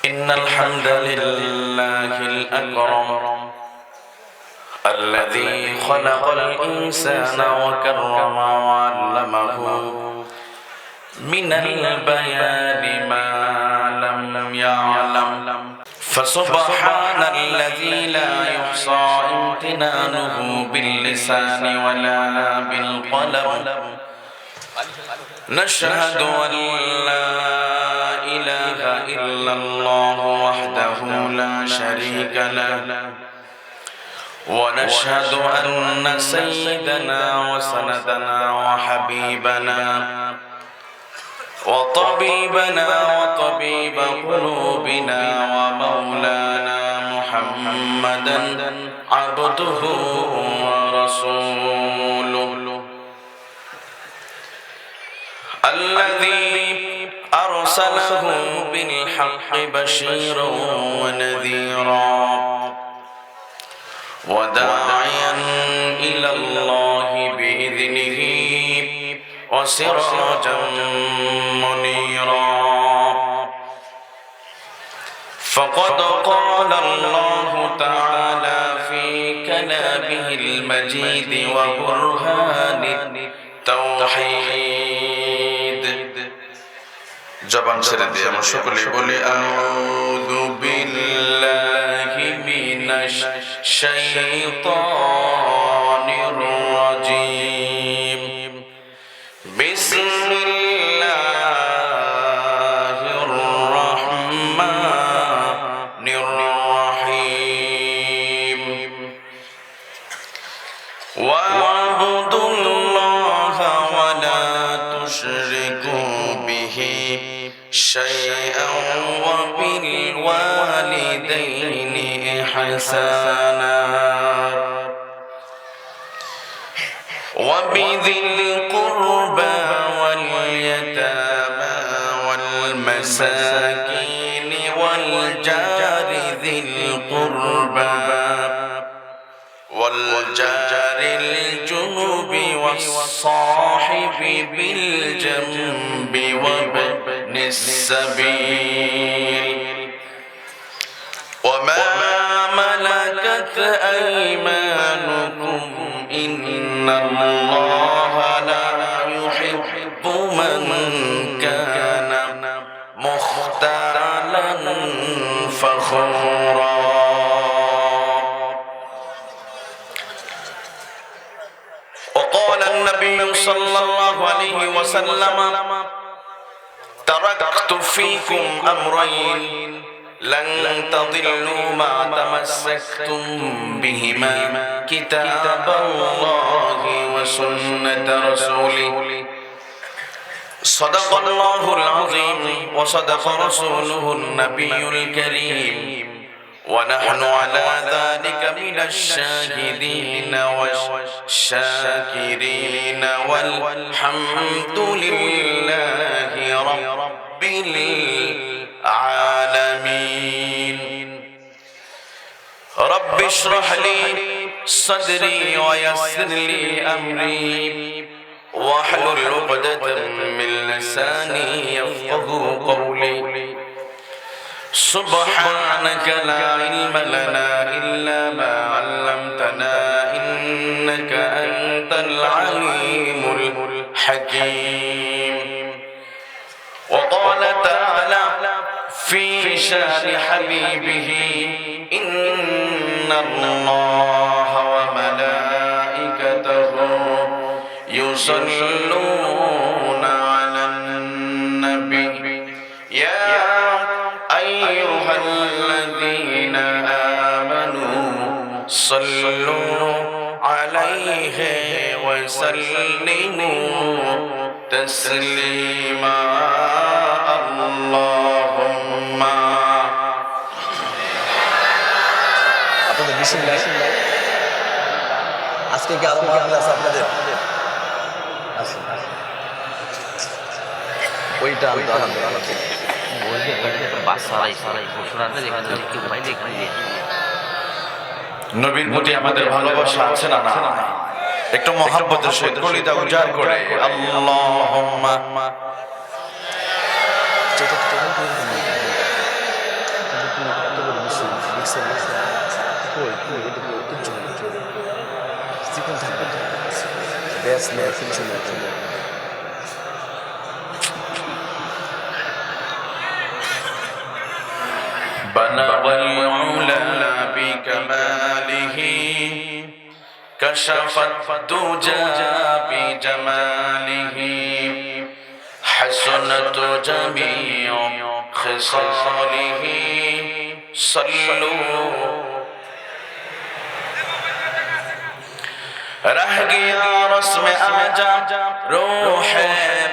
إن الحمد لله الأكرم الذي خلق الإنسان وكرم وعلمه من البيان ما لم يعلم فسبحان الذي لا يحصى امتنانه باللسان ولا بالقلم نشهد أن لا إله إلا الله وحده لا شريك له ونشهد أن سيدنا وسندنا وحبيبنا وطبيبنا وطبيب قلوبنا ومولانا محمدا عبده ورسوله الذي أرسله بالحق بشيرا ونذيرا وداعيا إلى الله بإذنه وسراجا منيرا فقد قال الله تعالى في كلامه المجيد وبرهان التوحيد জবান ছেড়ে দিয়ে আমরা সকলে বলি আউযু বিল্লাহি মিনাশ শাইতানির রাজীম বিসমিল্লাহির রাহমানির রাহিম ওয়া'বুদুল্লাহা ওয়া লা তুশরিকু বিহি شيئا وبالوالدين إحسانا وبذي القربى واليتامى والمساكين والجار ذي القربى والجار الجنب والصاحب بالجنب وابن السبيل وما ملكت أيمانكم إن الله لا يحب من كان مختالا فخورا وقال النبي صلى الله عليه وسلم تركت فيكم أمرين لن تضلوا ما تمسكتم بهما كتاب الله وسنة رسوله صدق الله العظيم وصدق رسوله النبي الكريم ونحن على ذلك من الشاهدين والشاكرين والحمد لله رب العالمين رب اشرح لي صدري ويسر لي أمري واحلل عقدة من لساني يفقهوا قولي سبحانك لا علم لنا إلا ما علمتنا إنك أنت العليم الحكيم وقال تعالى في شان حبيبه إن الله وملائكته يصلون على النبي يا أيها الذين آمنوا صلوا عليه وسلموا تسليما اللهم আপনাদের বিসমিল্লাহ আজকে কি আরো ক্লাস আপনাদের আছে ওইটা নবীর প্রতি আমাদের ভালোবাসা আছে না? একটু মহব্বতের সহিত কলিজা উজাড় করে আল্লাহুম্মা বেশ নেই কিছু নেই بلغ العلا بكماله كشف الدجى بجماله حسنت جميع خصاله صلوا رہ گیا رسم آجا روح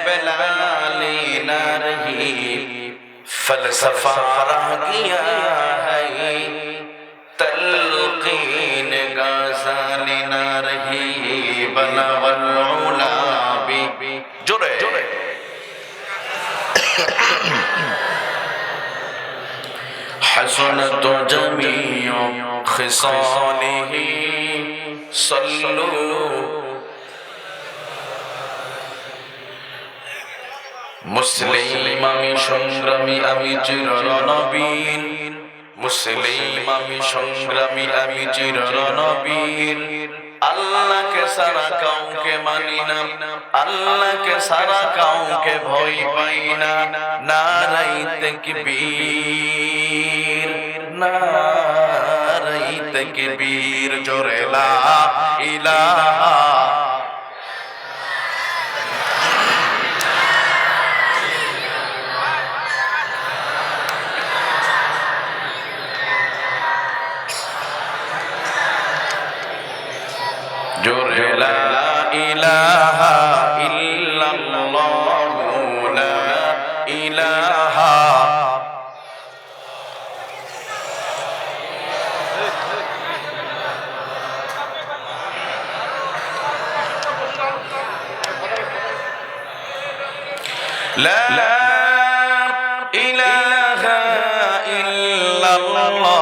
بلالی نہ رہی فلسفہ رہ گیا ہے تلقین غزالی نہ رہی بلغ العلا جڑے حسنت جميع خصاله صلوا মুসলিম আমি সংগ্রামী আমি চিররণবীর মুসলিম আমি সংগ্রামী আমি চিররণবীর আল্লাহকে সারা কাউকে মানি না আল্লাহকে সারা কাউকে ভয় পাই না নারাই তাকবীর নারাই তাকবীর জোরে লা ইলাহা জোরে লা ইলাহা ইল্লাল্লাহু লা ইলাহা লা ইলাহা ইল্লাল্লাহু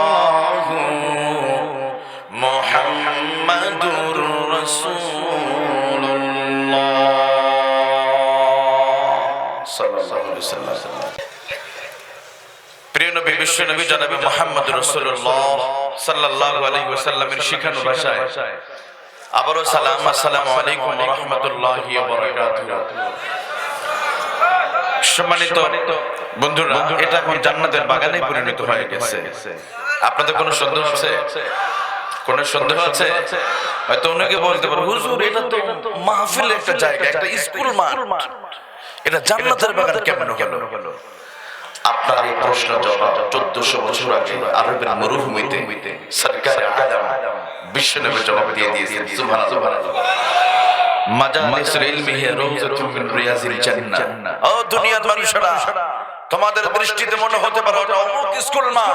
মুহাম্মাদুর প্রিয় নবী বিশ্ব নবী জনাবে মুহাম্মদ রাসূলুল্লাহ সাল্লাল্লাহু আলাইহি ওয়াসাল্লামের শিখানো ভাষায় আবারো সালাম আসসালামু আলাইকুম ওয়া রাহমাতুল্লাহি ওয়া বারাকাতুহু। সম্মানিত বন্ধুরা, এটা এখন জান্নাতের বাগানে পরিণত হয়ে গেছে। আপনাদের কোনো সন্দেহ আছে? কোন সন্দেহ আছে? হয়তো অনেকে বলতে পারে হুজুর এটা তো মাহফিলের একটা জায়গা, একটা স্কুল মাঠ, এটা জান্নাতের বাগান কেমন হলো? আপনার এই প্রশ্ন জবাব 1400 বছর আগে আরবের মরুভূমিতে সরকারে আদম বিশ্বনবী জবাব দিয়ে দিয়েছেন। সুবহানাল্লাহ। মাজালিসুল ইলমি হিয়া রাউযাতুম মিন রিয়াজিল জান্নাহ। ও দুনিয়ার মানুষেরা, তোমাদের দৃষ্টিতে মনে হতে পারে ওটা অমুক স্কুল মাঠ,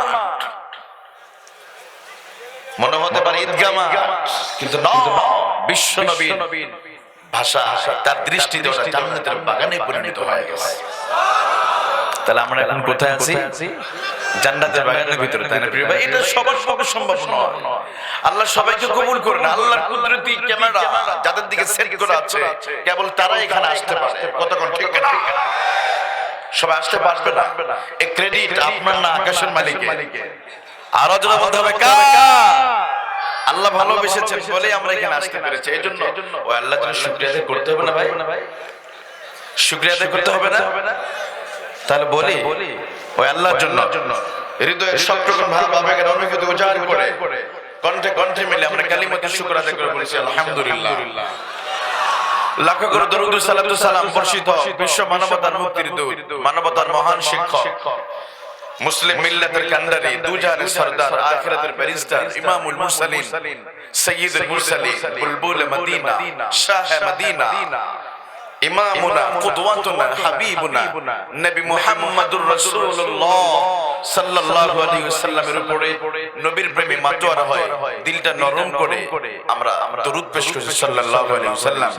মনে হতে পারে ঈদগাহ মাঠ, কিন্তু না, বিশ্বনবীর ভাষা তার দৃষ্টিতে ওটা জান্নাতের বাগানে পরিণত হয়ে গেছে। তাহলে আমরা এখন কোথায় আছি? জান্নাতের বাগানের ভিতরে, তাই না প্রিয় ভাই? এটা সবার পক্ষে সম্ভব নয়। আল্লাহ সবাইকে কবুল করে না। আল্লাহর কুদরতি ক্যামেরা যাদের দিকে সেট করা আছে কেবল তারাই এখানে আসতে পারে। কতক্ষণ ঠিক না? সবাই আসতে পারবে না। এই ক্রেডিট আপনার না, আকাশের মালিকের। আরো জোরে বলতে হবে কার? আল্লাহ ভালোবেসেছেন বলেই আমরা এখানে আসতে পেরেছি। এই জন্য ওই আল্লাহর জন্য শুকরিয়া আদায় করতে হবে না ভাই? শুকরিয়া আদায় করতে হবে না? তাহলে বলি ওই আল্লাহর জন্য হৃদয়ের সবরকম ভাবের অনুভূতি উজাড় করে কণ্ঠে কণ্ঠে মিলে আমরা কালিমাতুশ শুকর আদায় করে বলেছি আলহামদুলিল্লাহ। লাখ করে দরুদ ও সালাম বর্ষিত বিশ্ব মানবতার মুক্তির দূত, মানবতার মহান শিক্ষক, মুসলিম মিল্লাতের কান্ডারি, দুজাহানের সরদার, আখিরাতের ব্যারিস্টার, ইমামুল মুরসালিন, সাইয়্যিদুল মুরসালিন, বুলবুল মদিনা, শাহ মদিনা, ইমামুনা, কুদওয়াতুনা, হাবিবুনা নবী মুহাম্মদুর রাসূলুল্লাহ সাল্লাল্লাহু আলাইহি ওয়াসাল্লামের উপরে নবীর প্রেমে মাতোয়ারা হয়, দিলটা নরম করে আমরা দরুদ পেশ করি সাল্লাল্লাহু আলাইহি ওয়াসাল্লাম।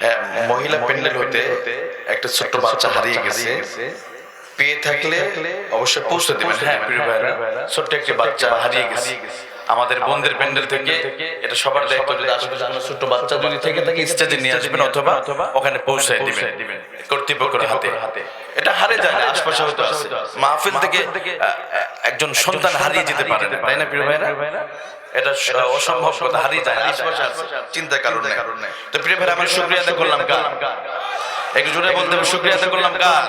হ্যাঁ, মহিলা প্যান্ডেল হতে একটা ছোট্ট বাচ্চা হারিয়ে গেছে। পেয়ে থাকলে অবশ্যই পৌঁছে দিবেন। হ্যাঁ প্রিয় ভাইরা, ছোট্ট একটা বাচ্চা হারিয়ে গেছে। আমাদের বোনদের প্যান্ডেল থেকে এটা সবার দায়িত্ব, যদি আশেপাশে কোনো ছোট বাচ্চা যদি থেকে থাকে স্টেজে নিয়ে আসবেন অথবা ওখানে পৌঁছায় দিবেন কর্তৃপক্ষের হাতে। এটা হারে যায় না, আশপাশে হয়তো আছে। মাহফিল থেকে একজন সন্তান হারিয়ে যেতে পারে না, তাই না প্রিয় ভাইরা? এটা অসম্ভব কথা, হারিয়ে যায় না, আশপাশে আছে, চিন্তার কারণে। তো প্রিয় ভাইরা, আমরা শুকরিয়া আদায় করলাম কার? একটু জোরে বলতে হবে, শুকরিয়া আদায় করলাম কার?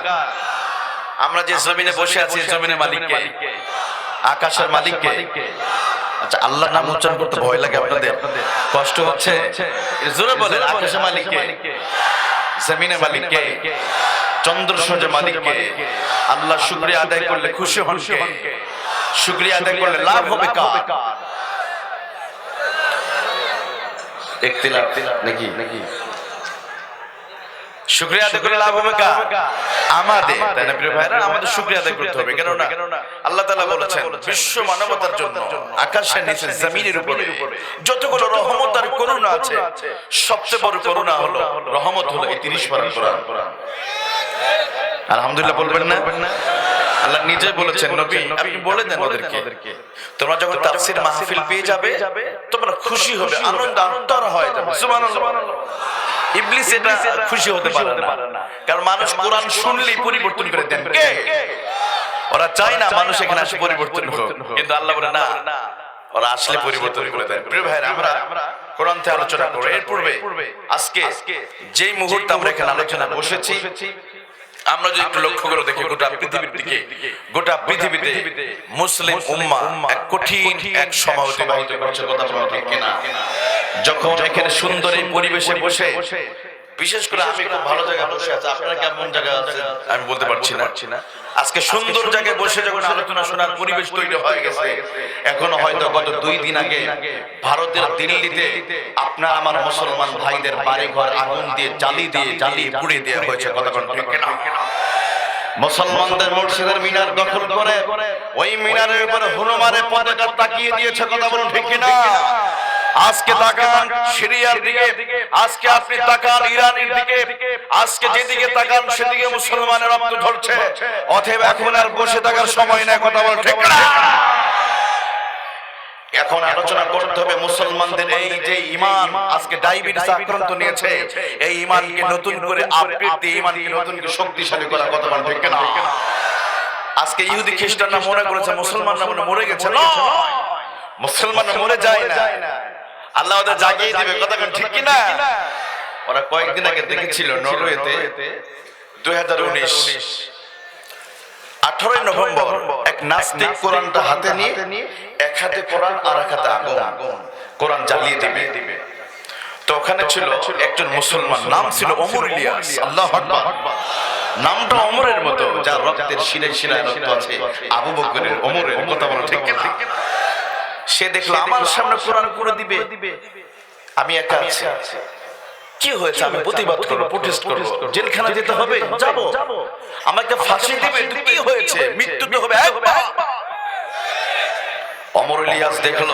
আমরা যে জমিনে বসে আছি, জমিনের মালিককে, আকাশের মালিককে। আচ্ছা, আল্লাহর নাম উচ্চারণ করতে ভয় লাগে আপনাদের, কষ্ট হচ্ছে? জোরে বলেন, আকাশের মালিককে, জমিনের মালিককে, চন্দ্র সূর্যের মালিককে। আল্লাহ শুকরিয়া আদায় করলে খুশি হন কে? শুকরিয়া আদায় করলে লাভ হবে কার? ইখতিলাফ নাকি? শুকরিয়া আদায় করে লাভ হবে কার? আমাদের, তাই না প্রিয় ভাইরা? আমাদের শুকরিয়া আদায় করতে হবে। কেননা আল্লাহ তাআলা বলেছেন বিশ্ব মানবতার জন্য আকাশের নিচে জমিনের উপরে যতগুলো রহমত আর করুণা আছে, সবচেয়ে বড় করুণা হলো, রহমত হলো এই 30 পারা কোরআন। আলহামদুলিল্লাহ বলবেন না? আল্লাহ নিজে বলেছেন, নবী আপনি বলে দেন ওদেরকে, তোমরা যখন তাফসীর মাহফিল পেয়ে যাবে তোমরা খুশি হবে, আনন্দ আন্তর হয়ে যাবে। সুবহানাল্লাহ। ইবলিস এটা খুশি হতে পারে না, কারণ মানুষ কোরআন শুনলেই পরিবর্তন করে দেন। কে? ওরা চায় না মানুষ এখানে আসে পরিবর্তন হোক, কিন্তু আল্লাহ বলে না, ওরা আসলে পরিবর্তন করে দেন। প্রিয় ভাইরা, আমরা কোরআন থেকে আলোচনা করব। এর পূর্বে আজকে যেই মুহূর্তে আমরা এখানে আলোচনা বসেছি, আমরা যদি একটু লক্ষ্য করে দেখি গোটা পৃথিবীর দিকে, গোটা পৃথিবীতে মুসলিম উম্মাহ এক কঠিন এক সময় অতিবাহিত করছে, কথা বলা ঠিক কিনা? যখন এখানে সুন্দর এই পরিবেশে বসে, বিশেষ করে আমি খুব ভালো জায়গায় বসে আছি, আপনারা কেমন জায়গায় আছেন আমি বলতে পারছি না। আজকে সুন্দর জায়গায় বসে যখন আলোচনা শোনার পরিবেশ তৈরি হয়ে গেছে, এখনো হয়তো গত 2 দিন আগে ভারতের দিল্লিতে আপনার আমার মুসলমান ভাইদের বাড়ি ঘর আগুন দিয়ে জ্বালিয়ে পুড়িয়ে দেওয়া হয়েছে, কথা ঠিক কিনা? মুসলমানদের মসজিদের মিনার দখল করে ওই মিনারের উপরে হনুমানের পতাকা তাকিয়ে দিয়েছে, কথা বলুন ঠিক কিনা? আজকে তাকান সিরিয়ার দিকে, আজকে আপনি তাকান ইরানের দিকে, আজকে যেদিকে তাকান সেদিকে মুসলমানের রক্ত ঝরছে। অতএব এখন আর বসে থাকার সময় না, কথা বল ঠিক না? এখন আলোচনা করতে হবে মুসলমানদের এই যে ঈমান আজকে ডায়াবেটিস আক্রান্ত নিয়েছে, এই ঈমানকে নতুন করে আপডেট দিয়ে ঈমানকে নতুন করে শক্তিশালী করা, কথা বল ঠিক না? আজকে ইহুদি খ্রিস্টানরা মনে করেছে মুসলমানরা মরে গেছে। না, মুসলমানরা মরে যায় না, আল্লাহ ওদের জাগিয়ে দিবে, কথা ঠিক কিনা? ওরা কয়েকদিন আগে দেখেছিল নরওয়েতে 2019 18 নভেম্বর এক নাস্তিক কোরআনটা হাতে নিয়ে এক হাতে কোরআন আর এক হাতে আগুন, কোরআন জ্বালিয়ে দিবে। তো ওখানে ছিল একজন মুসলমান, নাম ছিল ওমর ইলিয়াস। আল্লাহু আকবার। নামটা ওমরের মতো, যার রক্তের শিরায় শিরায় রক্ত আছে, আবু বকরের, ওমরের, কথা বলো ঠিক কিনা? সে দেখলো আমার সামনে কোরআন করে দিবে, আমি একা আছি, কি হয়েছে? আমি প্রতিবাদ করবো, প্রোটেস্ট করবো, জেলখানা যেতে হবে, যাব, আমাকে ফাঁসি দিবে, কি হয়েছে? মৃত্যু তো হবে একবার। ওমর ইলিয়াস দেখলো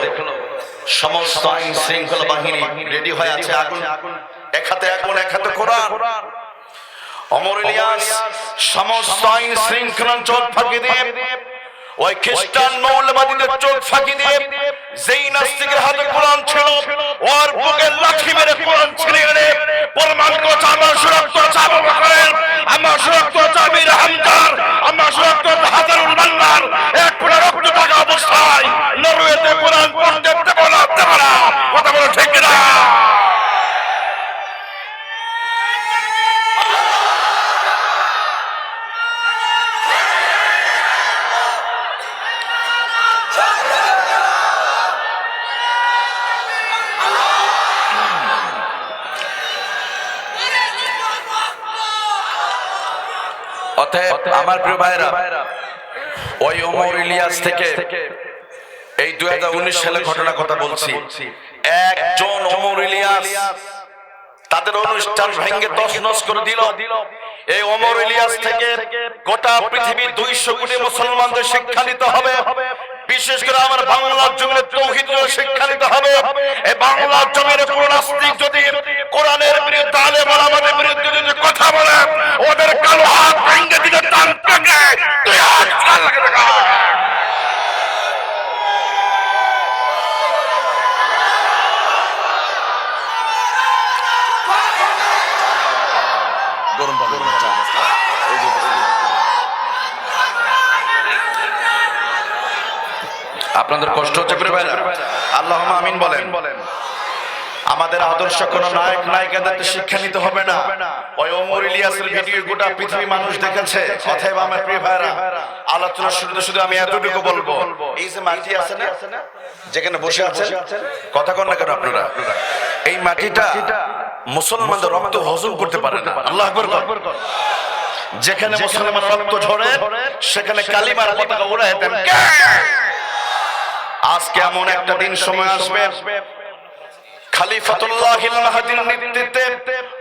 সমস্ত আইন শৃঙ্খলা বাহিনী রেডি হয়ে আছে, আগুন, এক হাতে আগুন এক হাতে কোরআন। ওমর ইলিয়াস সমস্ত আইন শৃঙ্খলা চোখ ফাঁকি দিয়ে ওই খ্রিস্টান মৌলবাদীদের চোখ ফাঁকি দিয়ে যেই নাস্তিকের হাতে কোরআন ছিল ওর বুকে লাঠি মেরে কোরআন ছিঁড়ে এনে প্রমাণ করছে আমার সুরক্ত আবু বকরের, আমার সুরক্ত আমির হামজার, আমার সুরক্ত হাজারুল মান্নার। এক ফোঁটা রক্ত থাকা অবস্থায় নরওয়েতে কোরআন পড়তে দেব না, কথা বলো ঠিক না? আমার প্রিয় ভাইরা, ওই ওমর ইলিয়াস থেকে এই 2019 সালের ঘটনা কথা বলছি। একজন ওমর ইলিয়াস তাদের অনুষ্ঠান ভেঙে তছনছ করে দিল। এই ওমর ইলিয়াস থেকে গোটা পৃথিবীর 200 কোটি মুসলমানদের শিক্ষা নিতে হবে, বিশেষ করে আমার বাংলার জমিনে তাওহীদের শিক্ষা নিতে হবে। এই বাংলার জমিনে কোন নাস্তিক যদি কোরআনের বিরুদ্ধে, আলেম ওলামাদের বিরুদ্ধে যদি কথা বলে, ওদের কালো হাত ভেঙে দিতে টান টাকে তুই হাত লাগবে না। আপনাদের কষ্ট হচ্ছে প্রিয় ভাইরা? আল্লাহুম্মা আমিন বলেন। আমাদের আদর্শ কোন নায়ক নায়িকাদের শিক্ষা নিতে হবে না। ওই ওমর ইলিয়াসের ভিডিও গোটা পৃথিবী মানুষ দেখেছে। অতএব আমার প্রিয় ভাইরা, আলোচনা শুরুতে শুধু আমি এতটুকু বলবো, এই যে মাটি আছে না, যেখানে বসে আছেন, কথা কন না কেন আপনারা? এই মাটিটা মুসলমানদের রক্ত হজম করতে পারে না। আল্লাহু আকবার। যেখানে মুসলমান রক্ত ঝরে সেখানে কালিমার পতাকা উড়ায় দেন। আজকে এমন একটা দিন সময় আসবে, খলিফাতুল্লাহিল মাহদীর নেতৃত্বে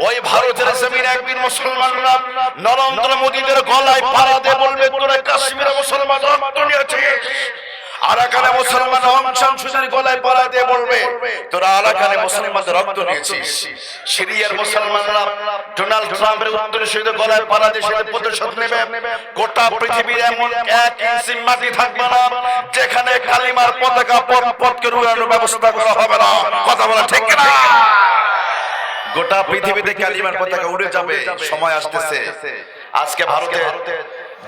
ওই ভারতের জমিনে একদিন মুসলমানরা নরেন্দ্র মোদীদের গলায় পাড়া দিয়ে বলবে, তোরা কাশ্মীরে মুসলমান রক্ত নিয়েছিস। আরাকানে মুসলমান আওয়াম শামসুদের গলায় পাড়া দিয়ে বলবে, তোরা আরাকানে মুসলমানদের রক্ত নিয়েছিস। সিরিয়ার মুসলমানরা ডোনাল্ড ট্রাম্পের উত্তরসূরিদের গলায় পাড়া দিয়ে সেটা প্রতিশোধ নেবে। গোটা পৃথিবীর এমন এক ইঞ্চি মাটি থাকবে না যেখানে কালিমার পতাকা পথকে উড়ানোর ব্যবস্থা করা হবে না। কথা বলা ঠিক না? গোটা পৃথিবীতে কালিমার পতাকা উড়ে যাবে, সময় আসতেছে। আজকে ভারতে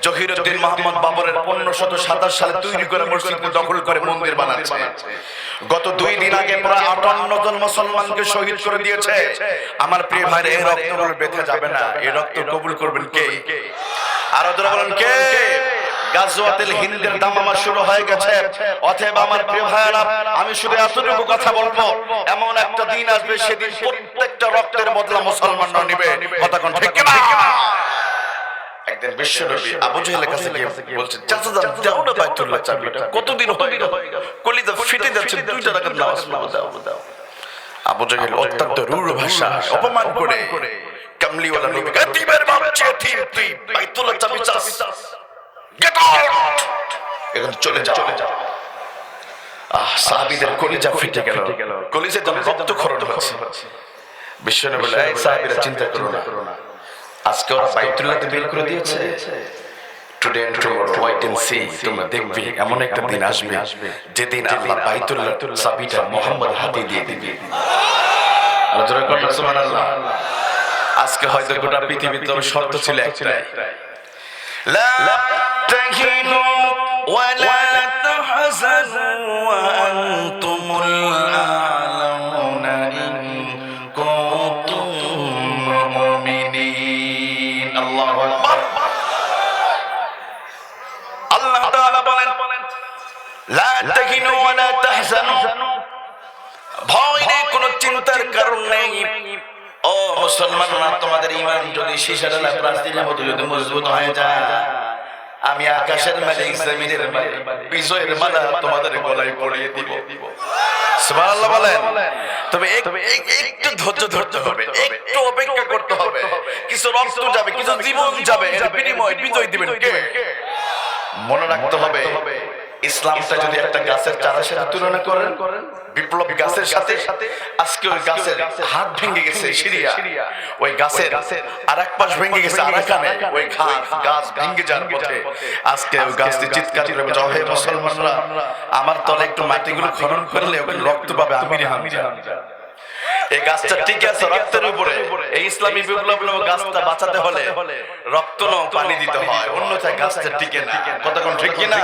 জহিরুদ্দিন মোহাম্মদ বাবরের 1527 সালে তৈরি করে মসজিদকে দখল করে মন্দির বানাচ্ছে। গত 2 দিন আগে প্রায় 58 জন মুসলমানকে শহীদ করে দিয়েছে। আমার প্রিয় ভাইরা, এই রক্তগুলো বেঁধে যাবে না। এই রক্ত কবুল করবেন কে? আর ওরা বলেন কে? গাজওয়াতুল হিন্দের দামামা শুরু হয়ে গেছে। অতএব আমার প্রিয় ভাইরা, আমি শুধু এতটুকু কথা বলবো, এমন একটা দিন আসবে সেদিন প্রত্যেকটা রক্তের বদলা মুসলমানরা নেবে। কথা কোন ঠিক না? একদিন বিশ্বনবী আবু জেহেলের কাছে গিয়ে বলছেন, চাচা যান দাও না বাইতুল্লাহ চাবিটা, কতদিন হয়ে গেল, কলিজা ফেটে যাচ্ছে, 2 রাকাত নামাজ পড়ো দাও। আবু জেহেল অত্যন্ত রূঢ় ভাষা অপমান করে কামলিওয়ালা নবী কাতিবের বাপ চেতি তুই বাইতুল্লাহ চাবি চাস, গেট আউট, এখন চলে যাও। সাহাবীদের কলিজা ফেটে গেল, কলিজায় যেন রক্তক্ষরণ হচ্ছে। বিশ্বনবী বলে, এই সাহাবীরা চিন্তা করো না, আজকে ওরা বাইতুল্লাহকে বের করে দিয়েছে, today and tomorrow wait and see, তোমরা দেখবে এমন একটা দিন আসবে যেদিন আল্লাহ বাইতুল্লাহর চাবিটা মুহাম্মদ হাতে দিয়ে দিবে। আল্লাহ করেন সুবহানাল্লাহ। আজকে হয়তো গোটা পৃথিবীতে তবে শর্ত ছিল একটাই, লা তাহিনু ওয়া লা তাহজানু ওয়া আনতুমুল আ'লাউনা ইন কুনতুম মুমিনিন। আল্লাহু আকবার। আল্লাহ তাআলা বলেন, লা তাহিনু ওয়া লা তাহজানু, ভয় নেই, কোনো চিন্তার কারণ নেই। ও মুসলমানরা, তোমাদের ঈমান যদি শীশাডালা প্লাস্টিকের মতো যদি মজবুত হয়ে যায়, আমি আকাশের মালিক জমিনের মালিক বিজয়ের মালা তোমাদের গলায় পরিয়ে দিব। সুবহানাল্লাহ বলেন। তবে একটু ধৈর্য ধরতে হবে, একটু অপেক্ষা করতে হবে। কিছু রক্ত যাবে, কিছু জীবন যাবে, এর বিনিময়ে বিজয় দিবেন কে? মনে রাখতে হবে, ইসলামটা যদি একটা গাছের চারার সাথে তুলনা করেন, বিপ্লবী গাছের সাথে, আজকে ওই গাছের হাত ভেঙে গেছে সিরিয়া, ওই গাছের আরেক পাশ ভেঙে গেছে আরাকানে, ওই গাছ ভেঙে যাওয়ার পথে আজকে ওই গাছটি চিৎকার করে বলছে, হে মুসলমানরা, আমার তলে একটু মাটিগুলো খনন করলে ওখানে রক্ত পাবে আমির হামজা। এই গাছটা ঠিক আছে রক্তের উপরে, এই ইসলামী বিপ্লব গাছটা বাঁচাতে হলে রক্ত নয় পানি দিতে হয়, অন্যথায় গাছটা টিকে না। কতক্ষণ ঠিক কিনা?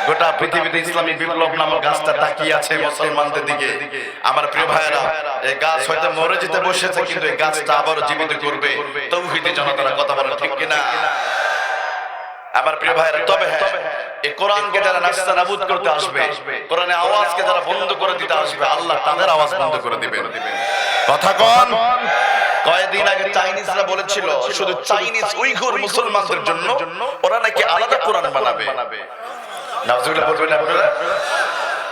গোটা পৃথিবীতে ইসলামী বিপ্লব নামক গাছটা তাকিয়ে আছে মুসলমানদের দিকে। আমার প্রিয় ভাইয়েরা, এই গাছ হয়তো মরে যেতে বসেছে, কিন্তু এই গাছটা আবার জীবিত করবে তৌহিদি জনতারা। কথা বলে ঠিক কিনা? আমার প্রিয় ভাইয়েরা, তবে হ্যাঁ, এই কোরআনকে যারা নাস্তানাবুদ করতে আসবে, কোরআনের আওয়াজকে যারা বন্ধ করে দিতে আসবে, আল্লাহ তাদের আওয়াজ বন্ধ করে দিবেন। কথা কোন? কয়েকদিন আগে চাইনিজরা বলেছিল শুধু চাইনিজ উইঘুর মুসলমানদের জন্য ওরা নাকি আলাদা কোরআন বানাবে। নাউজুবিল্লাহ বলবেন আপনারা?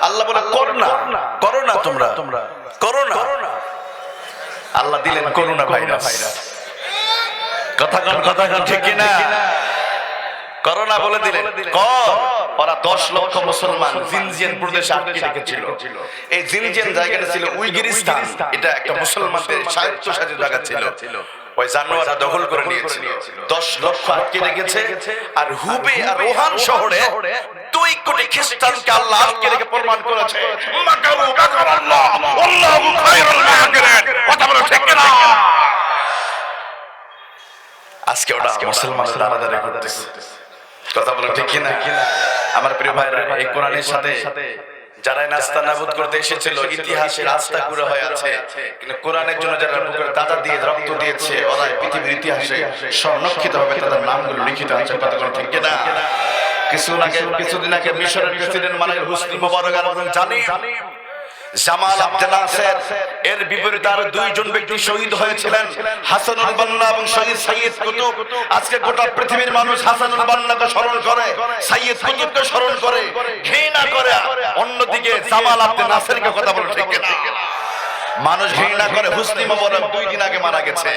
আল্লাহ বলে, করো না তোমরা, করো না। আল্লাহ দিলেন করোনা ভাইরাস। কথা কোন ঠিক কিনা? করোনা বলে দিলেন। ওরা 10 লক্ষ মুসলমান জিনজিয়ান প্রদেশে আটকে রেখেছিল। এই জিনজিয়ান জায়গাটা ছিল উইগিরিস্তান, এটা একটা মুসলমানদের স্বায়ত্তশাসিত জায়গা ছিল। ওই জানোয়াররা দখল করে নিয়েছিল, 10 লক্ষ আটকে রেখেছে। আর হুবে আর রোহান শহরে 2 কোটি খ্রিস্টানকে আল্লাহ আটকে রেখে প্রমাণ করেছে, মাকারু মাকারাল্লাহ আল্লাহু খায়রুল মাকিরিন। কথা বলো ঠিক না? আজকে ওরা মুসলমানদের দাঁড়াদাঁড়ি করতেছে। কথা বলো ঠিক কিনা? আমার প্রিয় ভাইরা, এই কোরআনের সাথে যারা নাস্তা নাবুদ করতে এসেছিল ইতিহাসে রাস্তা ঘুরে হয়ে আছে, কিন্তু কোরআনের জন্য যারা বুকের দাদা দিয়ে রক্ত দিয়েছে ওরা পৃথিবীর ইতিহাসে সংরক্ষিত হবে, তাদের নামগুলো লিখিত আছে। কতক্ষণ ঠিক কিনা? কিছুদিন আগে মিশরের প্রেসিডেন্ট মালিক হোসনি মোবারক জানি জামাল আব্দে নাসের এর বিপরীতে আরো দুইজন ব্যক্তি শহীদ হয়েছিলেন, হাসানুল বান্না এবং শহীদ সাইয়েদ কুতুব। আজকে গোটা পৃথিবীর মানুষ হাসানুল বান্নাকে স্মরণ করে, সাইয়েদ কুতুবকে স্মরণ করে, ঘৃণা করে। অন্যদিকে জামাল আব্দে নাসেরকে কথা বলে ঠিক কিনা? মানুষ ঘৃণা করে। হোসনি মোবারক 2 দিন আগে মারা গেছে,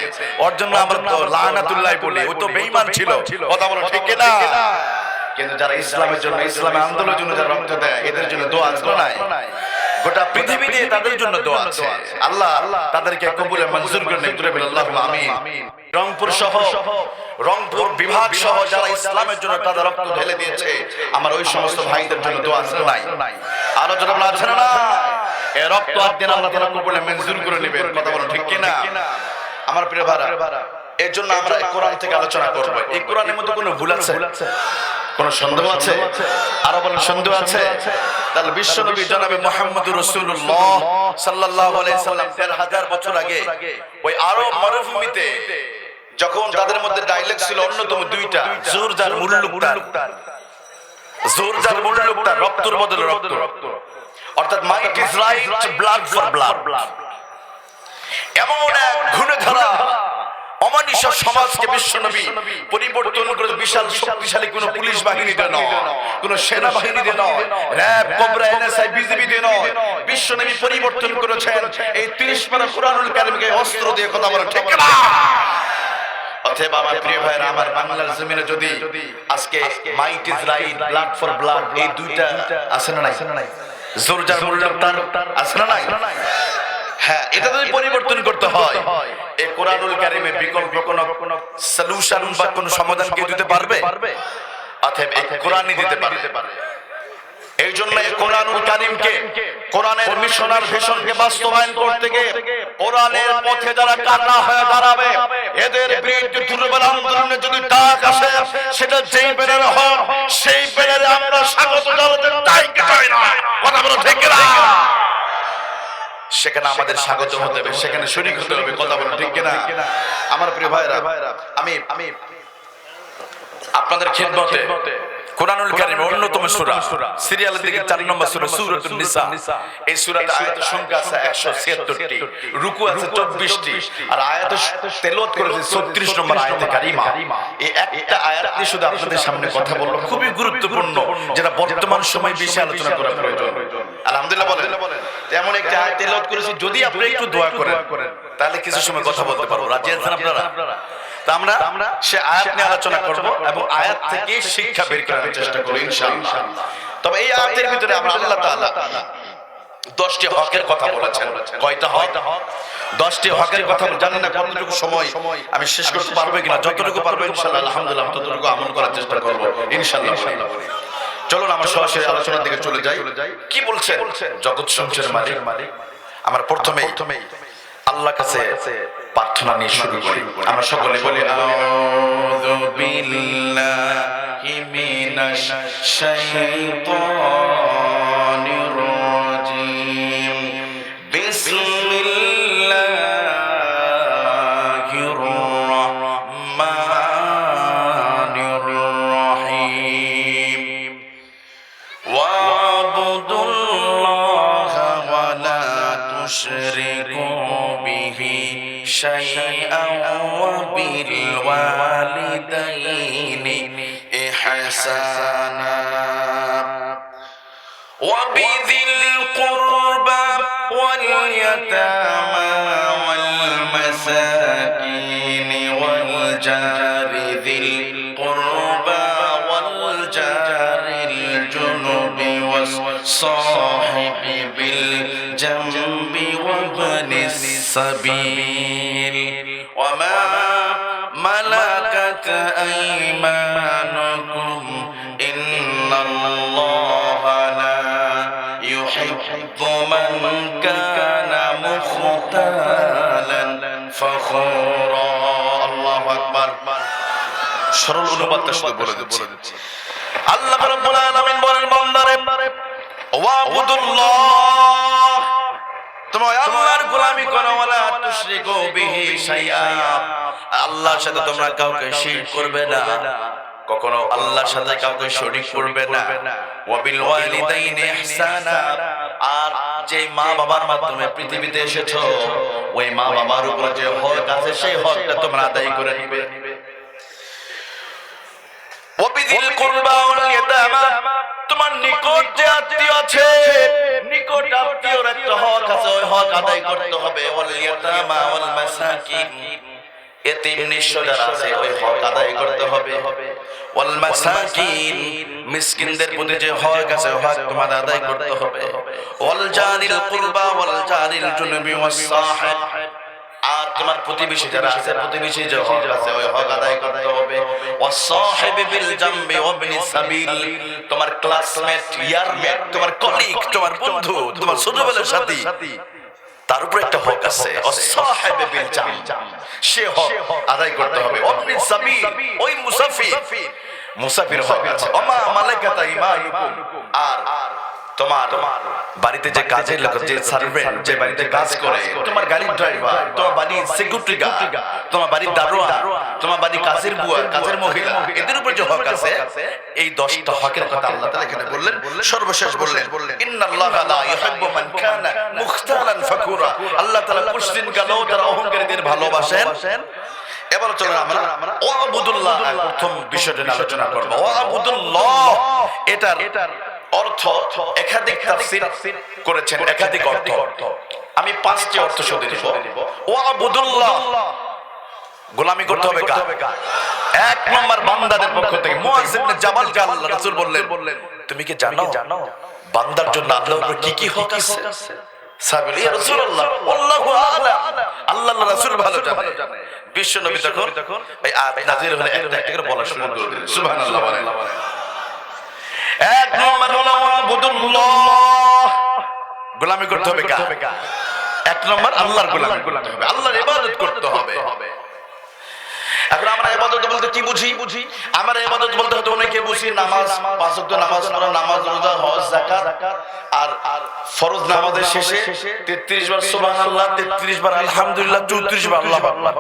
ওর জন্য আমরা তো লানাতুল্লাহ বলি, ও তো বেঈমান ছিল। কথা বলো ঠিক কিনা? কিন্তু যারা ইসলামের জন্য, ইসলামের আন্দোলনের জন্য যারা রক্ত দেয়, এদের জন্য দোয়া আছে নাই? গোটা পৃথিবীতে তাদের জন্য দোয়া আছে। আল্লাহ তাদেরকে কবুলে মঞ্জুর করে নেন। তুলে বলেন আল্লাহুম্মা আমিন। রংপুর সহ, রংপুর বিভাগ সহ যারা ইসলামের জন্য তাদের রক্ত ঢেলে দিয়েছে, আমার ওই সমস্ত ভাইদের জন্য দোয়া আছে নাই? আলোচনা বলা আছে না? এই রক্ত আদিন আল্লাহ তাআলা কবুলে মঞ্জুর করে নেবেন। কথা বলো ঠিক কিনা? আমার প্রিয় ভাইরা, এর জন্য আমরা কোরআন থেকে আলোচনা করব। এই কোরআনের মধ্যে কোনো ভুল আছে? কোন সন্দেহ আছে? আরো বলেন সন্দেহ আছে? তাহলে বিশ্বনবী জনাবে মুহাম্মদুর রাসূলুল্লাহ সাল্লাল্লাহু আলাইহি সাল্লাম ১৩,০০০ বছর আগে ওই আরব মরুভূমিতে যখন তাদের মধ্যে ডায়লগ ছিল অন্যতম দুইটা, জোরজার মুল্লুকতার। জোরজার মুল্লুকতার রক্তের বদলে রক্ত, অর্থাৎ might is right, blood for blood. এমন এক ঘুণে ধরা অমানুষ সমাজকে বিশ্বনবী পরিবর্তন করে বিশাল শক্তিশালী কোন পুলিশ বাহিনী দিয়ে নয়, কোন সেনাবাহিনী দিয়ে নয়, র‍্যাব, কোবরা, এনএসআই, বিজিবি দিয়ে নয়, বিশ্বনবী পরিবর্তন করেছেন এই 30 পারা কুরআনুল কারীমকে অস্ত্র দিয়ে। কথা বলেন ঠিক কিনা? অতএব আমার প্রিয় ভাইরা, আমার বাংলার জমিনে যদি আজকে might is right, blood for blood এই দুইটা আছে না নাই? জোরজার মুল্লুকতার আছে না নাই? হ্যাঁ, এটা যদি পরিবর্তন করতে হয়, এই কোরআনুল কারীমের বিকল্প কোন সলিউশন বা কোন সমাধান কি দিতে পারবে? অতএব এই কোরআনই দিতে পারে। এই জন্য এই কোরআনুল কারীমকে, কোরআনের মিশন আর ভিশনকে বাস্তবায়ন করতে গিয়ে কোরআনের পথে যারা কান্না হয়ে দাঁড়াবে, এদের বিরুদ্ধে দুর্বল আন্দোলনে যদি ডাক আসে, সেটা যেই বেরের হোক সেই বেরের আমরা স্বাগত জানাতে চাই না। কথা বলো ঠিক কিনা? সেখানে আমাদের স্বাগত হতে হবে, সেখানে শরীক হতে হবে। কথা বলো ঠিক কিনা? আমার প্রিয় ভাইরা, আমি আপনাদের খিদমতে কোরআনুল কারীমের অন্যতম সূরা, সিরিয়ালের দিকে 4 নম্বর সূরা, সূরাতুন নিসা। এই সূরাতে আয়াতের সংখ্যা আছে 176টি, রুকু আছে 24টি, আর আয়াত তেলাওয়াত করেছে 36 নম্বর আয়াতে কারিমা। এই একটা আয়াত নিয়ে শুধু আপনাদের সামনে কথা বলবো, খুবই গুরুত্বপূর্ণ, যেটা বর্তমান সময়ে বেশি আলোচনা করা প্রয়োজন। আলহামদুলিল্লাহ বলেন। এমন একটা আয়াত তেলাওয়াত করেছি, যদি আপনি একটু দোয়া করেন তাহলে কিছু সময় কথা বলতে পারবো। রাজি আছেন আপনারা? তা আমরা সে আয়াত নিয়ে আলোচনা করব এবং আয়াত থেকে শিক্ষা বের করার চেষ্টা করব ইনশাআল্লাহ। তবে এই আয়াতের ভিতরে আমরা আল্লাহ তাআলা 10টি হকের কথা বলেছেন। কয়টা হক? 10টি হকের কথা। জানি না কতটুকু সময় আমি শেষ করতে পারবো কিনা, যতটুকু পারবো ইনশাআল্লাহ আলহামদুলিল্লাহ ততটুকু আমল করার চেষ্টা করব ইনশাআল্লাহ। চলুন আমরা সরাসরি আলোচনার দিকে চলে যাই। কি বলছেন জগৎ সংসারের মালিক? আমরা প্রথমেই আল্লাহর কাছে প্রার্থনা নিয়ে শুরু করি। আমরা সকলে বলি আউযু বিল্লাহি মিনাশ শাইতানির রাজিম, বিসমিল্লাহির রাহমানির রাহিম। ওয়া'বুদুল্লাহা ওয়া লা তুশরিকু شيئا وبالوالدين إحسانا وبذي القربى واليتامى والمساكين والجار ذي القربى والجار الجنب والصاحب بالجنب وابن السبيل وما ملكت أيمانكم إن الله لا يحب من كان مختالا فخورا। الله أكبر। সরল অনুবাদটা শুধু বলে দিচ্ছি। আল্লাহ রাব্বুল আলামিন বলেন বান্দারে ওয়াবুদুল্লাহ, তোমরা আল্লাহর গোলামি করো, ওয়ালা তুশরিকু বিহি শাইআ, আল্লাহর সাথে তোমরা কাউকে শিরক করবে না, কখনো আল্লাহর সাথে কাউকে শরীক করবে না। ওয়াবিল ওয়ালিদাইনি ইহসানা, আর যে মা বাবার মাধ্যমে পৃথিবীতে এসেছো ওই মা বাবার উপর যে হক আছে সেই হকটা তোমরা আদায় করে নিবে। ওয়াবিদিল কুরবা ওয়াল ইয়াতামা, তোমার নিকট যে আত্মীয় আছে, নিকট আত্মীয়র একটা হক আছে, ওই হক আদায় করতে হবে। ওয়াল ইয়াতামা ওয়াল মাসাকিন, এতিম নিঃস্ব যারা আছে ওই হক আদায় করতে হবে। ওয়াল মাসাকিন, মিসকিনদের প্রতি যে হক আছে হক তোমার আদায় করতে হবে। ওয়াল জারিল কুরবা ওয়াল জারিল জুনুবি ওয়াস সাহিব, আর তোমার প্রতিবেশী যারা আছে প্রতিবেশী যে হক আছে ওই হক আদায় করতে হবে। ওয়াস সাহিবি বিল জামবি ওয়া ইবনিস সাবিল, তোমার ক্লাসমেট, ইয়ারমেট, তোমার কলিগ, তোমার বন্ধু, তোমার ছোটবেলার সাথী, তার উপর একটা হক আছে। ওয়াস সাহিবি বিল জাম, সে হক আদায় করতে হবে। ওয়া ইবনিস সাবিল, ওই মুসাফির হক আছে। ওমা মালাকাত ঈমানুকুম, আর তোমার বাড়িতে যে কাজের লোক, যে সার্ভেন্ট, যে বাড়িতে কাজ করে, তোমার গাড়ির ড্রাইভার, তোমার বাড়ির সিকিউরিটি গার্ড, তোমার বাড়ির দারোয়ান, তোমার বাড়ির কাজের বুয়া, কাজের মহিলা, এদের উপর যে হক আছে, এই 10টা হকের কথা আল্লাহ তাআলা এখানে বললেন। সর্বশেষ বললেন ইন্নাল্লাহা লা ইউহিব্বু মান কানা মুখতালান ফাকুরা, আল্লাহ তাআলা কুসদিন কালো তারা অহংকারীদের ভালোবাসেন। এবার চলুন আমরা ওয়াবুদুল্লাহ প্রথম বিষয়টা নিয়ে আলোচনা করব। ওয়াবুদুল্লাহ এটার অর্থ একাধিক তাফসীর করেছেন, একাধিক অর্থ। আমি 5টি অর্থ শুধু দিব। ওয়াবুদুল্লাহ, গোলামি করতে হবে কার? এক নম্বর বান্দাদের পক্ষ থেকে। মুআয ইবনে জাবালকে আল্লাহর রাসূল বললেন, তুমি কি জানো বান্দার জন্য আল্লাহর উপর কি কি হক আছে? সাহাবী ইয়া রাসূলুল্লাহ আল্লাহু আ'লাম, আল্লাহর রাসূল ভালো জানে। বিশ্ব নবী তখন এই আয়াত নাযিল হলে একটা একটা করে বলা শুরু করে দিলেন। সুবহানাল্লাহ বলেন। এক নম্বর হলো ওয়াবুদুল্লাহ, গোলামি করতে হবে কার? এক নম্বর আল্লাহর গোলামি করতে হবে, আল্লাহর ইবাদত করতে হবে। এখন আমরা ইবাদত বলতে কি বুঝি? আমরা ইবাদত বলতে হয়তো অনেকে বুঝি নামাজ, 5 ওয়াক্ত নামাজ পড়া, নামাজ, রোজা, হজ, যাকাত, আর ফরজ নামাজের শেষে 33 বার সুবহানাল্লাহ, 33 বার আলহামদুলিল্লাহ, 34 বার আল্লাহু আকবার,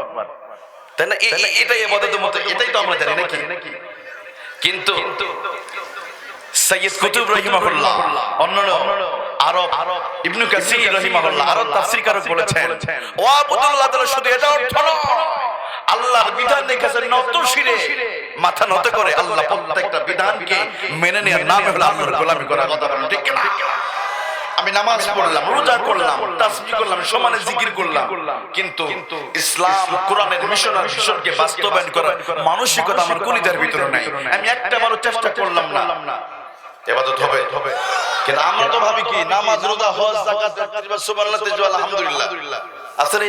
তাই না? এটাই ইবাদতের মতো, এটাই তো আমরা জানি নাকি? কিন্তু সাইয়্যিদ কুতুব রাহিমাহুল্লাহ, অন্যান্য আরব ইবনে কাসীর রাহিমাহুল্লাহ আরব তাফসীরকারক বলেছেন ওয়াবুদুল্লাহ তাআলা শুধু এটা অর্থ নয়, আল্লাহর বিধান দেখেছেন নত শিরে মাথা নত করে আল্লাহ প্রত্যেকটা বিধানকে মেনে নেওয়ার নাম হলো আল্লাহর গোলামি করা। কথা বলেন ঠিক না? আমি নামাজ পড়লাম, রোজা করলাম, তাসবিহ করলাম, সমানে জিকির করলাম, কিন্তু ইসলাম কোরআনের মিশনকে বাস্তবায়ন করার মানসিকতা আমার কলিজার ভিতরে নাই। আমি একটাবারও চেষ্টা করলাম না, ইবাদত হবে? কিন্তু আমরা তো ভাবি কি নামাজ, রোজা, হজ, যাকাত, সুবহানাল্লাহ, তাসবিহ, আলহামদুলিল্লাহ, আসলে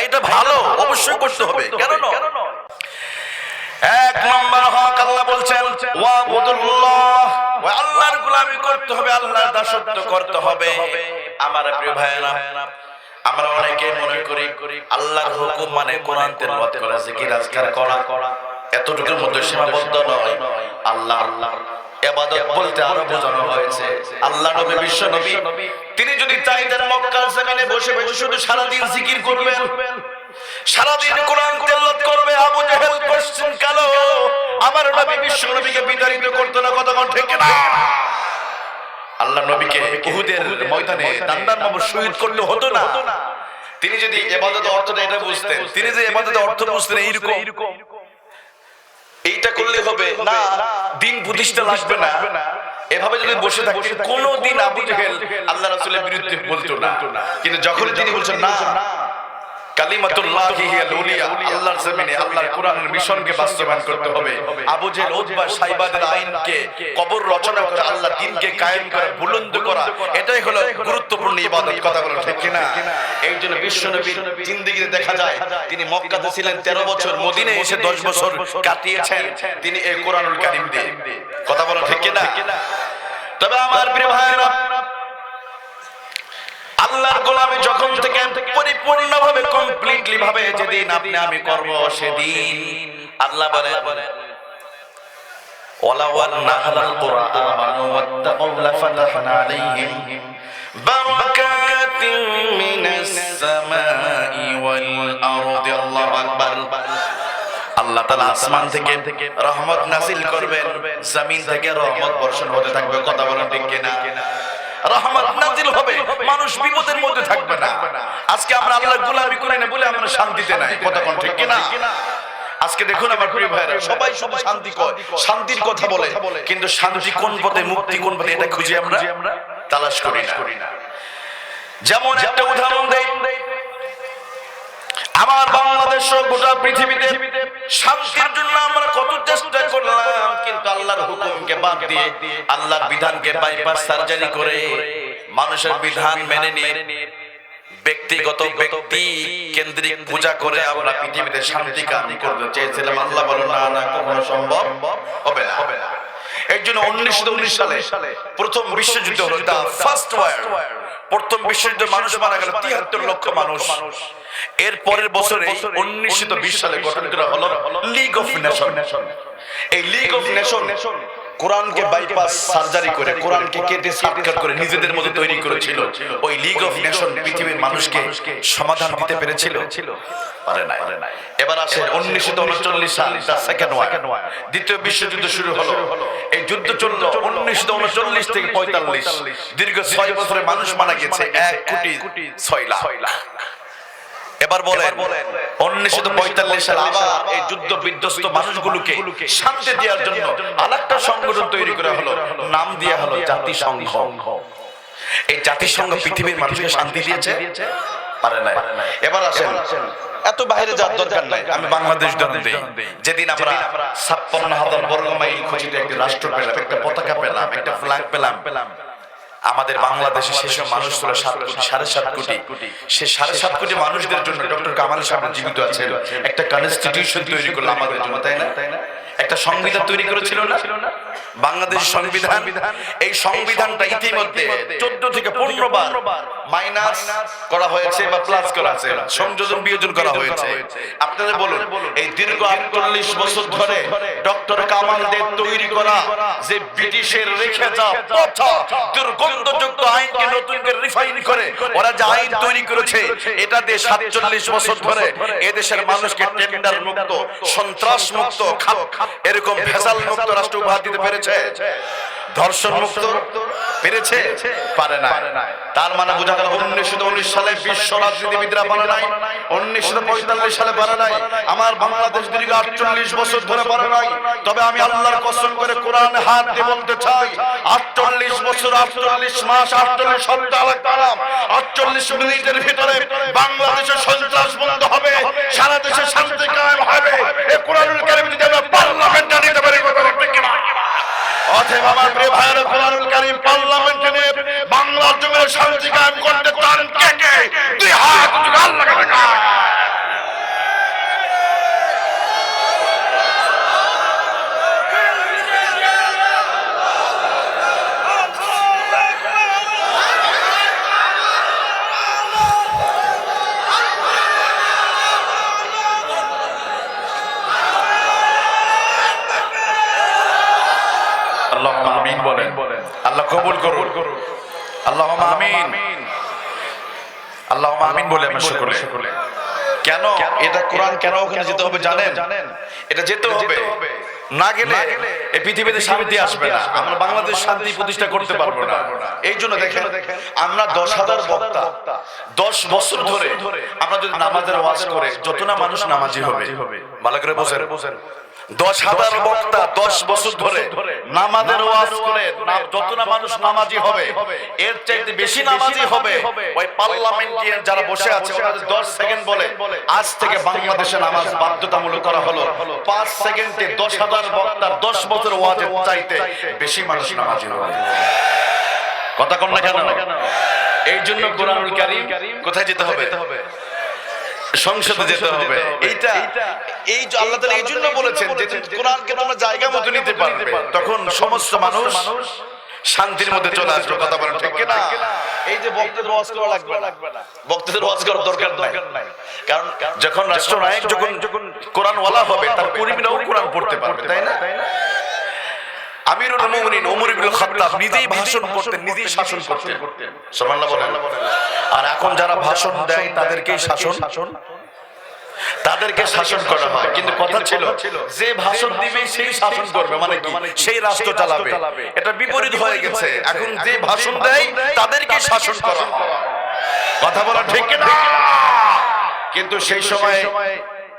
এটা ভালো, অবশ্যই করতে হবে। কেন নয়? এক নম্বর হক আল্লাহ বলছেন ওয়াবুদুল্লাহ, ওয়া আল্লাহর গোলামি করতে হবে, আল্লাহর দাসত্ব করতে হবে। আমার প্রিয় ভাইরা, আমরা অনেকে মনে করি আল্লাহর হুকুম মানে কোরআন তেলাওয়াত করা, জিকির আজকার করা, এতটুকুর মধ্যে সীমাবদ্ধ নয়। আল্লাহর ইবাদত বলতে আরো বোঝানো হয়েছে আল্লাহ নবী, বিশ্ব নবী, তিনি যদি চাইতেন মক্কার জমিনে বসে বসে শুধু সারা দিন জিকির করবেন, সারা দিন কোরআন তেলাওয়াত করবে, আবু জাহেল পশ্চিম কালো আমার নবী বিশ্ব নবীকে বিতাড়িত করতে না। কতক্ষণ ঠিক না? আল্লাহ নবীকে উহুদের ময়দানে দান্দার মামুর শহীদ করতে হতো না। তিনি যদি ইবাদতের অর্থটা এটা বুঝতেন, তিনি যে ইবাদতের অর্থ বুঝতেন এইরকম, এইটা করলে হবে না, দিন প্রতিষ্ঠা লাগবে না, এভাবে যদি বসে থাকতেন কোনদিন আবু জাহেল আল্লাহ রাসূলের বিরুদ্ধে বলতো না। কিন্তু যখন তিনি বলছেন না, কালিমাতুল্লাহি হিয়াল উলিয়া, আল্লাহর জমিনে আল্লাহর কোরআনের মিশনকে বাস্তবায়ন করতে হবে, আবু জাহেল, উতবা, সাইবাদের আইনকে কবর রচনা করে আল্লাহর দ্বীনকে কায়েম করা, বুলন্দ করা, এটাই হলো গুরুত্বপূর্ণ ইবাদত। কথা বলেন ঠিক কি না? এই জন্য বিশ্বনবীর জিন্দেগিতে দেখা যায় তিনি মক্কাতে ছিলেন 13 বছর, মদিনায় এসে 10 বছর কাটিয়েছেন তিনি এই কোরআনুল কারীম দিয়ে। কথা বলেন ঠিক কি না? তবে আমার প্রিয় ভাইরা, আল্লাহর গোলামি যখন থেকে পরিপূর্ণভাবে কমপ্লিটলি ভাবে যেদিন আপনি আমি করব, সেদিন আল্লাহ বলেন ওয়ালাউ আন্না আহলাল কুরআ আমানু ওয়াত্তাকাউ লাফাতাহনা আলাইহিম বারাকাতিন মিনাস সামাই ওয়াল আরদি। আল্লাহু আকবার। আল্লাহ তাআলা আসমান থেকে রহমত নাযিল করবেন, জমিন থেকে রহমত বর্ষণ হতে থাকবে। কথা বলেন ঠিক কিনা? রহমত নাযিল হবে, মানুষ বিপদের মধ্যে থাকবে না। আজকে আমরা আল্লাহর গোলামি করি না বলে আমরা শান্তিতে নাই। কথা কোন ঠিক কিনা? আজকে দেখুন আমার প্রিয় ভাইরা, সবাই শুধু শান্তি কয়, শান্তির কথা বলে, কিন্তু শান্তি কোন পথে, মুক্তি কোন পথে, এটা খুঁজে আমরা তালাশ করি না। যেমন একটা উদাহরণ দেই, আমার বাংলাদেশ গোটা পৃথিবীতে শান্তির জন্য আমরা কত চেষ্টা করলাম, কিন্তু আল্লাহর হুকুমকে বাদ দিয়ে, আল্লাহর বিধানকে বাইপাস সার্জারি করে, মানুষের বিধান মেনে নিয়ে ব্যক্তিগত ব্যক্তি কেন্দ্রিক পূজা করে আমরা পৃথিবীতে শান্তি কায়েম করতে চেয়েছিলাম। আল্লাহ বলেন না, না, কখনো সম্ভব হবে না। এই জন্য 1919 সালে প্রথম বিশ্বযুদ্ধ হলো, দা ফার্স্ট ওয়ার। প্রথম বিশ্বযুদ্ধে মানুষ মারা গেল 73 লক্ষ মানুষ। এর পরের বছরে 1920 সালে গঠন করা হলো লিগ অফ নেশন। এই লিগ অফ নেশন কোরআনকে বাইপাস সার্জারি করে, কোরআনকে কেটে সাৎকার করে নিজেদের মতো তৈরি করেছিল। ওই লিগ অফ নেশন পৃথিবীর মানুষকে সমাধান দিতে পেরেছিল? পারে না। এবার আসে 1939 সাল, দা সেকেন্ড ওয়ার, দ্বিতীয় বিশ্বযুদ্ধ শুরু হলো। এই যুদ্ধ চলল 1939 থেকে 45, দীর্ঘ 6 বছরে মানুষ মারা গেছে 1,06,00,000। এবার বলেন 1945 সালে আবার এই যুদ্ধ বিধ্বস্ত মানুষগুলোকে শান্তি দেওয়ার জন্য আরেকটা সংগঠন তৈরি করা হলো, নাম দেয়া হলো জাতিসংঘ। এই জাতিসংঘ পৃথিবীর মানুষকে শান্তি দিয়েছে? পারে না। এবার আসেন, এত বাইরে যাওয়ার দরকার নাই, আমি বাংলাদেশ উদাহরণ দেই। যেদিন আমরা 56,000 বর্গ মাইল খচিত একটা রাষ্ট্র পেলাম, একটা পতাকা পেলাম, একটা ফ্ল্যাগ পেলাম, আমাদের বাংলাদেশে সেসব মানুষ ছিল 7 কোটি, 7.5 কোটি। সে 7.5 কোটি মানুষদের জন্য ডক্টর কামাল সাহেব জীবিত আছেন, একটা কনস্টিটিউশন তৈরি করলো আমাদের জন্য, তাই না? একটা সংবিধান তৈরি করেছিল না বাংলাদেশ সংবিধান? এই সংবিধানটা ইতিমধ্যে 14 থেকে 15 বার মাইনাস করা হয়েছে বা প্লাস করা হয়েছে, সংযোজন বিয়োজন করা হয়েছে। আপনারা বলুন, এই দীর্ঘ 48 বছর ধরে ডক্টর কামালদের তৈরি করা যে ব্রিটিশের রেখে যাওয়া প্রথা, দুর্গন্ধযুক্ত আইনকে নতুন করে রিফাইন করে ওরা যে আইন তৈরি করেছে, এটা দিয়ে 47 বছর ধরে এদেশের মানুষকে টেন্ডার মুক্ত, সন্ত্রাস মুক্ত, এরকম ভেজাল মুক্ত রাষ্ট্র উপহার দিতে পেরেছে? ধর্ষণ মুক্ত পেরেছে? পারে না। তার মানে বোঝা গেল 1919 সালে বিশ্ব রাজনীতিবিদরা পারে নাই, 1945 সালে পারে নাই, আমার বাংলাদেশ দীর্ঘ 48 বছর ধরে পারে নাই। তবে আমি আল্লাহর কসম করে কোরআনে হাত দিয়ে বলতে চাই, 48 বছর, 48 মাস, 48 সপ্তাহ, 48 মিনিটের ভিতরে বাংলাদেশের সন্ত্রাস বন্ধ হবে, সারা দেশে শান্তি কায়েম হবে। এই কোরআনুল কারীম যদি আমরা পার্লামেন্টে নিতে পারি, অতএব আমার প্রিয় ভাইয়েরা, কোরআনুল কারীম পার্লামেন্টে নিয়ে বাংলার জমিনে শান্তি কায়েম করতে চান কে কে? দুই হাত উঁচু আল্লাহকে দেখান। আল্লাহুম্মা আমিন বলেন। আল্লাহ কবুল করুন। আল্লাহুম্মা আমিন। আল্লাহুম্মা আমিন বলে আমরা সকলে। কেন এটা কোরআন কেন ওখানে যেতে হবে জানেন? এটা যেতে হবে, না গেলে এই পৃথিবীতে শান্তি আসবে না, আমরা বাংলাদেশ শান্তি প্রতিষ্ঠা করতে পারবো না। এই জন্য দেখেন, আমরা 10,000 বক্তা 10 বছর ধরে আমরা যদি নামাজের ওয়াজ করে যত না মানুষ নামাজি হবে, ভালো করে বোঝেন, 10,000 বক্তা 10 বছর ধরে নামাজের ওয়াজ করে যত না মানুষ নামাজি হবে, এর চাইতে বেশি নামাজি হবে ওই পার্লামেন্টের যারা বসে আছে। ওনাদের 10 সেকেন্ড বলে আজ থেকে বাংলাদেশে নামাজ বাধ্যতামূলক করা হলো। 5 সেকেন্ডে 10,000 বক্তার 10 বছর ওয়াজের চাইতে বেশি মানুষ নামাজি হবে। কথা কোন না কেন? এই জন্য কোরআনুল কারীম কোথায় যেতে হবে? সংসদে যেতে হবে। এইটা এই যে আল্লাহ তাআলা এই জন্য বলেছেন যে কোরআনকে তোমরা জায়গা মতো নিতে পারবে, তখন সমস্ত মানুষ শান্তির মধ্যে চলে আসবে। কথা বলেন ঠিক কিনা? এই যে বক্তাদের ওয়াজ করা লাগবে না, বক্তাদের ওয়াজ করার দরকার নাই, কারণ যখন রাষ্ট্রনায়ক যখন কোরআন ওয়ালা হবে, তার কর্মীরাও কোরআন পড়তে পারবে, তাই না? আমিরুল মুমিনিন ওমর ইবনে খাত্তাব নিজেই ভাষণ করতেন, নিজেই শাসন করতেন। সুবহানাল্লাহ বলেন। আর এখন যারা ভাষণ দেয় তাদেরকেই তাদেরকে শাসন করা হয়। কিন্তু কথা ছিল যে ভাষণ দিবে সেই শাসন করবে, মানে কি সেই রাষ্ট্র চালাবে। এটা বিপরীত হয়ে গেছে। এখন যে ভাষণ দেয় তাদেরকে শাসন করা হয়। কথা বলা ঠিক না? কিন্তু সেই সময়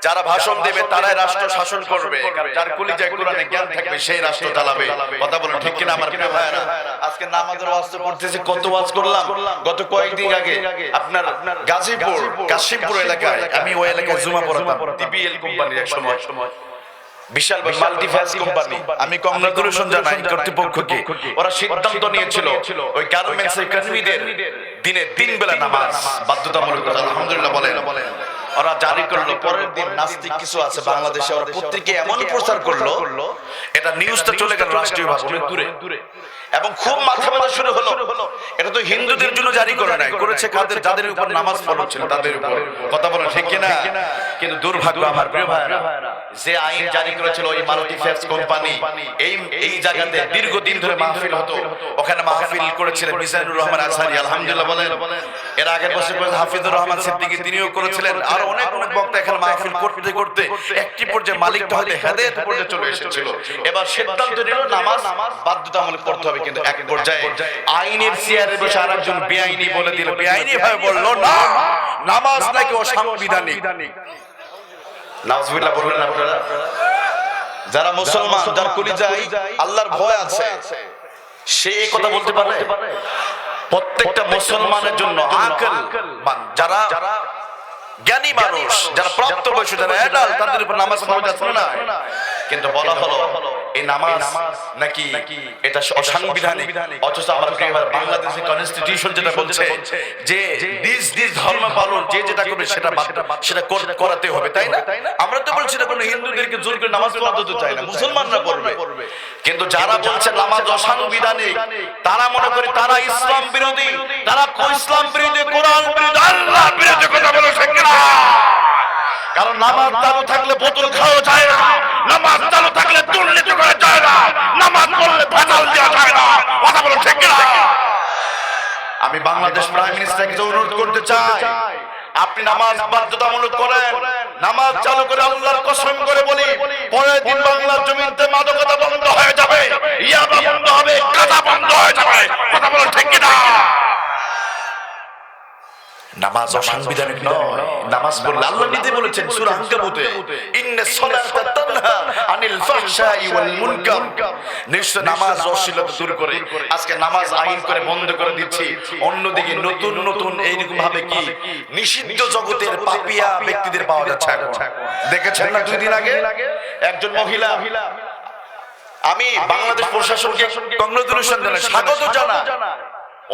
যারা ভাষণ দেবে তারাই রাষ্ট্র শাসন করবে, যার কলিজায় কোরআনে জ্ঞান থাকবে সেই রাষ্ট্র চালাবে। কথা বলেন ঠিক কিনা আমার প্রিয় ভাইরা? আজকে নামাজের ওয়াজ করতেছে, কত ওয়াজ করলাম। গত কয়েকদিন আগে আপনার গাজীপুর কাশিমপুর এলাকায়, আমি ওই এলাকায় জুমা পড়াতাম। টিপিএল কোম্পানির এক সময় বিশাল মাল্টিফ্যাস কোম্পানি। আমি কংগ্রাচুলেশন জানাই কর্তৃপক্ষকে। ওরা সিদ্ধান্ত নিয়েছিল ওই গার্মেন্টস এর কর্মীদের দিনে 3 বেলা নামাজ বাধ্যতামূলক করা। আলহামদুলিল্লাহ বলেন। ওরা জারি করলো। পরের দিন নাস্তিক কিছু আছে বাংলাদেশে, ওরা পত্রিকায় এমন প্রচার করলো, এটা নিউজটা চলে গেল রাষ্ট্রীয় ভাষায় অনেক দূরে, এবং খুব মাথা ব্যথা শুরু হলো। এটা তো হিন্দুদের জন্য জারি করে নাই, করেছে কাদের? যাদের উপর নামাজ ফরজ ছিল তাদের উপর। কথা বলেন ঠিক কিনা? কিন্তু দুর্ভাগ্য আমার প্রিয় ভাইরা, যে আইন জারি করেছিল ওই মাল্টিফ্যাস কোম্পানি, এই জায়গাতে দীর্ঘদিন ধরে মাহফিল হতো। ওখানে মাহফিল করেছিলেন মিজানুর রহমান আজহারি। আলহামদুলিল্লাহ বলেন। এর আগের বছর হাফিজুর রহমান সিদ্দিকী তিনিও করেছিলেন। আর অনেক বক্তা এখানে মাহফিল করতে করতে একটি পর্যায়ে মালিকটা হয়তো হেদায়েত পর্যায়ে চলে এসেছিল। এবার সিদ্ধান্ত নিল নামাজ বাধ্যতামূলক করতে হবে। কিন্তু এক পর্যায়ে আইনের চেয়ারে বসে আরেকজন বেআইনি বলে দিল, বেআইনি ভাবে বলল না, নামাজ নাকি অসাংবিধানিক। নাউজুবিল্লাহ বলবেন না আপনারা? যারা মুসলমান, যার কলিজায় আল্লাহর ভয় আছে, সে এই কথা বলতে পারে? প্রত্যেকটা মুসলমানের জন্য আকলমান যারা জ্ঞানী মানুষ, যারা প্রাপ্তবয়স্ক, যারা অ্যাডাল্ট, তাদের উপর নামাজ ফরজ আছে না? কিন্তু বলা হলো এই নামাজ নাকি এটা অসাংবিধানিক। অথচ আমার প্রিয় ভাই, বাংলাদেশের কনস্টিটিউশন যেটা বলছে যে দিস ধর্ম পালন যে যেটা করবে সেটা করাতে হবে, তাই না? আমরা তো বলছি না কোনো হিন্দুদেরকে জোর করে নামাজ পড়াতে তো চাই না, মুসলমানরা পড়বে। কিন্তু যারা বলছে নামাজ অসাংবিধানিক, তারা মনে করে তারা ইসলাম বিরোধী, তারা ইসলাম বিরোধী, কোরআন বিরোধী, আল্লাহ বিরোধী। কথা বলে ঠিক না? কারণ নামাজ চালু থাকলে বোতল খাওয়া যায় না, নামাজ চালু থাকলে দুর্নীতি করা যায় না, নামাজ পড়লে ভেজাল দেওয়া যায় না। কথা বলে ঠিক না? আমি বাংলাদেশ প্রাইম মিনিস্টারকে অনুরোধ করতে চাই, আপনি নামাজ বাধ্যতামূলক করেন, নামাজ চালু করে আল্লাহর কসম করে বলি, পরের দিন বাংলার জমিতে মাদকতা বন্ধ হয়ে যাবে, ইয়াবা বন্ধ হবে, গাঁজা বন্ধ হয়ে যাবে। কথা বলে ঠিক না? নামাজ অসাংবিধানিক নয়। নামাজ পড়লে আল্লাহ নিজে বলেছেন সূরা আনকাবুতে, ইন্নাস সালাতা তানহা আনিল ফাহশাই ওয়াল মুনকার। নিশ্চয় নামাজ অশ্লীলতা দূর করে। আজকে নামাজ আইন করে বন্ধ করে দিচ্ছি, অন্যদিকে নতুন এইরকম ভাবে কি নিষিদ্ধ জগতের পাপিয়া ব্যক্তিদের পাওয়া যাচ্ছে। দেখেছেন না 2 দিন আগে একজন মহিলা, আমি বাংলাদেশ প্রশাসনকে কংগ্রাচুলেশন জানাই, স্বাগত জানাই।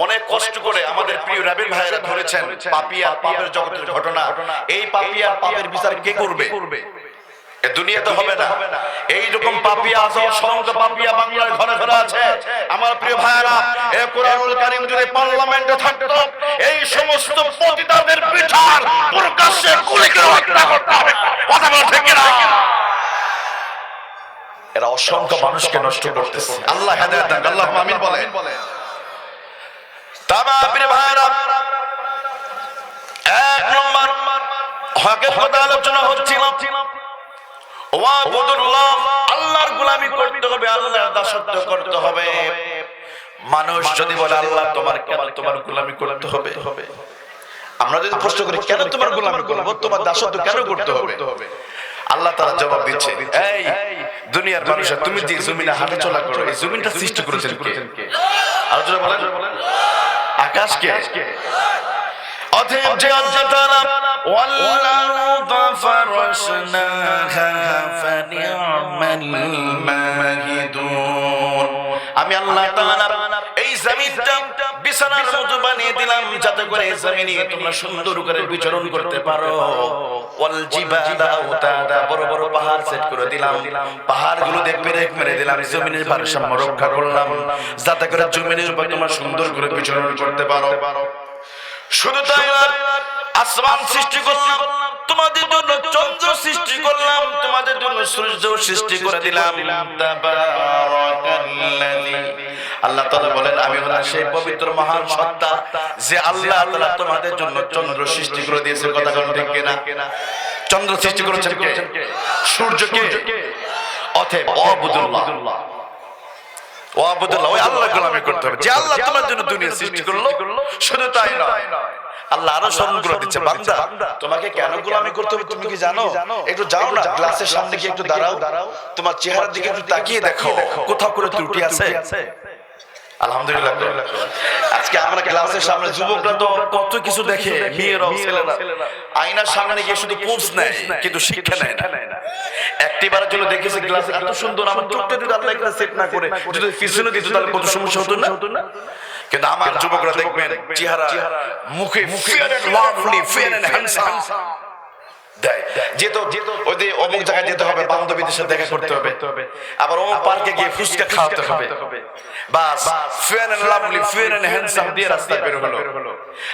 অনেক কষ্ট করে আমাদের প্রিয় রাবির ভাইয়েরা ধরেছেন পাপিয়ার পাপের জগতের ঘটনা। এই পাপিয়ার পাপের বিচার কে করবে? এ দুনিয়াতে হবে না। এইরকম পাপিয়া আছে, অসংখ্য পাপিয়া বাংলার ঘরে ঘরে আছে। আমার প্রিয় ভাইয়েরা, এই কোরআনুল কারীম যদি পার্লামেন্টে থাকতো, এই সমস্ত পতিতাদের বিচার প্রকাশ্যে গুলি করে হত্যা করতে হবে। কথা বলা ঠিক না? এরা অসংখ্য মানুষকে নষ্ট করতেছে। আল্লাহ হেদায়েত দান। আল্লাহুম্মা আমিন বলেন। এক নম্বর হকের কথা আলোচনা হচ্ছিল, আল্লাহর গোলামি করতে হবে, আল্লাহর দাসত্ব করতে হবে। মানুষ যদি বলে আল্লাহ তোমার গোলামি করতে হবে, আমরা যদি প্রশ্ন করি কেন তোমার গোলামি করব, তোমার দাসত্ব কেন করতে হবে, আল্লাহ তাআলা জবাব দিচ্ছে, এই দুনিয়ার মানুষরা, তুমি যে জমিনে হাঁটাচলা করো, এই জমিনটা সৃষ্টি করেছেন কে? আলোচনা বলেন। আকাশকে। অতএব যে আল্লাহ তাআলা ওয়াল আরদা ফারাশনাহা ফানি'মাল মাহিদুন, আমি আল্লাহ তাআলা এই জমিনটা বিছানার মতো বানিয়ে দিলাম যাতে করে এই জমিনে তোমরা সুন্দর করে বিচরণ করতে পারো। ওয়াল জিবালা আওতাদা, বড় বড় পাহাড় সেট করে দিলাম, পাহাড়গুলোতে পেরেক মেরে দিলাম, জমিনের ভারসাম্য রক্ষা করলাম যাতে করে জমিনের উপর তোমরা সুন্দর করে বিচরণ করতে পারো। শুধু তাই না, আসমান সৃষ্টি করলাম, তোমাদের জন্য চন্দ্র সৃষ্টি করলাম, তোমাদের জন্য সূর্য সৃষ্টি করে দিলাম। তাবারাকাল্লাযী, আল্লাহ তাআলা বলেন আমি হলাম সেই পবিত্র মহান সত্তা যে আল্লাহ তাআলা তোমাদের জন্য চন্দ্র সৃষ্টি করে দিয়েছে। কথা কোন ঠিক কিনা? চন্দ্র সৃষ্টি করেছেন কে? সূর্যকে। অতএব ওয়াবুদুল্লাহ, ওয়াবুদুল্লাহ, ওই আল্লাহ গোলামি করতে হবে যে আল্লাহ তোমার জন্য দুনিয়া সৃষ্টি করলো। শুধু তাই নয়, আল্লাহ আরো স্মরণ করে দিচ্ছে, বান্দা তোমাকে কেন গোলামি করতে হবে তুমি কি জানো? একটু যাও না গ্লাসের সামনে গিয়ে একটু দাঁড়াও, তোমার চেহারার দিকে একটু তাকিয়ে দেখো কোথাও করে ত্রুটি আছে? আলহামদুলিল্লাহ। আজকে আমরা ক্লাসের সামনে যুবকরা তো কত কিছু দেখে, মেয়েরাও ছেলেরা আয়নার সামনে গিয়ে শুধু পোজ নেয় কিন্তু শিক্ষা নেয় না। একটিবার জন্য দেখেছি গ্লাস এত সুন্দর, আমার চোখটা যদি আল্লাহ একটা সেট না করে যদি পিছনে দিত তাহলে কত সমস্যা হতো না? কিন্তু আমার যুবকরা দেখবেন চেহারা মুখে Fair and Lovely, Fair and Handsome দেয়। যেহেতু ওই যে অমুক জায়গায় যেতে হবে, বান্ধবীদের সাথে দেখা করতে হবে, আবার অমুক পার্কে গিয়ে ফুচকা খাওয়াতে হবে, বাস Fair and Lovely, Fair and Handsome দিয়ে রাস্তায় বের হলো।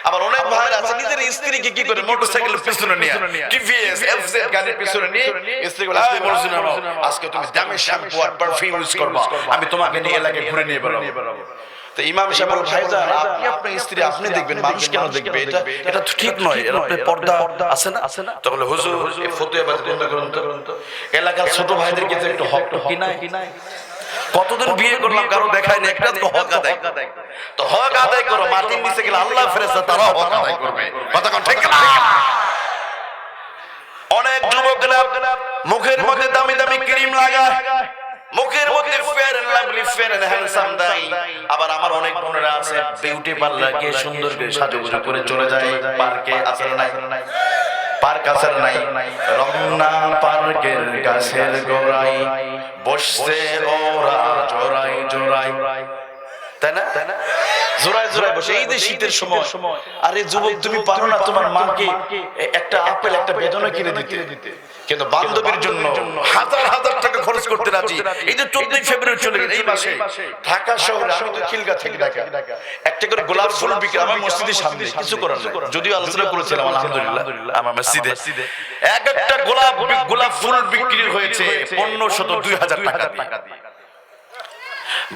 আবার অনেক ভাই আছে নিজের স্ত্রীকে কি করে মোটরসাইকেলের পিছনে নিয়ে, টিভিএস এফজেড গাড়ির পিছনে নিয়ে স্ত্রী বলে আজকে বলছিস না আজকে তুমি দামি শ্যাম্পু আর পারফিউম ইউজ করবা, আমি তোমাকে নিয়ে এলাকায় ঘুরে নিয়ে বেরোবো। তো ইমাম সাহেব বলে ভাইজান আপনি আপনার স্ত্রী আপনি দেখবেন, মানুষ কেন দেখবে? এটা তো ঠিক নয়, এর আপনি পর্দা আছে না? তখন হুজুর এই ফতোয়াবাজি বন্ধ করুন তো, এলাকার ছোট ভাইদেরকে তো একটু হক কি নাই? কতদিন বিয়ে করলাম কারো দেখায় না, একটা তো হক আদায়, তো হক আদায় করো। মাটির নিচে গেলে আল্লাহ ফেরেশতা তারাও হক আদায় করবে। কথা কোন ঠিক না? অনেক যুবকরা মুখের মধ্যে দামি দামি ক্রিম লাগায়, মুখের মধ্যে Fair and Lovely, Fair and Handsome দেয়। আবার আমার অনেক বোনেরা আছে বিউটি পার্লার গিয়ে সুন্দর করে সাজুগুজু করে চলে যায় পার্কে। আসলে নাই পার্ক আসলে নাই, রমনা পার্কের গাছের গোড়ায় বসছে ওরা জোড়াই জোড়াই, তাই না? জোড়ায় জোড়ায় বসে এই যে শীতের সময়। আরে যুবক তুমি পারো না তোমার মাকে একটা আপেল একটা বেদনা কিনে দিতে, কিন্তু বান্ধবীর জন্য হাজার হাজার টাকা খরচ করতে রাজি। এই যে 14 ফেব্রুয়ারি চলে গেল, এই মাসে ঢাকা শহরে আমি তো খিলগা থেকে ঢাকা একটা করে গোলাপ ফুল বিক্রি আমার মসজিদের সামনে, কিছু করার নাই। যদিও আলোচনা করেছিলাম আলহামদুলিল্লাহ আমার মসজিদে এক একটা গোলাপ ফুল বিক্রি হয়েছে 1500 2000 টাকা দিয়ে।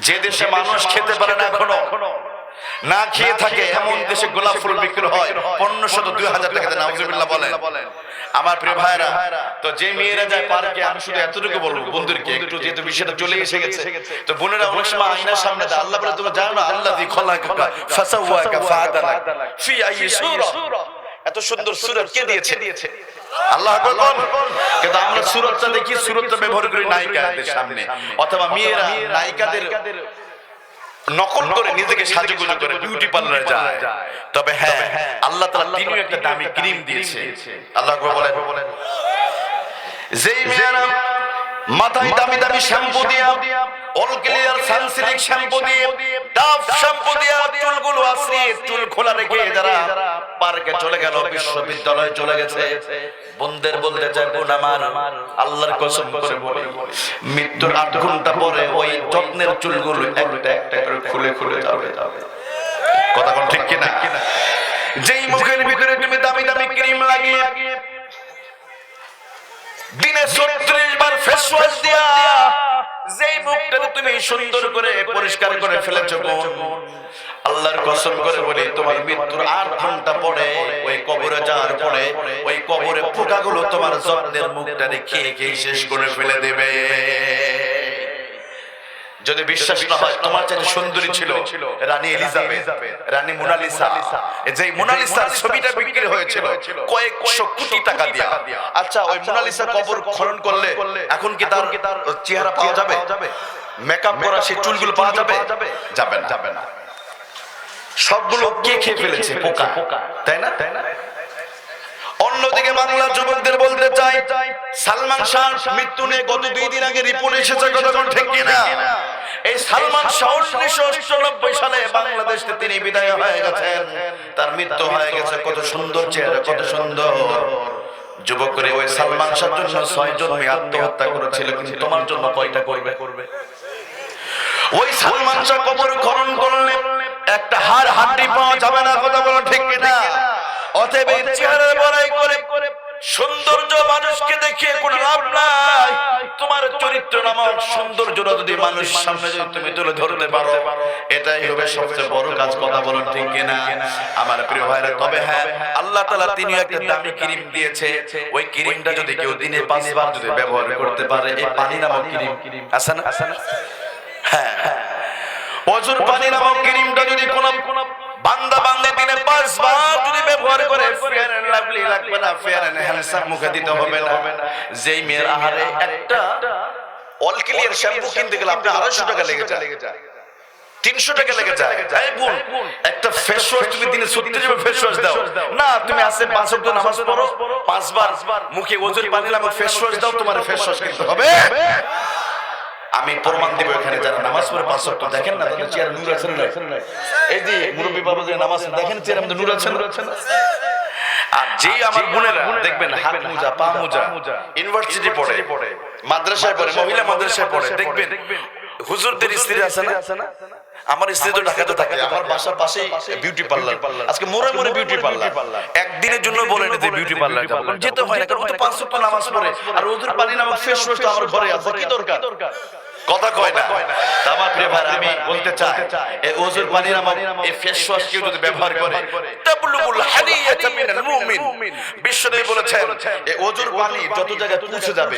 যে দেশে মানুষ খেতে পারে না এখনো, না খেয়ে থাকে, এমন দেশে গোলাপ ফুল বিক্রি হয় 1500 2000 টাকাতে। নাউজুবিল্লাহ বলেন। আমার প্রিয় ভাইরা, তো যে মেয়েরা যায় পার্কে, আমি শুধু এতটুকু বলবো বন্ধুদেরকে, একটু যেহেতু বিষয়টা চলে এসে গেছে, তো বোনেরা অনেক সময় আয়নার সামনে দেয়, আল্লাহ বলে তুমি জানো না আল্লাযী খালাকাকা ফাসাওয়াকা ফাআদালাক ফি আইয়ি সূরা, এত সুন্দর সূরা কে দিয়েছে? আল্লাহ আকবার। কিন্তু আমরা সূরাটা দেখি, সূরাটা ব্যবহার করি নায়িকাদের সামনে, অথবা মেয়েরা নায়িকাদের নকল করে নিজেকে সাজুগুজু করে বিউটি পার্লারে যায়। তবে হ্যাঁ আল্লাহ তাআলা তিনিও একটা দামি ক্রিম দিয়েছে। আল্লাহ বলেন যেই মেয়েরা মাথায় দামি দামি শ্যাম্পু দিয়ে, অল ক্লিয়ার সানসিল্ক শ্যাম্পু দিয়ে, ডাভ শ্যাম্পু দিয়ে চুলগুলো আশ্রিয়ে চুল খোলা রেখে যারা পার্কে চলে গেল, বিশ্ববিদ্যালয়ে চলে গেছে, বন্ধের বলতে চাই বোন আমার আল্লাহর কসম করে বলি মৃত্যুর 8 ঘন্টা পরে ওই যত্নের চুলগুলো একটা একটা করে খুলে খুলে যাবে। কথা কোন ঠিক কিনা? যেই মুখের ভিতরে তুমি দামি দামি ক্রিম লাগিয়ে দিনে 36 বার ফেস ওয়াশ দিয়া যেই মুখটাকে তুমি সুন্দর করে পরিষ্কার করে ফেলেছো বোন, আল্লাহর কসম করে বলি তোমার মৃত্যুর 8 ঘন্টা পরে ওই কবরে যাওয়ার পরে ওই কবরে পোকাগুলো তোমার যত্নের মুখটাকে খেয়ে খেয়ে শেষ করে ফেলে দেবে। যদি বিশ্বাস না হয়, তোমার চাইতে সুন্দরী ছিল রানী এলিজাবেথ, রানী মোনালিসা। যে মোনালিসার ছবিটা বিক্রি হয়েছিল কয়েকশো কোটি টাকা দিয়ে। আচ্ছা ওই মোনালিসার কবর খনন করলে এখন কি তার চেহারা পাওয়া যাবে? মেকআপ করা সেই চুলগুলো পাওয়া যাবে? যাবে না। সবগুলো কে খেয়ে ফেলেছে? পোকা, তাই না? অন্যদিকে বাংলার যুবকদের বলতে চাই, সালমান শাহ মৃত্যু নিয়ে গত 2 দিন আগে রিপোর্ট এসেছে, কথা ঠিক কিনা? এই সালমান শাহ 1998 সালে বাংলাদেশ থেকে তিনি বিদায় হয়ে গেছেন, তার মৃত্যু হয়ে গেছে। কত সুন্দর চেহারা, কত সুন্দর যুবক করে ওই সালমান শাহর জন্য 6 জন মেয়ে আত্মহত্যা করেছিল, কিন্তু তোমার জন্য কয়টা করবে? ওই সালমান শাহ কবর খনন করলে একটা হাড় হাড্ডি পাওয়া যাবে না, কথা বলো ঠিক কিনা? অতএব চেহারা বড়াই করে সৌন্দর্য মানুষকে দেখে কোনো লাভ নাই। তোমার চরিত্র নামক সৌন্দর্যটা যদি মানুষ সামনে যদি তুমি তুলে ধরতে পারো, এটাই হবে সবচেয়ে বড় কাজ। কথা বলুন ঠিক কিনা আমার প্রিয় ভাইরা? তবে হ্যাঁ, আল্লাহ তাআলা তিনি একটা দামি ক্রিম দিয়েছে। ওই ক্রিমটা যদি কেউ দিনে 5 বার যদি ব্যবহার করতে পারে, এই পানি নামক ক্রিম আছে না? হ্যাঁ, ওযুর পানি নামক ক্রিমটা যদি কোন বান্দা বান্দে দিনে 5 বার যদি ব্যবহার করে, ফেয়ার এন্ড লাভলি লাগবে না, ফেয়ার এন্ড হ্যান্ডসাম মুখে দিতে হবে না। যেই মেয়ের আহারে একটা অল ক্লিয়ার শ্যাম্পু কিনতে গেলে আপনি 250 টাকা লেগে যায়, 300 টাকা লেগে যায়। এই বোন, একটা ফেস ওয়াশ তুমি দিনে 36 বার ফেস ওয়াশ দাও না, তুমি আসে 5 ওয়াক্ত নামাজ পড়ো, 5 বার মুখে ওযুর পানি নামক ফেস ওয়াশ দাও, তোমার ফেস ওয়াশ কিনতে হবে। আমি প্রমাণ দেব এখানে, যারা নামাজ পড়ে 5 ওয়াক্ত দেখেন না, তাদের চেহারা নূর আছে না? এই যে মুরব্বি বাবা যে নামাজ দেখেন, চেহারা মধ্যে নূর আছে না? আর যেই আমার বোনেরা দেখবেন হাত মোজা, পা মোজা, ইউনিভার্সিটি পড়ে, মাদ্রাসায় পড়ে, মহিলা মাদ্রাসায় পড়ে, দেখবেন হুজুরদের স্ত্রী আছে না? আমার স্ত্রী তো ঢাকাতে থাকে, আমার বাসার পাশেই বিউটি পার্লার। আজকে মোড়ে মোড়ে বিউটি পার্লার। একদিনের জন্য বলে নিতে বিউটি পার্লার যাব, কারণ যেতে হয় না, কারণ ও তো 5 ওয়াক্ত নামাজ পড়ে। আর ওদের পানি নামক ফেস ওয়াশ তো আমার ঘরে আছে, কি দরকার? কথা কয় না। আমার প্রিয় ভাই, আমি বলতে চাই, এই ওযুর পানি নামক এই ফেস ওয়াশ কেউ যদি ব্যবহার করে, তাবলুগুল হাদিয়াতা মিনাল মুমিন, বিশ্বনবী বলেছেন এই ওযুর পানি যত জায়গায় পৌঁছে যাবে,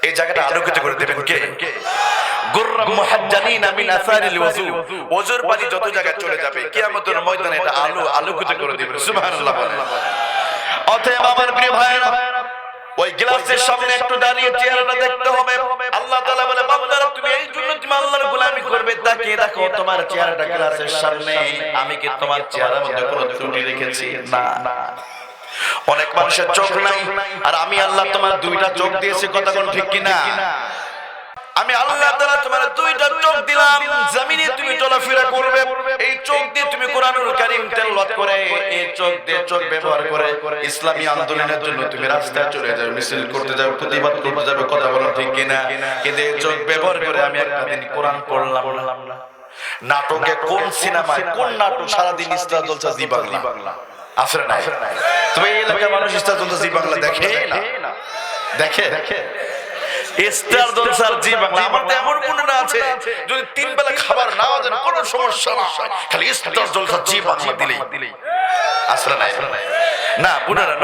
এই জায়গাটা আলোকিত করে দেবেন কে? গুররাম মুহাজ্জালিনা মিন আসারিল ওযু, ওযুর পানি যত জায়গায় চলে যাবে, কিয়ামতের ময়দানে এটা আলোকিত করে দিবেন। সুবহানাল্লাহ। অতএব আমার প্রিয় ভাইরা, ওই গ্লাসের সামনে একটু দাঁড়িয়ে চেহারাটা দেখতে হবে। আল্লাহ তাআলা বলে, বান্দারা তুমি এই জন্য তুমি আল্লাহর গোলামি করবে, তাকিয়ে দেখো তোমার চেহারাটা গ্লাসের সামনে, আমি কি তোমার চেহারার মধ্যে কোনো ত্রুটি রেখেছি? না। অনেক মানুষের চোখ নাই, আর আমি আল্লাহ তোমার 2টা চোখ দিয়েছি, কথা কোন ঠিক কিনা? আমি আল্লাহ তাআলা তোমার 2টা চোখ দিলাম, জমিনে তুমি চলাফেরা করবে, এই চোখ দিয়ে তুমি কোরআনুল কারীম তেলাওয়াত করে, এই চোখ দিয়ে চোখ ব্যবহার করে ইসলামী আন্দোলনের জন্য তুমি রাস্তায় চলে যাবে, মিছিল করতে যাবে, প্রতিবাদ করতে যাবে, কথা বলো ঠিক কিনা? কিন্তু এই চোখ ব্যবহার করে আমি একটা দিন কোরআন পড়লাম না। নাটকে কোন সিনেমায় কোন নাটক সারাদিন ইস্তার জলসা জি বাংলা আসলে না? তুমি এই এলাকার মানুষ ইস্তার জলসা জি বাংলা দেখে না? দেখে ইস্তার জলসার জি বাংলা। আমার তো এমন বোনেরা আছে, যদি 3 বেলা খাবার নাও দেন কোনো সমস্যা না, খালি ইস্তার জলসা জি বাংলা দিলেই আসলে না বোনেরা,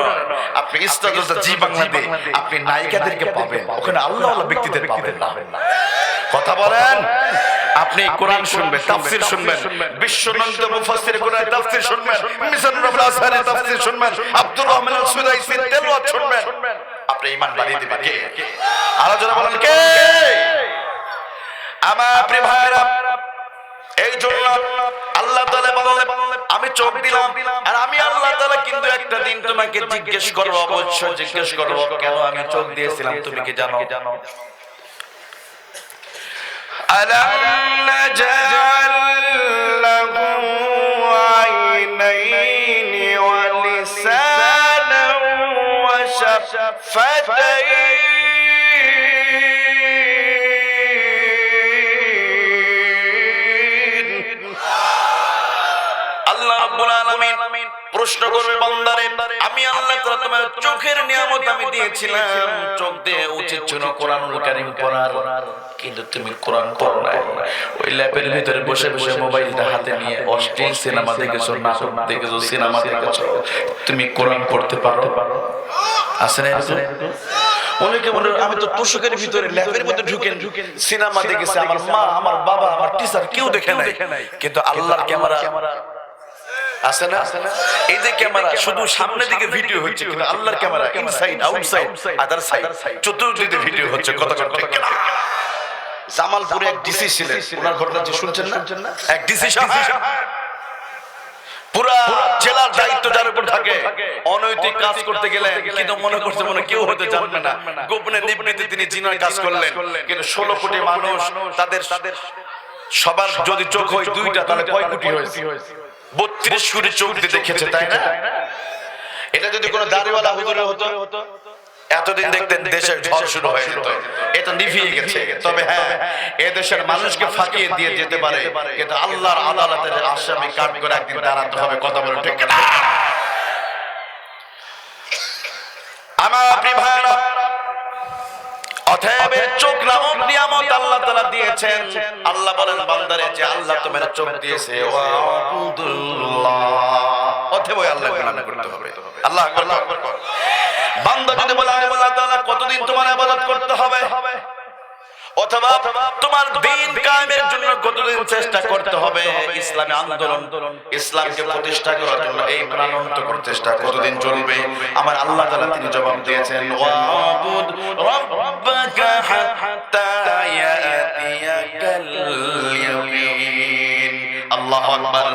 আপনি ইস্তার জলসা জি বাংলা দিয়ে আপনি নায়িকাদেরকে পাবেন, ওখানে আল্লাহ আল্লাহ ব্যক্তিদের পাবেন না। কথা বলেন। আপনি কোরআন শুনবেন, তাফসীর শুনবেন, বিশ্বনন্দিত মুফাসসির কোরআন তাফসীর শুনবেন, মিজানুর রহমান আসহারী তাফসীর শুনবেন, আব্দুর রহমান আল-সুদাইসির তেলাওয়াত শুনবেন, আপনি ঈমান বাড়িয়ে দিবেন কে? আলোচনা বলেন কে? আমার প্রিয় ভাইরা, এই জন্য আল্লাহ তাআলা বলেন আমি চোখ দিলাম, আর আমি আল্লাহ তাআলা কিন্তু একটা দিন তোমাকে জিজ্ঞেস করব, অবশ্যই জিজ্ঞেস করব কেন আমি চোখ দিয়েছিলাম, তুমি কি জানো? ألم نجعل له عينين ولسانا وشفتين আল্লাহ রাব্বুল আলামিন প্রশ্ন করবে, বান্দারে আমি আল্লাহ তাআলা তোমার চোখের নিয়ামত আমি দিয়েছিলাম, চোখ দিয়ে উচিত ছিল কোরআনুল কারীম পড়ার, কিন্তু তুমি কোরআন পড়ো না। ওই ল্যাপের ভিতরে বসে বসে মোবাইলটা হাতে নিয়ে অশ্লীল সিনেমা দেখেছো, নাটক দেখেছো, সিনেমা দেখেছো, তুমি কোরআন পড়তে পারো? আছে না এরকম? অনেকে বলে আমি তো তোষকের ভিতরে ল্যাপের মধ্যে ঢুকেন সিনেমা দেখেছি, আমার মা, আমার বাবা, আমার টিচার কেউ দেখে নাই, কিন্তু আল্লাহর ক্যামেরা আছে না? এই যে ক্যামেরা শুধু সামনের দিকে ভিডিও হচ্ছে, কিন্তু আল্লাহর camera inside outside other side চতুর্দিকে ভিডিও হচ্ছে। কথা ঠিক কিনা? জামালপুরে এক ডিসি ছিলেন, ওনার ঘটনা যে শুনছেন না, এক ডিসি সাহেব পুরা জেলার দায়িত্ব যার উপর থাকে, অনৈতিক কাজ করতে গেলেন, কিন্তু মনে করতে মনে কেউ হতে জানবে না, গোপনে নিবৃত্তি তিনি জিনার কাজ করলেন। কিন্তু 16 কোটি মানুষ, তাদের সবার যদি চোখ হয় 2টা, তাহলে কয় কোটি হয়েছে? 32 কোটি চোখ দিয়ে দেখেছে, তাই না? এটা যদি কোনো দাড়িওয়ালা হুজুরে হতো, এতদিন দেখতেন দেশের ঝড় শুরু হয়ে যেত, এটা নিভিয়ে গেছে। তবে হ্যাঁ, এ দেশের মানুষকে ফাঁকিয়ে দিয়ে যেতে পারে, কিন্তু আল্লাহর আদালতের আসামি কাঠ করে একদিন দাঁড়াতে হবে। কথা বলে ঠিক না? প্রিয় ভাইরা, অতএব চোখ নামক নিয়ামত আল্লাহ তাআলা দিয়েছেন। আল্লাহ বলেন বান্দারে যে আল্লাহ তোমার চোখ দিয়েছে, ওয়াবুদুল্লাহ, অতএব ওই আল্লাহকে গোলামি করতে হবে। আল্লাহু আকবার। বান্দা যদি বলে আল্লাহ তাআলা কতদিন তোমার ইবাদত করতে হবে, অথবা তোমার দ্বীন কায়েমের জন্য কতদিন চেষ্টা করতে হবে, ইসলামী আন্দোলন ইসলামকে প্রতিষ্ঠা করার জন্য এই প্রাণান্তকর চেষ্টা কতদিন চলবে, আমার আল্লাহ তাআলা তিনি জবাব দিয়েছেন, ওয়াবুদ রাব্বাকা হাত্তা ইয়াতিয়াকাল ইয়াকিন। আল্লাহু আকবার।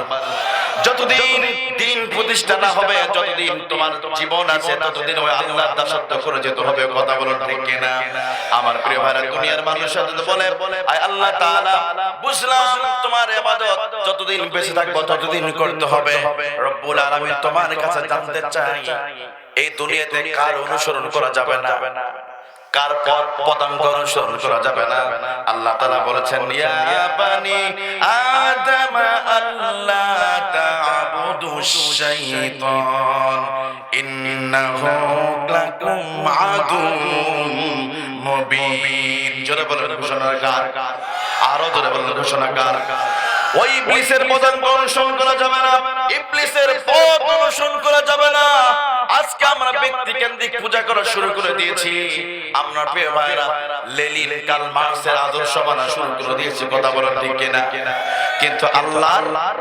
যতদিন দিন প্রতিষ্ঠা না হবে, যতদিন তোমার জীবন আছে, ততদিন ওই আল্লাহর দাসত্ব করে যেতে হবে। কথা বলুন ঠিক কিনা? আমার প্রিয় ভাইরা, দুনিয়ার মানুষ যদি বলে আয় আল্লাহ তাআলা বুঝলাম তোমার ইবাদত যতদিন বেঁচে থাকবো ততদিন করতে হবে, রব্বুল আলামিন তোমার কাছে জানতে চাই এই দুনিয়াতে কার অনুসরণ করা যাবে না, কার পদাঙ্ক অনুসরণ করা যাবে না। আল্লাহ তাআলা বলেছেন, ইয়া বানি আদম আল্লা তা'বুদুশ শাইতান ইন্নাহু লাকুম আদুউম মুবিন। জোরে বলেন ঘোষণাকার, আরো জোরে বলেন ঘোষণাকার। ওই ইবলিসের পদাঙ্ক অনুসরণ করা যাবে না, ইবলিসের পথ অনুসরণ করা যাবে না। আজকে আমরা ব্যক্তি কেন্দ্রিক পূজা করা শুরু করে দিয়েছি। আমরা প্রিয় ভাইরা লেনিন কার্ল মার্কসের আদর্শ মানা শুরু করে দিয়েছি। কথা বলেন ঠিক কিনা? কিন্তু আল্লাহর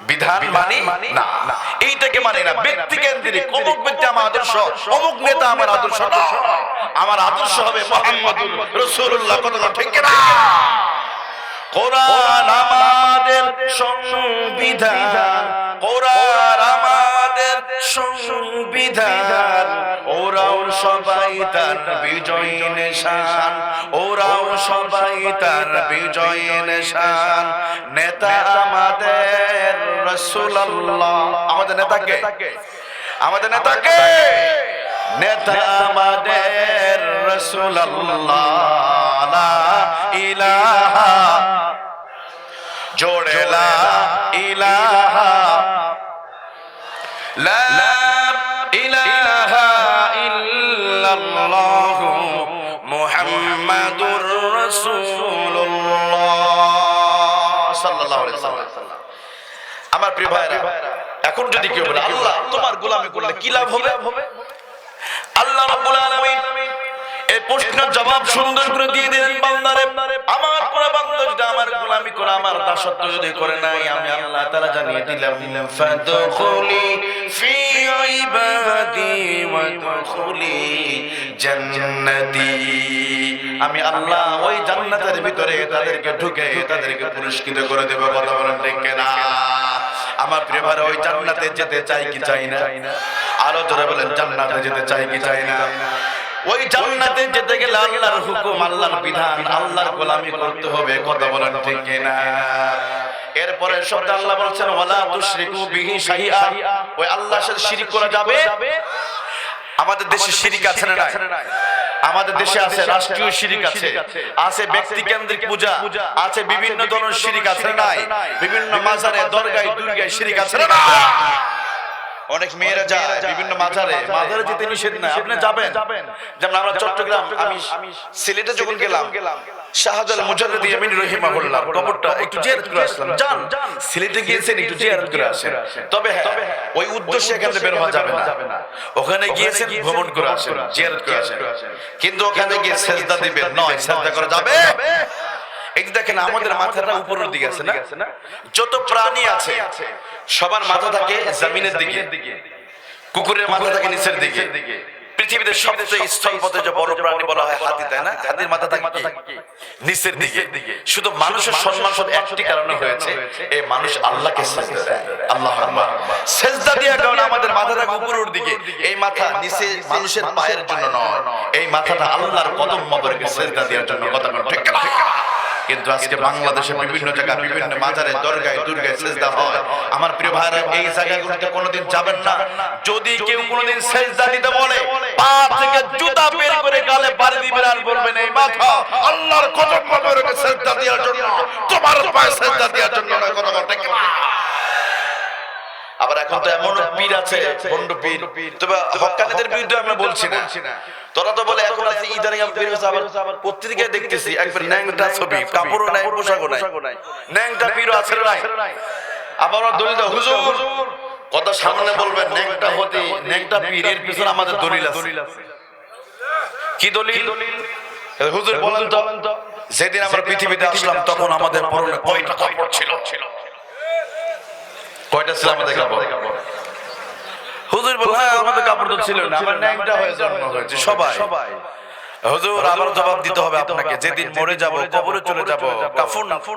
বিধান মানি না, এইটাকে মানি না। ব্যক্তি কেন্দ্রিক অমুক ব্যক্তি আমার আদর্শ, অমুক নেতা আমার আদর্শ না, আমার আদর্শ হবে মুহাম্মদুর রাসূলুল্লাহ। কথা ঠিক কিনা? কোরআন আমাদের সংবিধান, কোরআন আমাদের সংবিধান, ওরাও সবাই তার বিজয় নিশান, ওরাও সবাই তার বিজয় নিশান। নেতা আমাদের রাসূলুল্লাহ। আমাদের নেতাকে, আমাদের নেতাকে, নেতা আমাদের রাসূলুল্লাহ। লা ইলাহা, জোড়ে লা ইলাহা, লা ইলাহা ইল্লাল্লাহু মুহাম্মাদুর রাসূলুল্লাহ সাল্লাল্লাহু আলাইহি ওয়াসাল্লাম। আমার প্রিয় ভাইরা, এখন যদি কেউ বলে আল্লাহ তোমার গোলামি করলে কি লাভ হবে, আল্লাহ রাব্বুল আলামিন এই প্রশ্নের জবাব সুন্দর করে দিয়ে দিলেন, বান্দারে আমার কোন বান্দা যদি আমার গোলামি করে, আমার দাসত্ব যদি করে নাই, আমি আল্লাহ তাআলা জানিয়ে দিলাম, ফাদখুলি ফি ইবাদি ওয়াদখুলি জান্নাতি। আমি আল্লাহ ওই জান্নাতের ভিতরে তাদেরকে ঢুকে তাদেরকে পুরস্কৃত করে দেব। কথা বলেন ঠিক কিনা? আমার প্রিয় ভাইরা, ওই জান্নাতে যেতে চাই কি চাই না? আরো জোরে বলেন, জান্নাতে যেতে চাই কি চাই না? ওই জান্নাতে যেতে গেলে আল্লাহর হুকুম, আল্লাহর বিধান, আল্লাহর গোলামি করতে হবে। কথা বলেন ঠিক কিনা? এরপরে শব্দ আল্লাহ বলছেন, ওয়ালা তুশরিকু বিহি শাইআ। ওই আল্লাহর সাথে শিরক করা যাবে? আমাদের দেশে শিরক আছে না নাই? আমাদের দেশে আছে রাষ্ট্রীয় শিরক আছে, আছে ব্যক্তি কেন্দ্রিক পূজা আছে, বিভিন্ন ধরনের শিরক আছে না নাই? বিভিন্ন মাজারে, দরগায়, দুর্গায় শিরক আছে না নাই? অনেক মেয়েরা যায় বিভিন্ন মাজারে, মাজারে যেতে নিষেধ না, আপনি যাবেন। যেমন আমরা চট্টগ্রাম, আমি সিলেটে যখন গেলাম, শাহজালাল মুজাদ্দিদ ইয়ামিনী রাহিমাহুল্লাহ কবরটা একটু জিয়ারত করে আসলাম। যান, সিলেটে গিয়েছেন একটু জিয়ারত করে আসেন। তবে হ্যাঁ, ওই উদ্দেশ্যে এখান থেকে বের হওয়া যাবে না। ওখানে গিয়েছেন ভ্রমণ করে আসেন, জিয়ারত করে আসেন, কিন্তু ওখানে গিয়ে সেজদা দিবেন নয়, সেজদা করা যাবে? এই যে দেখেন আমাদের মাথাটা উপরের দিকে আছে না, যত প্রাণী আছে সবার মাথা থাকে জমিনের দিকে, কুকুরের মাথা থাকে নিচের দিকে। পৃথিবীতে সবচেয়ে স্থলপথে যে বড় প্রাণী বলা হয় হাতি, তাই না? হাতির মাথা থাকে নিচের দিকে। শুধু মানুষের সম্মান শুধু একটি কারণে হয়েছে, এই মানুষ আল্লাহকে সিজদা দেয়। আল্লাহু আকবার। সিজদা দেওয়ার কারণে আমাদের মাথা থাকে উপরের দিকে। এই মাথা নিচে মানুষের পায়ের জন্য নয়, এই মাথাটা আল্লাহর কদম মোবারকে সিজদা দেওয়ার জন্য। কথা বলেন ঠিক না? কিন্তু আজকে বাংলাদেশে বিভিন্ন জায়গায়, বিভিন্ন মাজারে, দরগায়, দুর্গায় সিজদা হয়। আমার প্রিয় ভাইরা, এই জায়গাগুলোতে কোনোদিন যাবেন না। যদি কেউ কোনোদিন সিজদা দিতে বলে, পা থেকে জুতা বের করে গালে বাড়ি দিবেন আর বলবেন এই মাথা আল্লাহর কদম মোবারকে সিজদা দেওয়ার জন্য, তোমার পায়ে সিজদা দেওয়ার জন্য নয়। কথা বলতে কি? আবার এখন তো এমন পীর আছে বন্ড পীর, তবে হক্কানিদের বিরুদ্ধে আমরা বলছি না। তোরা তো বলে এখন আছে ইদানিং আমি বের হচ্ছে, আবার পত্রিকায় দেখতেছি একবার ন্যাংটা ছবি, কাপড়ও নাই, পোশাকও নাই, ন্যাংটা পীরও আছে না নাই। আবার দলিল দাও, হুজুর কথা সামনে বলবেন, ন্যাংটা হতে ন্যাংটা পীরের পিছনে আমাদের দলিল আছে। কি দলিল? হুজুর বলেন তো, যেদিন আমরা পৃথিবীতে আসলাম তখন আমাদের পরনে কয়টা কাপড় ছিল? কয়টা ছিল আমাদের কাপড়? হুজুর বলেন হ্যাঁ আমাদের কাপড় তো ছিল না, আমরা ন্যাংটা হয়ে জন্ম হয়েছে সবাই। হুজুর আবার জবাব দিতে হবে আপনাকে, যেদিন মরে যাব, কবরে চলে যাব,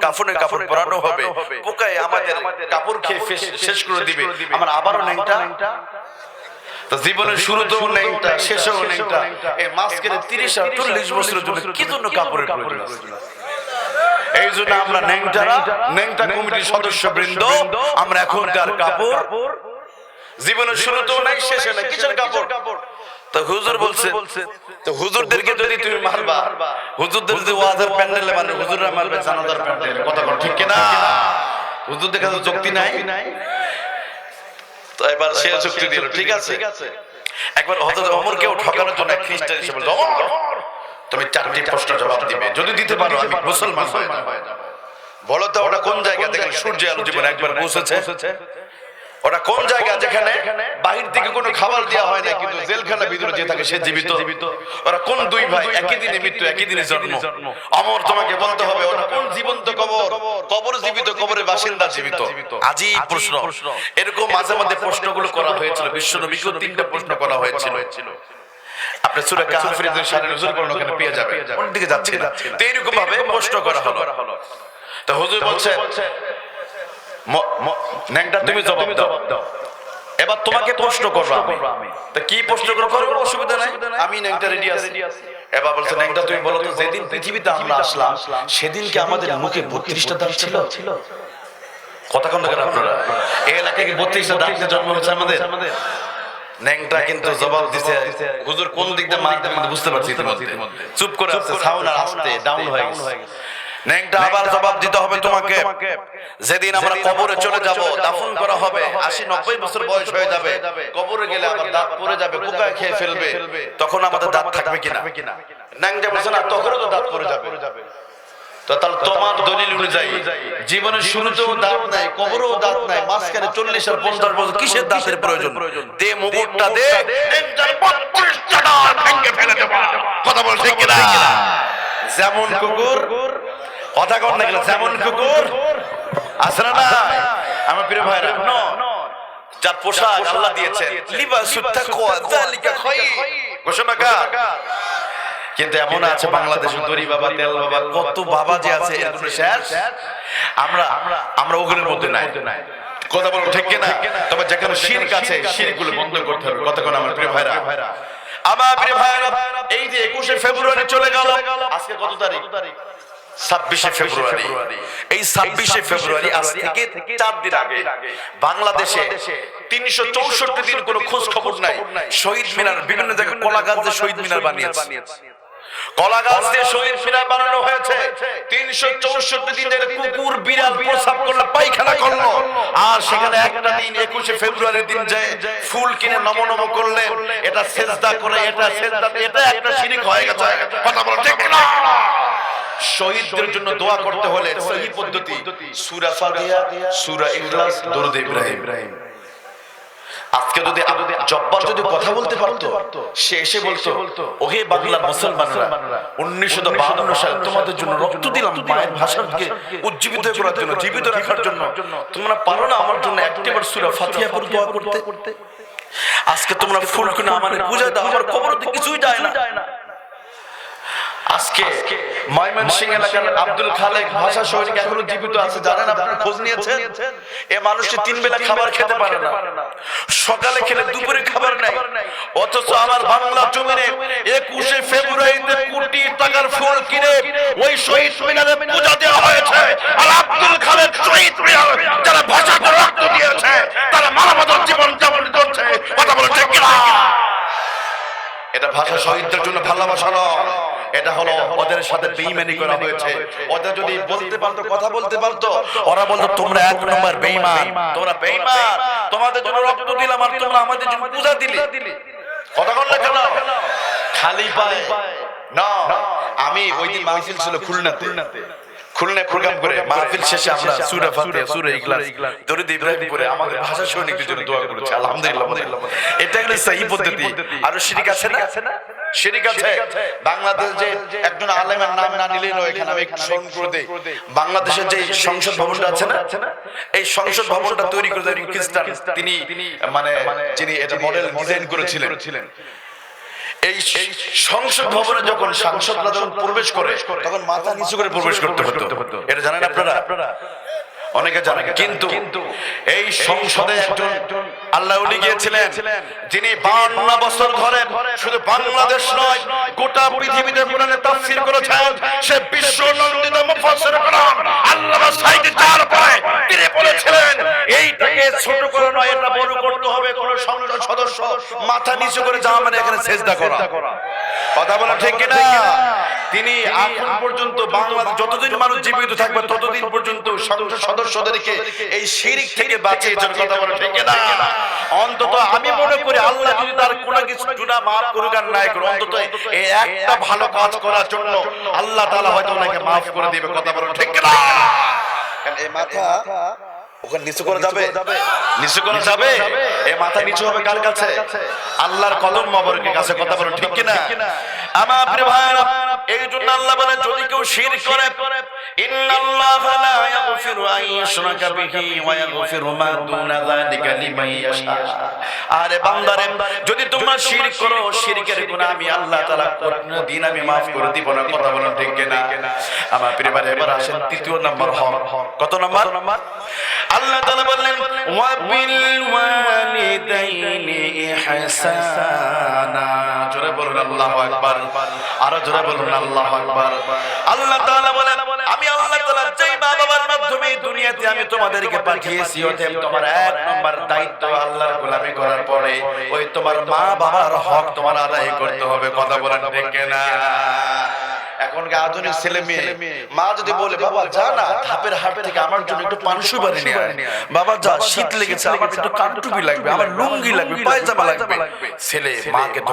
কাফনের কাপড় পরানো হবে, পোকায় আমাদের কাপড় খেয়ে শেষ করে দিবে, আমরা আবারও ন্যাংটা। তো জীবনের শুরুতেও ন্যাংটা, শেষেও ন্যাংটা, এই মাঝখানে 30 আর 40 বছরের জন্য কি জন্য কাপড়ের প্রয়োজন আছে? এই জন্য আমরা ন্যাংটারা, ন্যাংটা কমিটির সদস্যবৃন্দ, আমরা এখন তার কাপড় জীবনের শুরুতেও নাই, শেষে নাই, কিসের কাপড়? তো হুজুর বলছে, তো হুজুরদেরকে যদি তুমি মারবা, হুজুরদের যদি ওয়াজের প্যান্ডেলে মানে হুজুররা মারবে জানাজার প্যান্ডেলে, কথা বল ঠিক কিনা? হুজুরদের কাছে যুক্তি নাই। তো এবার সে যুক্তি দিল, ঠিক আছে। একবার হযরত ওমরকেও ঠকানোর জন্য খ্রিস্টান এসে বলল, ওমর তুমি 4টি প্রশ্নের জবাব দিবে, যদি দিতে পারো আমি মুসলমান হয়ে যাব। বলো তো ওটা কোন জায়গা যেখানে সূর্যের আলো জীবনে একবার পৌঁছেছে? ওটা কোন জায়গা যেখানে বাহির থেকে কোনো খাবার দেওয়া হয় না, কিন্তু জেলখানা ভিতরে যে থাকে সে জীবিত? ওরা কোন দুই ভাই একই দিনে মৃত্যু, একই দিনে জন্ম? অমর তোমাকে বলতে হবে ওটা কোন জীবন্ত কবর? কবর জীবিত, কবরের বাসিন্দা জীবিত। আজই প্রশ্ন এরকম মাঝে মাঝে প্রশ্নগুলো করা হয়েছিল, বিশ্বনবীকে 3টা প্রশ্ন করা হয়েছিল। আপনি সূরা কাহফের যে সারা নজর করুন ওখানে পেয়ে যাবেন, কোন দিকে যাচ্ছে না। তো এরকম ভাবে প্রশ্ন করা হলো। তো হুজুর বলছে ন্যাংটা তুমি জবাব দাও, এবার তোমাকে প্রশ্ন করবো আমি। তো কি প্রশ্ন করবো? অসুবিধা নাই, আমি ন্যাংটা রেডি আছি। এবার বলছে ন্যাংটা তুমি বলো তো, যেদিন পৃথিবীতে আমরা আসলাম সেদিন কি আমাদের মুখে 32টা দাঁত ছিল? কথা কোন দেখেন আপনারা? এই এলাকায় কি 32টা দাঁত নিয়ে জন্ম হয়েছে আমাদের? ন্যাংটা কিন্তু জবাব দিছে, হুজুর কোন দিক দিয়ে মারতে বুঝতে পারছি ইতিমধ্যে, চুপ করে আছে, সাউন্ড আর আস্তে ডাউন হয়ে গেছে। ন্যাংটা আবার জবাব দিতে হবে তোমাকে, যেদিন আমরা কবরে চলে যাব, দাফন করা হবে, 80-90 বছর বয়স হয়ে যাবে, কবরে গেলে আবার দাঁত পড়ে যাবে, পোকায় খেয়ে ফেলবে, তখন আমাদের দাঁত থাকবে কিনা? ন্যাংটা বলছে না, তখনও তো দাঁত পড়ে যাবে। তো তাহলে তোমার দলিল অনুযায়ী জীবনের শুরুতেও দাঁত নাই, কবরেও দাঁত নাই, মাঝখানে 40 আর 50 বছর কিসের দাঁতের প্রয়োজন? দে মুকুটটা দে, ন্যাংটার 32টা দাঁত ভেঙে ফেলে দেব। কথা বল ঠিক কিনা? যেমন কুকুর, কথা কন না, যেমন কুকুর আছে না আমার প্রিয় ভাইরা, যার পোশাক আল্লাহ দিয়েছেন লিবাসুত তাকওয়া যালিকা খায়র, ঘোষণা কার? কিন্তু এমন আছে বাংলাদেশে দড়ি বাবা, তেল বাবা, কত বাবা যে আছে, এগুলো শেষ। আমরা ওগুলোর মধ্যে নাই। কথা বলো ঠিক কিনা? তবে যেখানে শিরক আছে শিরকগুলো বন্ধ করতে হবে। কথা কোন আমার প্রিয় ভাইরা, আমার প্রিয় ভাইরা, এই যে 21শে ফেব্রুয়ারি চলে গেল, আজকে কত তারিখ? 26শে ফেব্রুয়ারি। এই 26শে ফেব্রুয়ারি আজ থেকে 4 দিন আগে বাংলাদেশে 364 দিন কোনো খোঁজ খবর নাই, শহীদ মিনার বিভিন্ন জায়গায় কলা গাছ দিয়ে শহীদ মিনার বানিয়েছে, কলা গাছ দিয়ে শহীদ মিনার বানানো হয়েছে। 364 দিনের কুকুর বিড়াল প্রসাব করলো, পায়খানা করলো, আর সেখানে একটা দিন 21শে ফেব্রুয়ারির দিন যে ফুল কিনে নমনম করলেন, এটা সেজদা করে, এটা সেজদা, এটা একটা শিরক হয়ে গেছে। কথা বলো ঠিক না? শহীদদের জন্য দোয়া করতে হলে সহি পদ্ধতি সূরা ফাতিহা, সূরা ইখলাস, দরুদ ইব্রাহিম। আজকে যদি জব্বার যদি কথা বলতে পারতো, সে এসে বলতো, ওহে বাংলার মুসলমানরা, 1952 সালে তোমাদের জন্য রক্ত দিলাম মায়ের ভাষাকে উজ্জীবিত করার জন্য, জীবিত রাখার জন্য, তোমরা পারো না আমার জন্য একটিবার সূরা ফাতিহা পড়ে দোয়া করতে? আজকে তোমরা ফুল কিনে আমাদের পূজা দাও, আমার কবরতে কিছুই যায় না। আজকে ময়মনসিংহ এলাকার আব্দুল খালেক ভাষা সৈনিক এখনো জীবিত আছে, জানেন? আপনারা খোঁজ নিয়েছেন? এই মানুষটি 3 বেলা খাবার খেতে পারে না, সকালে খেলে দুপুরে খাবার নাই, অথচ আমার বাংলা জমিনে 21শে ফেব্রুয়ারিতে কোটি টাকার ফুল কিনে ওই শহীদ মিনারে পূজা দেওয়া হয়েছে। আর আব্দুল খালেক শহীদ মিনার যারা ভাষাকে রক্ত দিয়েছে, তারা মানবতার জীবন যাপন করছে। কথা বলে ঠিক কিনা? এটা ভাষা শহীদদের জন্য ভালোবাসা নয়, এটা হলো ওদের সাথে বেঈমানি করা হয়েছে। ওদের যদি বলতে পারতো, কথা বলতে পারতো, ওরা বলতো তোমরা এক নম্বর বেঈমান, তোমরা বেঈমান, তোমাদের জন্য রক্ত দিলাম আর তোমরা আমাদের জন্য পূজা দিলে। কথা বললে কেন? খালি পায় না। আমি ওই দিন মাহফিল ছিল খুলনাতে, খুলনায় প্রোগ্রাম করে মাহফিল শেষে আমরা সূরা ফাতিহা, সূরা ইখলাস, দরুদ ইব্রাহিম করে আমাদের ভাষা সৈনিকদের জন্য দোয়া করেছি। আলহামদুলিল্লাহ, এটা একটা সহিহ পদ্ধতি। আর শিরক আছে না? শিরক আছে। বাংলাদেশ যে একজন আলেমের নাম না নিলেই নয়, এখানে আমি একটু স্মরণ করে দেই। বাংলাদেশের যে সংসদ ভবনটা আছে না, এই সংসদ ভবনটা তৈরি করে দেন খ্রিস্টান, তিনি মানে যিনি এটা মডেল ডিজাইন করেছিলেন। এই সংসদ ভবনে যখন সাংসদরা যখন প্রবেশ করে তখন মাথা নিচু করে প্রবেশ করতে হতো। এটা জানেন আপনারা? অনেকে জানেন। কিন্তু এই সংসদে একজন আল্লাহ ওলি গিয়েছিলেন, যিনি 52 বছর ধরে শুধু বাংলাদেশ নয় গোটা পৃথিবীতে কোরআনের তাফসীর করেছেন। সে বিশ্ব নন্দিত মুফাসসির কোরআন আল্লামা সাঈদী তারপায় তিনি বলেছিলেন, এইটাকে ছোট করে নয়, এটা বড় করতে হবে। কোন সংসদ সদস্য মাথা নিচু করে যাওয়া মানে এখানে সেজদা করা। কথা বলা ঠিক কিনা? তিনি এখন পর্যন্ত বাংলাদেশ যতদিন মানুষ জীবিত থাকবে ততদিন পর্যন্ত সংসদ সদস্যদেরকে এই শিরক থেকে বাঁচিয়েছেন। কথা বলা ঠিক কিনা? অন্তত আমি মনে করি আল্লাহ যদি তার কোনো কিছু গুনাহ maaf করুক আর নাই করুক, অন্তত এই একটা ভালো কাজ করার জন্য আল্লাহ তাআলা হয়তো ওনাকে maaf করে দিবে। কথা বলা ঠিক কিনা? কারণ এই মাথা ওখানে নিচু করা যাবে, নিচু করা যাবে। এই মাথা নিচু হবে কার কাছে? আল্লাহর কদম মোবারকের কাছে। কথা বলো ঠিক কিনা? আমার প্রিয় ভাইরা, এই জন্য আল্লাহ বলেন যদি কেউ শিরক করে, ইন্নাল্লাহা লা ইয়াগফিরু আন ইউশরাকা বিহি ওয়া ইয়াগফিরু মা দুনা যালিকা লিমান ইয়াশা। আরে বান্দারে, যদি তোমরা শিরক করো, শিরকের গুনাহ আমি আল্লাহ তাআলা কোনদিন আমি maaf করে দিব না। কথা বলো ঠিক কিনা? আমার প্রিয় ভাইরা, এবার আসেন তৃতীয় নাম্বার হক। কত নাম্বার? আল্লাহ তাআলা বললেন ওয়া বিল ওয়ালিদাইনি ইহসানা। জোরে বলুন আল্লাহু আকবার, আরো জোরে বলুন আল্লাহু আকবার। আল্লাহ তাআলা বলেন আমি আল্লাহ তাআলা যেই মা বাবার মাধ্যমে দুনিয়াতে আমি তোমাদেরকে পাঠিয়েছি, অতএব তোমার এক নম্বর দায়িত্ব আল্লাহর গোলামি করার পরে ওই তোমার মা বাবার হক তোমার আদায় করতে হবে। কথা বলেন ঠিক কিনা? এখনকার আধুনিক ছেলে মেয়ে মা যদি বলে বাবা যা না ধাপের হাট থেকে আমার জন্য একটু পানসু বাড়ি নিয়ে আয়, বাবা যা শীত লেগেছে আমার একটু কানটুপি লাগবে, আমার লুঙ্গি লাগবে, পায়জামা লাগবে, ছেলে মাকে তো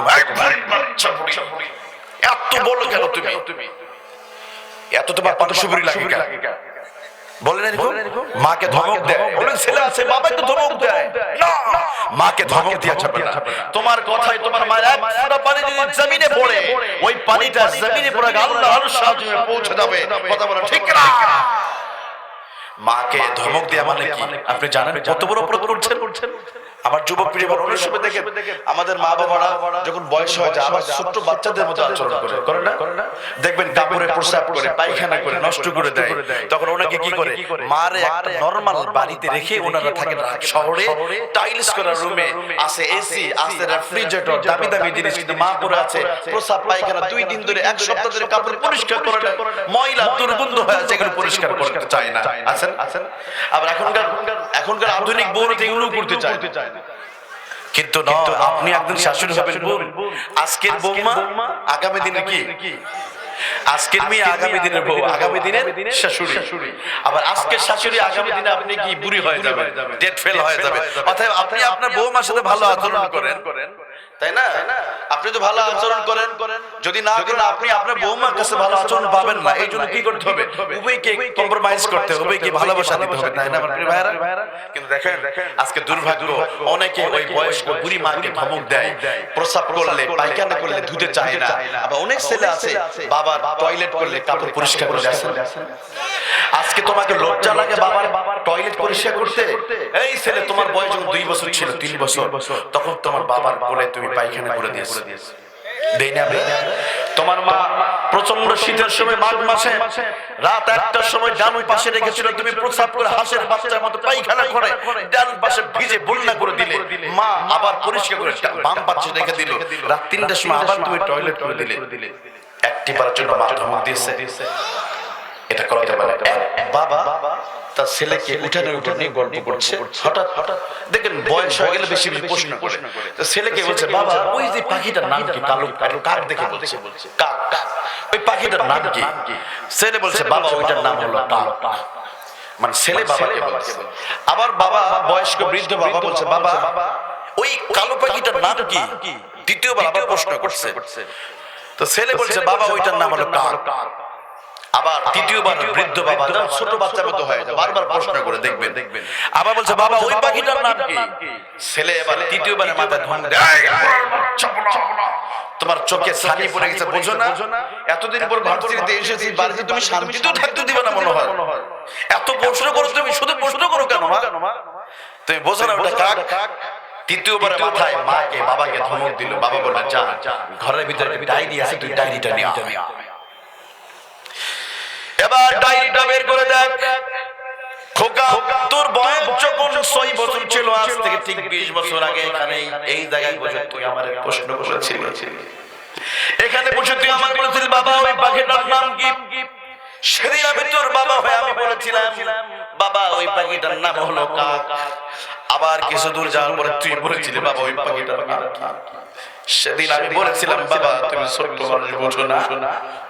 এত বলো কেন তুমি, এত তোমার পানসু বাড়ি লাগে কেন? বলেন এরকম মাকে ধমক দেয়। অনেক ছেলে আছে বাবাকে ধমক দেয় না, মাকে ধমক দেওয়া যাবে না। তোমার কথাই তোমার মায়ের এক ফোঁটা পানি যদি জমিনে পড়ে, ওই পানিটা জমিনে পড়ে আল্লাহ আরশ সাহায্যে পৌঁছে যাবে। কথা বলা ঠিক না? মাকে ধমক দেয়া মানে কি আপনি জানেন? কত বড় অপরাধ করছেন। আমার যুবক পরিবার অনেক সময় দেখে আমাদের মা বাবারা যখন বয়স হয়ে যায় আবার ছোট্ট বাচ্চাদের মতো আচরণ করে না? দেখবেন কাপড়ে প্রস্রাব করে, পায়খানা করে, নষ্ট করে দেয়। তখন ওনাকে কি করে? মারে একটা নরমাল বাড়িতে রেখে ওনারা থাকেন শহরে, টাইলস করা রুমে আছে, এসি আছে, রেফ্রিজারেটর, দামি দামি জিনিস, কিন্তু মা পরে আছে প্রস্রাব পায়খানা 2 দিন ধরে, এক সপ্তাহ ধরে কাপড় পরিষ্কার করে না, ময়লা দুর্গন্ধ হয়ে আছে, এগুলো পরিষ্কার করতে চায় না। আছেন আবার এখনকার আধুনিক বউরা এগুলো করতে চায়। কিন্তু না, আপনি একদিন শাশুড়ি হবেন বোন, আজকের বৌমা আগামী দিনে কি? আজকের মেয়ে আগামী দিনের বউ, আগামী দিনের শাশুড়ি। আবার আজকের শাশুড়ি আগামী দিনে আপনি কি বুড়ি হয়ে যাবেন, ডেট ফেল হয়ে যাবে। অতএব আপনি আপনার বৌমার সাথে ভালো আচরণ করেন, তাই না? আপনি তো ভালো আচরণ করেন, যদি না করেন আপনি আপনার বৌমার কাছে ভালো আচরণ পাবেন না। এই জন্য কি করতে হবে? উভয়কে কম্প্রোমাইজ করতে হবে, উভয়কে ভালোবাসা দিতে হবে, তাই না আমার প্রিয় ভাইরা? কিন্তু দেখেন আজকে দুর্ভাগ্য, অনেকে ওই বয়স্ক বুড়ি মাকে ধমক দেয়, প্রস্রাব করলে পায়খানা করলে ধুতে চায় না। আবার অনেক ছেলে আছে বাবার টয়লেট করলে কাপড় পরিষ্কার করে আসে। আজকে তোমাকে লজ্জা লাগে বাবার টয়লেট পরিষ্কার করতে? এই ছেলে তোমার বয়স যখন 2 বছর ছিল, 3 বছর, তখন তোমার বাবার কোলে তুমি পায়খানা করে দিয়েছো, দেই না? তোমার মা প্রচন্ড শীতের সময় মাঘ মাসে রাত 1টার সময় ডান পাশে রেখেছিল, তুমি প্রস্রাব করে হাঁসের বাচ্চার মতো পায়খানা করে ডান পাশে ভিজে বন্যা করে দিলে, মা আবার পরিষ্কার করে বাম পাশে রেখে দিল, রাত 3টার সময় আবার তুমি টয়লেট করে দিলে। একটি বারের জন্য মা ধমক দিয়েছে, এটা করাতে পারে বাবা তার ছেলেকে উঠানে নিয়ে গল্প করছে, হঠাৎ দেখেন বয়স হয়ে গেলে বেশি প্রশ্ন করে, ছেলেকে বলছে বাবা ওই যে পাখিটার নাম কি? কালো কাক দেখে বলছে কাক। ওই পাখিটার নাম কি? ছেলে বলছে বাবা ওইটার নাম হলো কাক। মানে ছেলে বাবাকে বলছে। আবার বাবা বয়স্ক বৃদ্ধ বাবা বলছে বাবা ওই কালো পাখিটার নাম কি? দ্বিতীয়বার আবার প্রশ্ন করছে। তো ছেলে বলছে বাবা ওইটার নাম হলো কাক। আবার তৃতীয়বার বৃদ্ধ বাবা ছোট বাচ্চা মতো হয়ে যায়, বারবার প্রশ্ন করে দেখবেন। আবার বলছে বাবা ওই পাখিটার নাম কি? ছেলে এবার তৃতীয়বারের মাথায় ধমক দেয়, তোমার চোখে ছানি পড়ে গেছে বোঝো না? এতদিন পর ভার্সিটিতে এসেছি, বাড়িতে তুমি শান্তিতেও থাকতে দিবে না মনে হয়। এত প্রশ্ন করো তুমি, শুধু প্রশ্ন করো কেন মা? তুমি বোঝো না ওটা কাক? তৃতীয়বারের মাথায় মাকে বাবাকে ধমক দিল। বাবা বললেন যা, ঘরের ভিতরে ডায়েরি আছে, তুই ডায়েরিটা নিয়ে আয়। এবার ডায়েরিটা বের করে দেখ। খোকা তোর বয়স যখন 6 বছর ছিল, আজ থেকে ঠিক 20 বছর আগে এখানে এই জায়গায় বসে তুই আমারে প্রশ্ন করেছিলি। এখানে বসে তুই আমাকে বলেছিলি বাবা ওই পাখিটার নাম কি? সেদিন আমি তোর বাবা হয়ে আমি বলেছিলাম বাবা ওই পাখিটার নাম হলো কাক। আবার কিছু দূর যাওয়ার পরে তুই বলেছিলি বাবা ওই পাখিটার নাম কি? সেদিন আমি বলেছিলাম বাবা তুমি ছোট্ট মানুষ বোঝো না,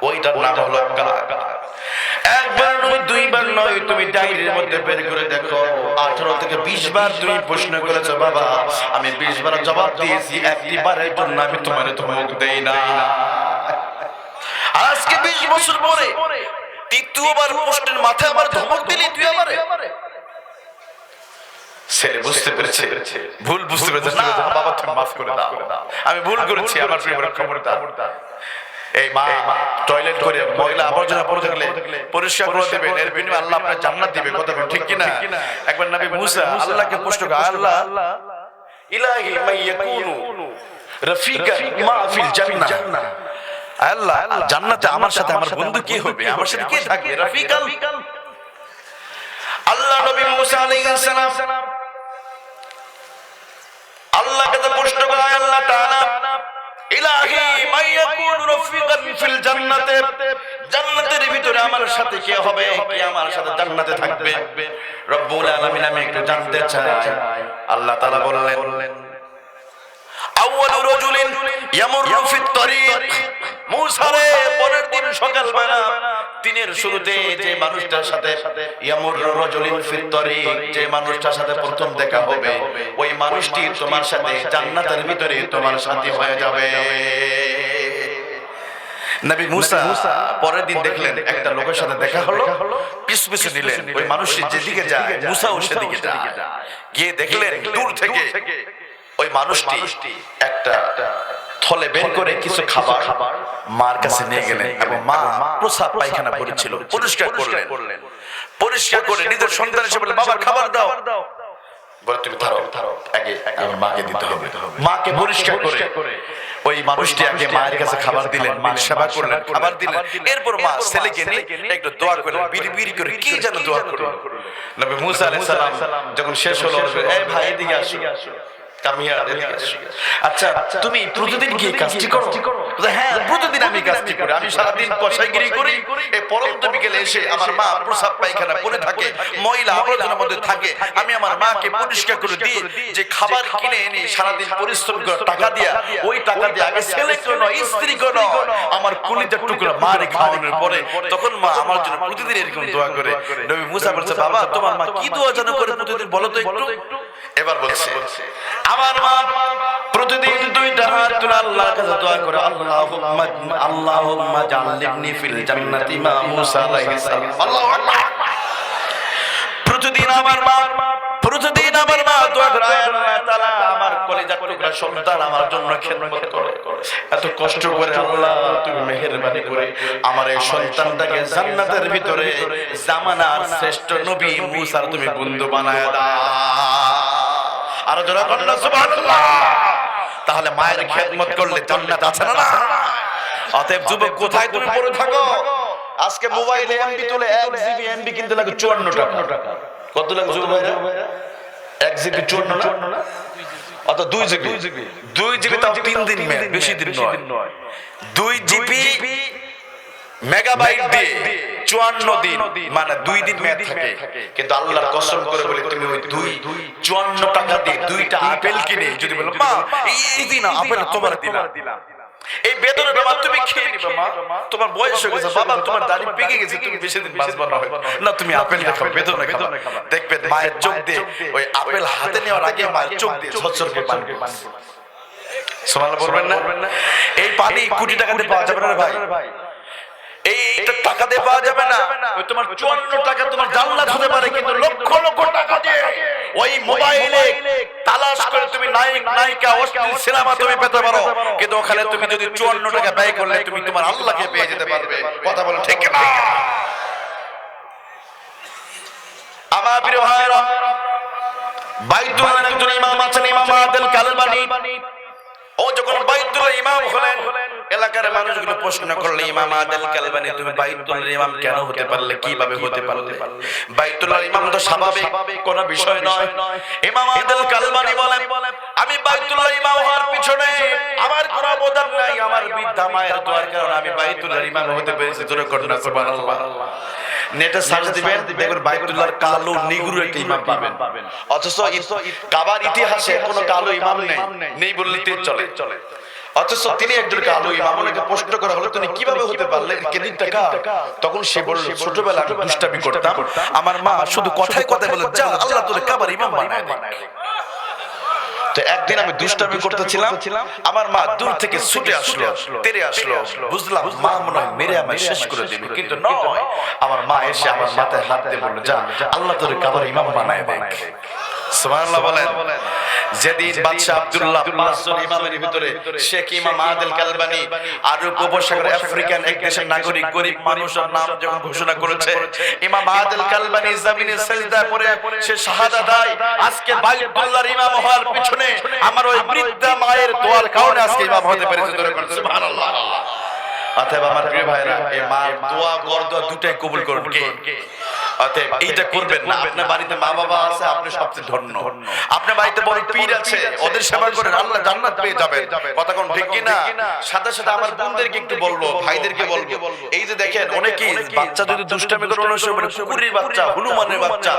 ওইটার নাম হলো কাক। একবার নয় দুইবার নয়, তুমি ডায়েরির মধ্যে বের করে দেখো 18 থেকে 20 বার তুমি প্রশ্ন করেছো বাবা। আমি 20 বার জবাব দিয়েছি, একবারের জন্য আমি তোমার ধমক দেই না। আজকে 20 বছর পরে তৃতীয়বার প্রশ্নের মাথায় আমার ধমক দিলি তুই আমারে। ছেলে বুঝতে পেরেছে, ভুল বুঝতে পেরেছে। না বাবা তুমি মাফ করে দাও, আমি ভুল করেছি, আমার প্রিয় খবরদার। এই মা টয়লেট করে ময়লা আবর্জনা পড়ে থাকলে পরিষ্কার করে দেবেন, এর বিনিময়ে আল্লাহ আপনার জান্নাত দিবে। কথা বলেন ঠিক কি না? একবার নবী মুসা আল্লাহকে প্রশ্ন করে আল্লাহ ইলাহি মাইয়াকুনু রাফিকা মা ফিল জান্নাহ, আল্লাহ জান্নাতে আমার সাথে আমার বন্ধু কি হবে, আমার সাথে কে থাকবে? রাফিকাল। আল্লাহ নবী মুসা আলাইহিস সালাম আল্লাহকে প্রশ্ন করে আল্লাহ তাআলা ইলাহি মাইয়াকুনু রাফিকান ফিল জান্নাতে, জান্নাতের ভিতরে আমার সাথে কে হবে, কে আমার সাথে জান্নাতে থাকবে? রব্বুল আলামিন আমি একটু জানতে চাই। আল্লাহ তাআলা বললেন আউয়ালু রাজুলিন ইয়ামুরু ফিত তারিক, মুসা রে পরের দিন সকালবেলা দিনের শুরুতে যে মানুষটার সাথে ইয়ামুরু রাজুলিন ফিত তারিক, যে মানুষটার সাথে প্রথম দেখা হবে ওই মানুষটি তোমার সাথে জান্নাতের ভিতরে তোমার সাথী হয়ে যাবে। নবী মুসা পরের দিন দেখলেন একটা লোকের সাথে দেখা হলো, পিছু পিছু নিলেন। ওই মানুষটি যেদিকে যায় মুসাও সেদিকে যায়। গিয়ে দেখলেন দূর থেকে ওই মানুষটি একটা থলে বের করে কিছু খাবার মার কাছে নিয়ে গেলেন এবং মা প্রসাব পায়খানা করেছিল, পরিষ্কার করলেন। পরিষ্কার করে নিজের সন্তান হিসেবে বলে বাবা খাবার দাও। বলে তুমি থারো, আগে আমার মাকে দিতে হবে। মাকে পরিষ্কার করে ওই মানুষটি আগে মায়ের কাছে খাবার দিলেন, মা সেবা করলেন, খাবার দিলেন। এরপর মা ছেলেকে নিয়ে একটু দোয়া করলেন, বিড়ি করে কি যেন দোয়া করলেন। নবী মুসা আলাইহিস সালাম যখন শেষ হলো, এই ভাই এদিকে আসো, আচ্ছা তুমি প্রতিদিন কি কাজটি করো? হ্যাঁ প্রতিদিন আমি কাজটি করি, আমি সারাদিন পয়সাগিরি করি, এই পরন্ত বিকেলে এসে আমার মা প্রসাব পায়খানা করে থাকে, ময়লা আবর্জনার মধ্যে থাকে, আমি আমার মাকে পরিষ্কার করে দিই। যে খাবার কিনে এনে সারাদিন পরিশ্রম করে টাকা দিয়া, ওই টাকা দিয়ে আগে ছেলে কোনো স্ত্রী কোনো আমার কলিজার টুকরা মারে খাওয়ানোর পরে তখন মা আমার জন্য প্রতিদিন এরকম দোয়া করে। নবী মুসা বলছে বাবা তোমার মা কি দোয়া যেন করে প্রতিদিন বলো তো একটু। এবার বলছে আমার মা প্রতিদিন দুইটা হাত তুলে আল্লাহর কাছে দোয়া করে আল্লাহুম্মা জাআলনি ফিল জান্নাতি মা মুসা আলাইহিস সালাম। আল্লাহু আকবার। প্রতিদিন আমার মা দোয়া করে আল্লাহ তাআলা আমার কলিজার টুকরা সন্তান আমার জন্য খেদমত করে, এত কষ্ট করে আল্লাহ তুমি মেহেরবানি করে আমার এই সন্তানটাকে জান্নাতের ভিতরে জামানার শ্রেষ্ঠ নবী মুসার তুমি বন্ধু বানায় দাও। আর যারা বলল সুবহানাল্লাহ, তাহলে মায়ের খেদমত করলে জান্নাত আছে না? অতএব যুবক কোথায় তুমি পড়ে থাকো? আজকে মোবাইলে এমবি তুলে 1 জিবি এমবি কিনতে লাগে 54 টাকা। কত লাগে যুবক ভাইরা? 1 জিবি 54 না? অত 2 জিবি তাও 3 দিন মেয়াদ, বেশি দিন নয়। 2 জিবি মেগাবাইট দিয়ে 54 দিন মানে 2 দিন মেয়াদ থাকে। কিন্তু আল্লাহর কসম করে বলি তুমি ওই 54 টাকা দিয়ে 2টা আপেল কিনে যদি বলো মা এই দিন আপেল তোমার দিলাম, এই বেদনাটা মা তুমি খেয়ে নিবে মা, তোমার বয়স হয়ে গেছে বাবা, তোমার দাড়ি পেকে গেছে, তুমি বেশি দিন বাঁচবা না, না তুমি আপেল খাও, বেদনা খাও। দেখবে মায়ের চোখ দিয়ে ওই আপেল হাতে নেওয়ার আগে মায়ের চোখ দিয়ে ঝরঝর করে পানি পড়ছে। সুবহানাল্লাহ বলবেন না? এই পানি কোটি টাকা দিয়ে পাওয়া যাবে না ভাই, এইটা টাকা দিয়ে পাওয়া যাবে না। ওই তোমার 54 টাকা তোমার জান্নাত হতে পারে, কিন্তু লক্ষ লক্ষ টাকা দিয়ে ওই মোবাইলে তালাশ করে তুমি নায়ক নায়িকা অশ্লীল সিনেমা তুমি পেতে পারো, কিন্তু ওখানে তুমি যদি 54 টাকা ব্যয় করলে তুমি তোমার আল্লাহকে পেয়ে যেতে পারবে। কথা বলো ঠিক না? আমার প্রিয় ভাইরা, বাইতুল্লাহর একজন ইমাম আছেন, ইমাম আদেল কালবানি। ও যখন বাইতুল্লাহ ইমাম হলেন, এলাকার মানুষগুলো প্রশ্ন করলে, ইমাম আদেল কালবানি তুমি বাইতুল্লাহর ইমাম কেন হতে পারলে, কিভাবে হতে পারলে? বাইতুল্লাহর ইমাম তো স্বাভাবিক কোনো বিষয় নয়। ইমাম আদেল কালবানি বলেন, আমি বাইতুল্লাহর ইমাম হওয়ার পিছনে আমার কোনো অবদান নাই, আমার বৃদ্ধা মায়ের দোয়ার কারণে আমি বাইতুল্লাহর ইমাম হতে পেরেছি। জোরে করুন না সুবহানাল্লাহ। নেটে সার্চ দিবেন, দেখবেন বাইতুল্লাহর কালো নিগুর একটা ইমাম পাবেন। অথচ কাবার ইতিহাসে কোনো কালো ইমাম নেই বললেই চলে। অথচ তিনি একজন কালো ইমাম। ওনাকে প্রশ্ন করা হলো তুমি কিভাবে হতে পারলে, কেদিন টাকা? তখন সে বলল, ছোটবেলা আমি দুষ্টামি করতাম, আমার মা শুধু কথায় কথায় বলে যা আল্লাহ তোরে কাবার ইমাম বানায় দেয়। তো একদিন আমি দুষ্টামি করতেছিলাম, আমার মা দূর থেকে ছুটে আসলো, তেড়ে আসলো। বুঝলাম মা মনে হয় মেরে আমায় শেষ করে দিবে, কিন্তু নয়। আমার মা এসে আমার মাথায় হাত দিয়ে বলল যা আল্লাহ তোরে কাবার ইমাম বানায় দেয়। সুবহানাল্লাহ বলেন। যেদিন বাদশা আব্দুল্লাহ 5 জন ইমামের ভিতরে শেখ ইমাম আদেল কালবানি আরব উপসাগরের আফ্রিকান এক দেশের নাগরিক গরিব মানুষের নাম যখন ঘোষণা করেছে, ইমাম আদেল কালবানি জমিনে সিজদা করে সে শাহাদাত দেয়। আজকে বাইতুল্লাহর ইমাম হওয়ার পিছনে আমার ওই বৃদ্ধা মায়ের দোয়ার কারণে আজকে ইমাম হতে পেরেছে। সুবহানাল্লাহ। অতএব আমার প্রিয় ভাইরা, এই মার দোয়া গর্দোয়া দুটাই কবুল করুন কে? অতএব এইটা করবেন না। আপনার বাড়িতে মা বাবা আছে, আপনি সবচেয়ে ধন্য। আপনার বাড়িতে বড় পীর আছে, ওদের সেবা করেন, আল্লাহ জান্নাত পেয়ে যাবেন। কথা কোন ঠিক কি না? সাথে সাথে আমার বোনদেরকে একটু বলবো, ভাইদেরকে বলবো, এই যে দেখেন অনেকেই বাচ্চা যদি দুষ্টামি করে অনেক সময় কুকুরের বাচ্চা, হনুমানের বাচ্চা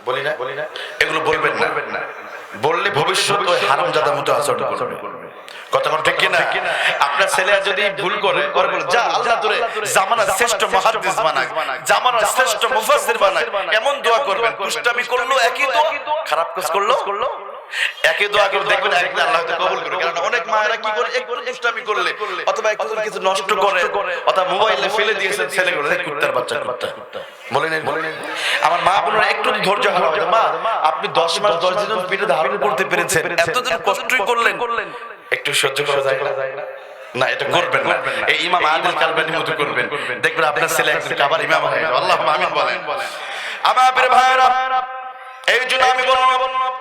বলি না, এগুলো বলবেন না। বললে ভবিষ্যতে হারামজাদার মতো আচরণ করবে। কথা কোন ঠিক কি না? আপনার ছেলে যদি ভুল করে বলে যা আল্লাহ তোরে জামানার শ্রেষ্ঠ মুহাদ্দিস বানাক, জামানার শ্রেষ্ঠ মুফাসসির বানাক, এমন দোয়া করবেন। দুষ্টামি করলো একই দোয়া, খারাপ কাজ করলো একই দোয়া করে দেখবেন একদিন আল্লাহ হয়তো কবুল করবে। কারণ অনেক মায়েরা কি করে, একটু দুষ্টামি করলে অথবা একটু কিছু নষ্ট করে অথবা মোবাইলে ফেলে দিয়েছেন ছেলেগুলো, কুত্তার বাচ্চা কুত্তা বলেন। আমার মা বোনেরা একটু ধৈর্য হারাবে। মা আপনি 10 মাস 10 দিন পেটে ধারণ করতে পেরেছেন, এতদিন কষ্টই করলেন, একটু সহ্য করা যায় না? এটা করবেন না। এই ইমাম আদেল কালবানির মতো করবেন, দেখবেন আপনার ছেলে একজন কাবার ইমাম হয়। আল্লাহুম্মা আমিন বলেন। আমার প্রিয় ভাইরা, এই জন্য আমি বললাম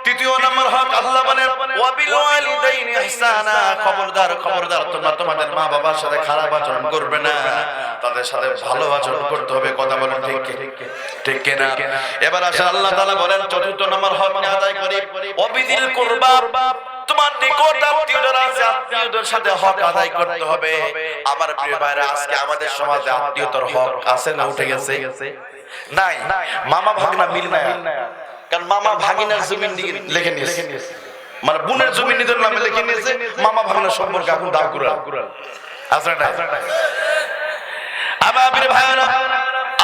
তৃতীয় নম্বর হক আল্লাহ বলেন ওয়া বিল ওয়ালিদাইনি ইহসানা। খবরদার তোমরা তোমাদের মা বাবার সাথে খারাপ আচরণ করবে না, তাদের সাথে ভালো আচরণ করতে হবে। কথা বলেন ঠিক কি না? এবার আসলে আল্লাহ তাআলা বলেন চতুর্থ নম্বর হক আদায় করি ওয়া বিদিল কুরবা। তোমার নিকট আত্মীয় যারা আছে, আত্মীয়দের সাথে হক আদায় করতে হবে। আমার প্রিয় ভাইরা, আজকে আমাদের সমাজে আত্মীয়তার হক আছে না উঠে গেছে? নাই। মামা ভাগনা মিল না, কারণ মামা ভাগিনার জমি লিখে নিয়েছে, মানে বোনের জমি নিজের নামে লিখে নিয়েছে। মামা ভাগনার সম্পর্কে এখন দাও কুরাল আছে না? আমার প্রিয় ভাইরা,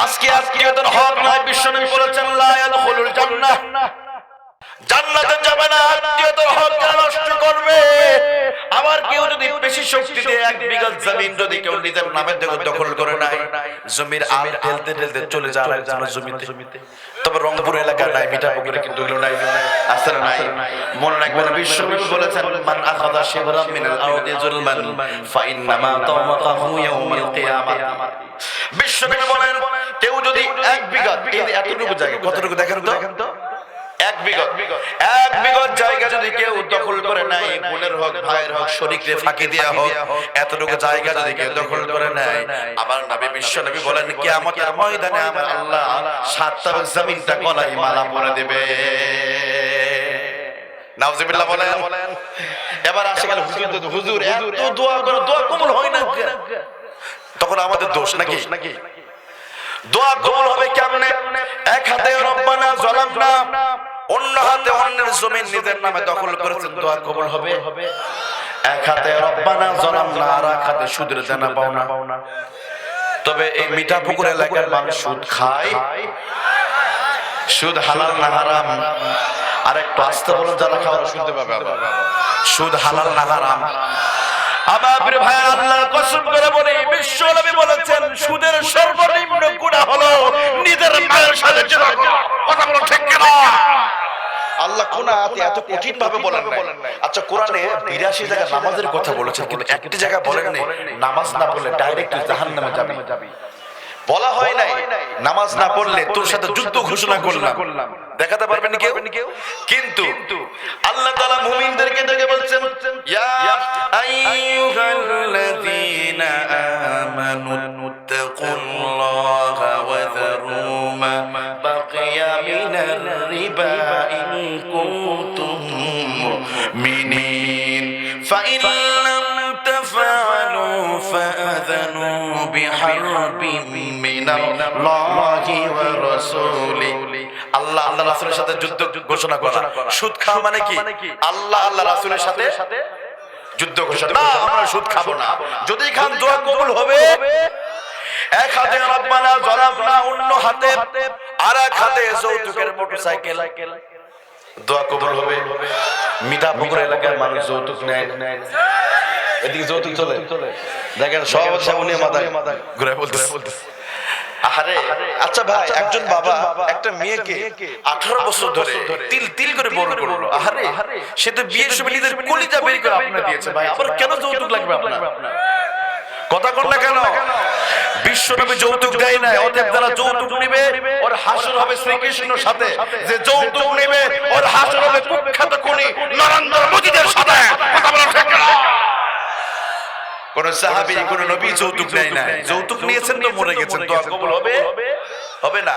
আজকে আত্মীয়তার হক নাই। বিশ্বনবী বলেছেন লা ইয়াদখুলুল জান্নাহ, জান্নাতে যাবে না আত্মীয়তার হক যারা নষ্ট করবে। আবার কেউ যদি বেশি শক্তি দিয়ে 1 বিঘা জমিন যদি কেউ নিজের নামে দখল করে নাই, জমির আল ঠেলতে চলে যায় আরেকজনের জমিতে। তবে রংপুর এলাকা নাই, মিঠাপুকুরে কিন্তু এগুলো নাই, আছে না? নাই। মনে রাখবেন বিশ্বনবী বলেছেন মান আখাযা শিবরাম মিনাল আরদি যুলমান ফা ইন্নামা তাওয়াকাহু ইয়াউমাল কিয়ামাহ। বিশ্বনবী বলেন কেউ যদি 1 বিঘা, এই এতটুকু জায়গা, কতটুকু দেখেন তো, 1 বিঘা জায়গা যদি কেউ দখল করে নাই, বোনের হোক ভাইয়ের হোক শরীকে ফাঁকি দেয়া হোক, এতটুকু জায়গা যদি কেউ দখল করে নাই, আমার নবী বিশ্বনবী বলেন কিয়ামতের ময়দানে আমার আল্লাহ 7 তাবক জমিনটা গলায় মালা পরে দেবে। নাউজুবিল্লাহ বলেন। এবার আসে গেল হুজুর এত দোয়া করে দোয়া কবুল হয় না, তখন আমাদের দোষ নাকি? দোয়া কবুল হবে কেমনে? এক হাতে রব্বানা যালামনা, অন্য হাতে অন্যের জমিন নিজের নামে দখল করেছেন, দোয়া কবুল হবে? এক হাতে রব্বানা যালামনা, আর এক হাতে সুদের দেনা পাওনা। তবে এই মিঠাপুকুর এলাকার মানুষ সুদ খায়? সুদ হালাল না হারাম? আর একটু আস্তে বলুন, যারা খাওয়ার শুনতে পাবে। সুদ হালাল না হারাম? আমার প্রিয় ভাই, আল্লাহর কসম করে বলি, বিশ্বনবী বলেছেন সুদের সর্বনিম্ন গুনাহ হলো নিজের মায়ের সাথে জিনা করা। কথা বলো ঠিক কি না? আল্লাহ কোন আয়াতে এত কঠিন ভাবে বলেন নাই। আচ্ছা, কোরআনে 82 জায়গায় নামাজের কথা বলেছেন, কিন্তু একটি জায়গায় বলেন নাই নামাজ না পড়লে ডাইরেক্ট জাহান্নামে যাবি। বলা হয় নাই নামাজ না পড়লে তোর সাথে যুদ্ধ ঘোষণা করলাম। দেখাতে পারবেন কেউ? কিন্তু আল্লাহ তাআলা মুমিনদেরকে ডেকে বলছেন, ইয়া আইয়ুহাল্লাযীনা আমানু তাকুল্লাহা ওয়া যারু মা বাকিয়া মিনার রিবা ইন কুনতুম মুমিনিন ফাইন লাম তাফআলু ফাআযানু বিহারবিন মিনাল্লাহি ওয়া রাসূলিহি। আল্লাহ রাসূলের সাথে যুদ্ধ ঘোষণা করা। সুদ খাওয়া মানে কি? আল্লাহ রাসূলের সাথে যুদ্ধ ঘোষণা। না, আমরা সুদ খাবো না। যদি খান দোয়া কবুল হবে। এক হাতে রব্বানা যালামনা, অন্য হাতে আর এক হাতে যৌতুকের মোটরসাইকেল, দোয়া কবুল হবে। মিঠাপুকুর এলাকার মানুষ যৌতুক নেয়। এদিকে যৌতুক চলে, দেখেন সব উনি মাথায় ঘুরে বলতেছে। আরে আচ্ছা ভাই, একজন বাবা একটা মেয়েকে 18 বছর ধরে তিল তিল করে বড় করলো। আরে সে তো বিয়ের সময় নিজের কলিজা বের করে আপনাকে দিয়েছে। ভাই, আবার কেন যৌতুক লাগবে আপনার? কথা কর না কেন? বিশ্বনবী যৌতুক দেয় না। অতএব যারা যৌতুক নেবে ওর হাসর হবে শ্রীকৃষ্ণের সাথে। যে যৌতুক নেবে ওর হাসর হবে কুখ্যাত খুনি নরেন্দ্র মোদীদের সাথে। কথা বলা ঠিক না? কোন সাহাবী কোন নবী যৌতুক নেয় না। যৌতুক নিয়েছেন তো মরে গেছেন, দোয়া কবুল হবে? হবে না।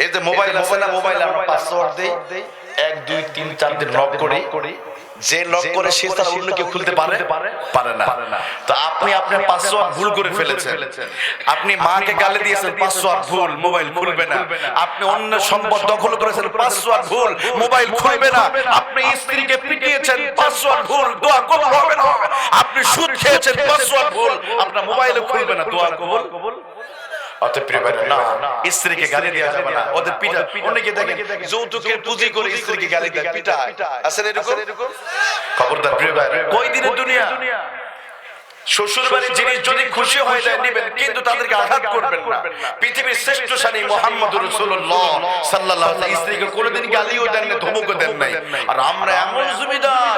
এই যে মোবাইল আছে না, মোবাইলে আমরা পাসওয়ার্ড দেই, 1 2 3 4 দিন লক করি। যে লক করে সে তার অন্য কেউ খুলতে পারে না। তো আপনি আপনার পাসওয়ার্ড ভুল করে ফেলেছেন। আপনি মাকে গালি দিয়েছেন, পাসওয়ার্ড ভুল, মোবাইল খুলবে না। আপনি অন্য সম্পদ দখল করেছেন, পাসওয়ার্ড ভুল, মোবাইল খুলবে না। আপনি স্ত্রীকে পিটিয়েছেন, পাসওয়ার্ড ভুল, দোয়া কবুল হবে না। আপনি সুদ খেয়েছেন, পাসওয়ার্ড ভুল, আপনার মোবাইলও খুলবে না, দোয়া কবুল। অতএব প্রিয় ভাই, না, স্ত্রীকে গালি দেওয়া যাবে না। ওদের পিটা, অনেকে দেখেন যৌতুকের পুঁজি করে স্ত্রীকে গালি দেয়, পিটায়। আছেন এরকম? খবরদার প্রিয় ভাই, কই দিনের দুনিয়া। শ্বশুর বাড়ির জিনিস যদি খুশি হয়ে যায় নেবেন, কিন্তু তাদেরকে আঘাত করবেন না। পৃথিবীর শ্রেষ্ঠ সানী মুহাম্মদুর রাসূলুল্লাহ সাল্লাল্লাহু আলাইহি ওয়াসাল্লাম কোনোদিন গালিও দেন না, ধমকও দেন নাই। আর আমরা এমন জমিদার,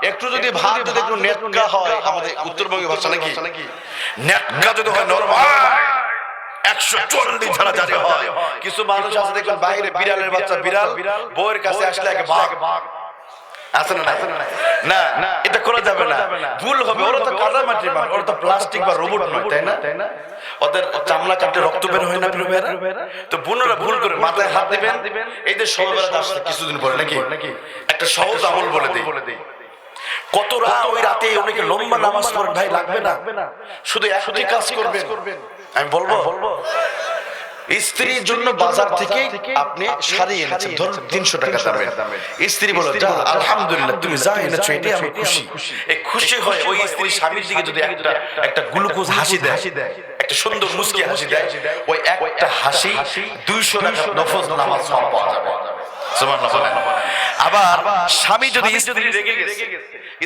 একটু যদি ভাত যদি একটু নেটকা হয়, আমাদের উত্তরবঙ্গের ভাষা নাকি নেটকা যদি হয় নরম 140 ধারা জারি হয়। কিছু মানুষ আছে দেখবেন বাইরে বিড়ালের বাচ্চা বিড়াল বউয়ের কাছে আসলে এক ভাগ আছে না, এটা করা যাবে না, ভুল হবে। ওরা তো কাদা মাটি, ওরা তো প্লাস্টিক বা রোবট নয়, তাই না? ওদের চামড়া কাটে রক্ত বের হয় না প্রিয় ভাইরা? তো বোনেরা ভুল করে মাথায় হাত দিবেন। এই যে সহবেলা আসছে কিছুদিন পরে নাকি একটা সহজ আমল বলে দিই। কত রাত, ওই রাতে অনেকে লম্বা নামাজ পড়েন, ভাই লাগবে না। শুধু একটি কাজ করবেন, আমি বলবো স্ত্রীর জন্য বাজার থেকে আপনি শাড়ি এনেছেন, ধরুন 300 টাকা দামের। স্ত্রী বলে, যা আলহামদুলিল্লাহ, তুমি যা এনেছো এটাই আমি খুশি। এই খুশি হয় ওই স্ত্রী স্বামীর দিকে যদি একটা গ্লুকোজ হাসি দেয়, একটা সুন্দর মুস্কি হাসি দেয়, ওই একটা হাসি 200 টাকা নফল নামাজ সওয়াব পাওয়া যাবে। সুবহানাল্লাহ বলেন। আবার স্বামী যদি স্ত্রী রেগে গেছে,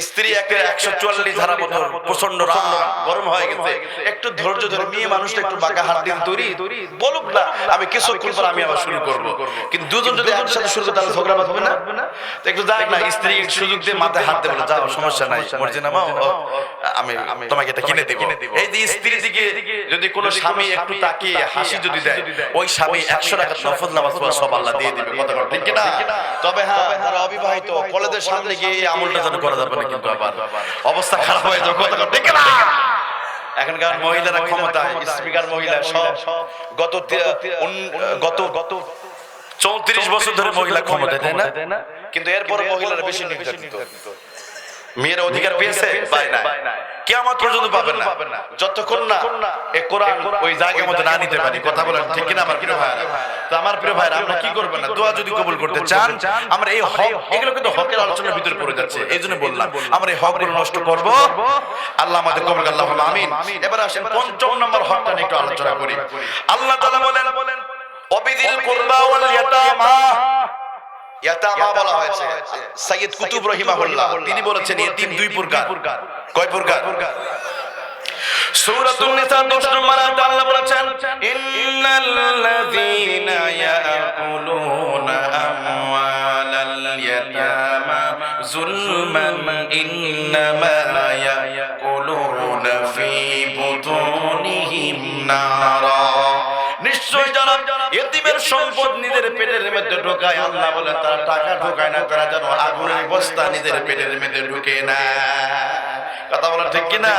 স্ত্রী একটা 144 ধারা মতো প্রচন্ড রাগ গরম হয়ে গেছে, একটু ধৈর্য ধরে মেয়ে মানুষটা একটু বাঁকা হাত দিন, তৈরি বলুক না আমি কিছুক্ষণ পর আমি আবার শুরু করব। কিন্তু দুজন যদি একসাথে শুরু করে তাহলে ঝগড়া বাঁধবে না। তো একটু যাক না, স্ত্রী সুযোগ দিয়ে মাথায় হাত দেবে, যাও সমস্যা নাই, মর্জি না মা, আমি তোমাকে এটা কিনে দেব। এই যে স্ত্রী দিকে যদি কোনো স্বামী একটু তাকিয়ে হাসি যদি দেয়, ওই স্বামী 100 টাকা নফল নামাজ পড়া সব আল্লাহ দিয়ে দিবে। কথা বল ঠিক না? তবে হ্যাঁ, যারা অবিবাহিত কলেজের সামনে গিয়ে এই আমলটা যেন করা যাবে না, কিন্তু আবার অবস্থা খারাপ হয়ে যাবে। কথা বল ঠিক না? এখনকার মহিলারা ক্ষমতায়, স্পিকার মহিলা সব গত 34 বছর ধরে মহিলা ক্ষমতায়, তাই না? কিন্তু এরপরে মহিলারা বেশি নির্যাতিত। মেয়ের অধিকার পেয়েছে? পায় না। কিয়ামত পর্যন্ত পাবেন না যতক্ষণ না এই কোরআন ওই জায়গার মধ্যে না নিতে পারি। কথা বলেন ঠিক কিনা আমার প্রিয় ভাইরা? তো আমার প্রিয় ভাইরা, আমরা কি করবেন না, দোয়া যদি কবুল করতে চান, আমরা এই হক, এগুলো কিন্তু হকের আলোচনার ভিতরে পড়ে যাচ্ছে, এই জন্য বললাম আমরা এই হকগুলো নষ্ট করব, আল্লাহ আমাদের কবুল করুন, আল্লাহুম্মা আমিন। এবার আসেন ৫ম নম্বর হকটা নিয়ে একটু আলোচনা করি। আল্লাহ তাআলা বলেন ওয়াবিযিল কুরবা ওয়াল ইয়াতামা। ইয়াতামা বলা হয়েছে, সাইয়্যিদ কুতুব রাহিমাহুল্লাহ তিনি বলেছেন এতিম দুই প্রকার। কয় প্রকার? সূরাতুন নিসা 10 নম্বর আয়াতে আল্লাহ বলেছেন ইন্নাল্লাযীনা ইয়াকুলুনা আমওয়ালাল ইয়াতামা যুলমান ইন্নামা ইয়াকুলুনা ফী বুতুনিহিম নারা। নিশ্চয় যারা এতিমের সম্পদ নিজের পেটের মধ্যে ঢোকায়, আল্লাহ বলে তারা টাকা ঢোকায় না, তারা যেন আগুনের বস্তা নিজের পেটের মধ্যে ঢুকে না। কথা বলা ঠিক কিনা?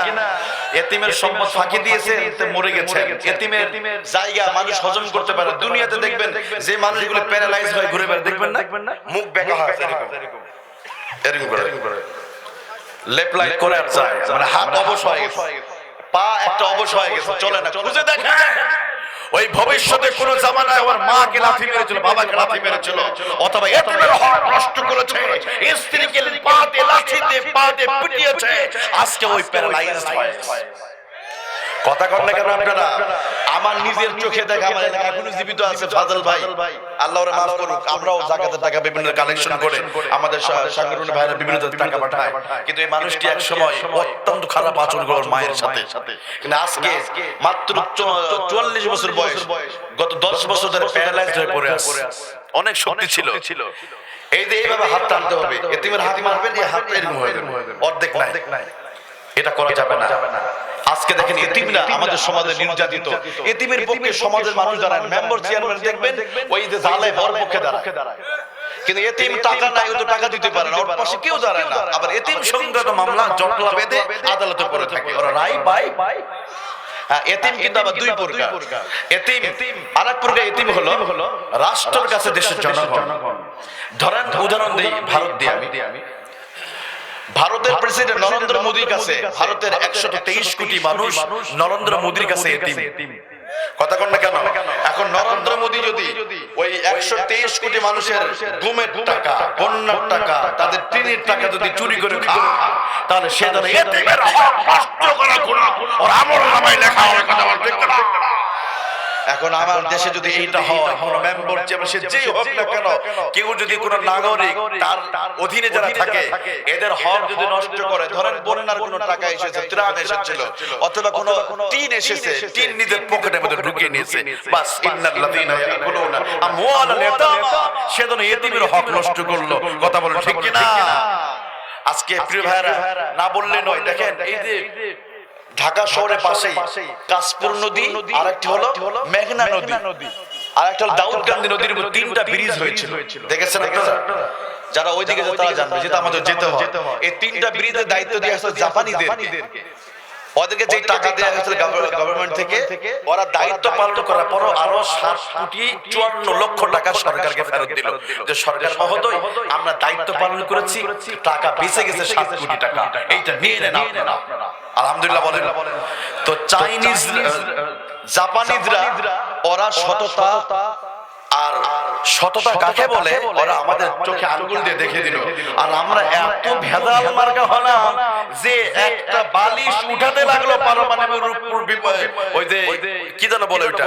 এতিমের সম্পদ ফাঁকি দিয়েছে, মরে গেছে। এতিমের জায়গা মানুষ হজম করতে পারে। দুনিয়াতে দেখবেন যে মানুষগুলো প্যারালাইজ হয়ে ঘুরে বেড়ায়, দেখবেন না মুখ বেঁকা হয় এরকম করে লেফট লাইট করে আর যায়, মানে হাত অবশ হয়ে গেছে, পা একটা অবশ হয়ে গেছে, চলে না, খুঁজে দেখে ওই ভবিষ্যতে কোন জামানায় আমার মাকে লাথি মেরেছিল, বাবাকে লাথি মেরেছিল, অথবা এতিমের হক নষ্ট করেছে, স্ত্রীকে পাতে লাথিতে পাতে পিটিয়েছে, আজকে ওই প্যারালাইজড হয়েছে। কথা কন না কেন আপনারা? আমার নিজের চোখে দেখা, আমার এলাকা এখনো জীবিত আছে ফাজল ভাই, আল্লাহ ওরে মাফ করুক। আমরাও যাকাতের টাকা বিভিন্ন কালেকশন করে আমাদের সাংগঠনিক ভাইরা বিভিন্ন টাকা পাঠায়, কিন্তু এই মানুষটি এক সময় অত্যন্ত খারাপ আচরণ করে মায়ের সাথে, কিন্তু আজকে মাত্র ৪৪ বছর বয়স, গত ১০ বছর ধরে প্যারালাইজড হয়ে পড়ে আছে। অনেক শক্তি ছিল, এই যে এইভাবে হাত টানতে হবে, এতিমের হাত মারবেন, এই হাতটা এরকম হয়ে যাবে, অর্ধেক নাই, এটা করা যাবে না। আজকে দেখেন এতিমরা আমাদের সমাজে নির্যাতিত, এতিমের পক্ষে সমাজের মানুষ দাঁড়ায়, মেম্বার চেয়ারম্যান দেখবেন ওই যে জালে ওর পক্ষে দাঁড়ায়, কিন্তু এতিম টাকা নাই, ও তো টাকা দিতে পারে না, ওর পাশে কেউ দাঁড়ায় না। আবার এতিম সংক্রান্ত মামলা জটলা বেঁধে আদালতে পড়ে থাকে, ওরা রায় পায়। এতিম কিন্তু আবার দুই প্রকার। এতিম আরেক প্রকার এতিম হলো রাষ্ট্রের কাছে দেশের জনগণ। ধরেন উদাহরণ দেই, ভারত দিয়ে আমি, ভারতের প্রেসিডেন্ট নরেন্দ্র মোদীর কাছে ভারতের ১২৩ কোটি মানুষ নরেন্দ্র মোদীর কাছে এতিম। কথা কন না কেন? এখন নরেন্দ্র মোদী যদি ওই ১২৩ কোটি মানুষের ঘুমের টাকা, বন্যার টাকা, তাদের টিনের টাকা যদি চুরি করে খায়, তাহলে সে ধরে এতিমের হক নষ্ট করা গুনাহ ওর আমলনামায় লেখা হবে। কথা বল ঠিক না? এখন আমার দেশে যদি এইটা হয়, কোন মেম্বার সে যেই হোক না কেন, কেউ যদি কোন নাগরিক তার অধীনে যারা থাকে এদের হক যদি নষ্ট করে, ধরেন বন্যার কোন টাকা এসেছে, ত্রাণ এসেছিল, অথবা কোন টিন এসেছে, টিন নিজের পকেটের মধ্যে ঢুকিয়ে নিয়েছে, বাস ইন্নাল্লাযীনা ইয়াকুলুনা আমওয়ালাল ইয়াতামা, সেজন্য এতিমের হক নষ্ট করলো। কথা বলেন ঠিক কি না? আজকে প্রিয় ভাইরা না বললে নয়, দেখেন এই যে ঢাকা শহরের পাশেই কাশপুর নদী, আরেকটি হলো মেঘনা নদী, আরেকটা হলো দাউদকান্দি নদীর উপর ৩টা ব্রিজ হয়েছিল, দেখেছেন আপনারা? যারা ওইদিকে যায় তারা জানবে, যেটা আমাদের যেতে হয়। এই ৩টা ব্রিজের দায়িত্ব দেওয়া হয়েছে জাপানিদেরকে। ওদেরকে যে টাকা দেওয়া হয়েছিল গভর্নমেন্ট থেকে, ওরা দায়িত্ব পালন করার পরও আরো ৭,৫৪,০০,০০০ টাকা সরকারকে ফেরত দিল, যে সরকার মহোদয় আমরা দায়িত্ব পালন করেছি, টাকা বেঁচে গেছে ৭ কোটি টাকা, এইটা নিয়ে নেন আপনারা। আলহামদুলিল্লাহ বলেন। তো চাইনিজ জাপানিজরা ওরা সততা, আর সততা কাকে বলে ওরা আমাদের চোখে আঙ্গুল দিয়ে দেখে দিল। আর আমরা এত ভেজাল মার্কা হলাম যে একটা বালিশ উঠাতে লাগলো পারমাণবিক, ওই যে কি যেন বলে ওইটা,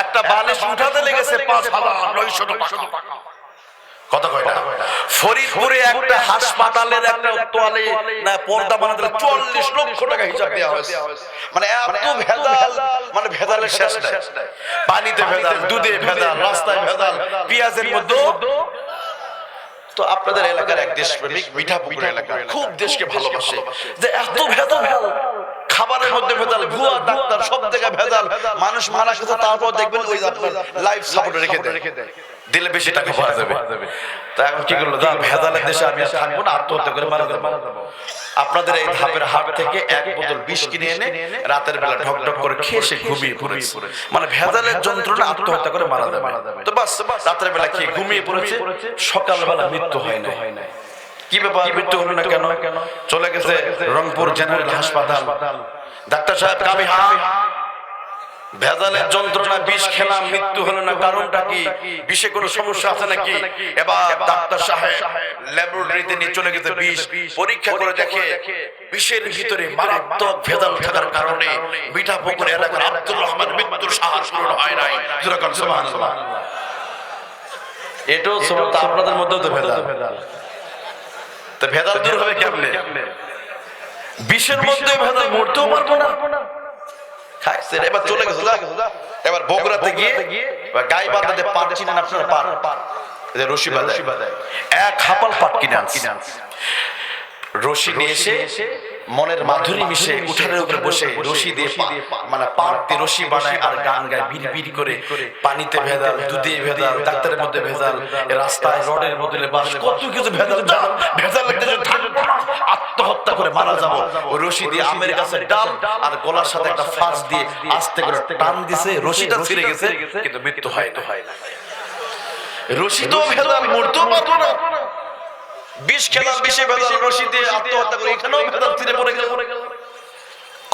একটা বালিশ উঠাতে লেগেছে ৫,৯০০ টাকা। কথা কয় না? ফরিদপুরে একটা হাসপাতালের একটা তোয়ালে না পর্দা বানাতে ৪০ লক্ষ টাকা হিসাব দেওয়া হয়েছে। মানে এত ভেজাল, মানে ভেজালের শেষ নাই। পানিতে ভেজাল, দুধে ভেজাল, রাস্তায় ভেজাল, পেঁয়াজের মধ্যে। তো আপনাদের এলাকার এক দেশপ্রেমিক মিঠাপুকুর এলাকা খুব দেশকে ভালোবাসে, যে এত ভেজাল, খাবারের মধ্যে ভেজাল, ভুয়া ডাক্তার, সব জায়গায় ভেজাল, মানুষ মারা গেছে, তারপর দেখবেন ওই আপনার লাইফ সাপোর্ট রেখে দেয়, দিলে বেশি টাকা পাওয়া যাবে। তা এখন কি করলো, ভেজালের দেশে আমি আর থাকবো না, আত্মহত্যা করে মারা যাবো। আপনাদের এই ধাপের হাট থেকে এক বোতল বিষ কিনে এনে রাতের বেলা ঢক ঢক করে খেয়ে সে ঘুমিয়ে পড়েছে, মানে ভেজালের যন্ত্রণা আত্মহত্যা করে মারা যাবে। তো বাস রাতের বেলা খেয়ে ঘুমিয়ে পড়েছে, সকালবেলা মৃত্যু হয় না। কি ব্যাপার, মৃত্যু হলো না কেন? চলে গেছে রংপুর জেনারেল হাসপাতাল। ডাক্তার সাহেব কামি ভেজালের যন্ত্রণা, বিষ খেলাম, মৃত্যু হলো না, কারণটা কি? বিষে কোনো সমস্যা আছে নাকি? এবার ডাক্তার সাহেব ল্যাবরেটরিতে নিয়ে চলে গেছে, বিষ পরীক্ষা করে দেখে বিষের ভিতরে মারাত্মক ভেজাল থাকার কারণে মিঠাপুকুর এলাকার আব্দুর রহমান মৃত্যুর সাহস পূরণ হয় নাই। সুবহানাল্লাহ। এটাও আপনাদের মধ্যেও তো ভেজাল। তো ভেজাল দূর হবে কেমনে? বিষের মধ্যে ভেজাল, মরতেও পারবো না। খাইছে এবার চলে গেছে। এবার বগুড়াতে গিয়ে গাইবান্ধাতে পাট চিনেন আপনারা? পাট রশি বাঁধায়, এক হাপাল পাট কিনে আনছে। রশি নিয়ে এসে মনের মাধুরী মিশে উঠানের উপরে বসে রশি দিয়ে মানে পাট দিয়ে রশি বানায় আর গান গায়, বিড় করে। পানিতে ভেজাল, দুধে ভেজাল, ডাক্তারের মধ্যে ভেজাল, রাস্তায় রডের বদলে বাস, কত কিছু ভেজাল। ভেজাল লাগতেছে, আত্মহত্যা করে মারা যাবো। ওই রশি দিয়ে আমের গাছের ডাল আর গলার সাথে একটা ফাঁস দিয়ে আস্তে করে টান দিছে, রশিটা ছিঁড়ে গেছে, কিন্তু মৃত্যু হয় না। রশি তো ভেজাল, মরতেও পারতো না। বিষ খেলাম, বিষে ভেজাল, রশি দিয়ে আত্মহত্যা করে, এখানেও ভেজাল ছিঁড়ে পড়ে গেল।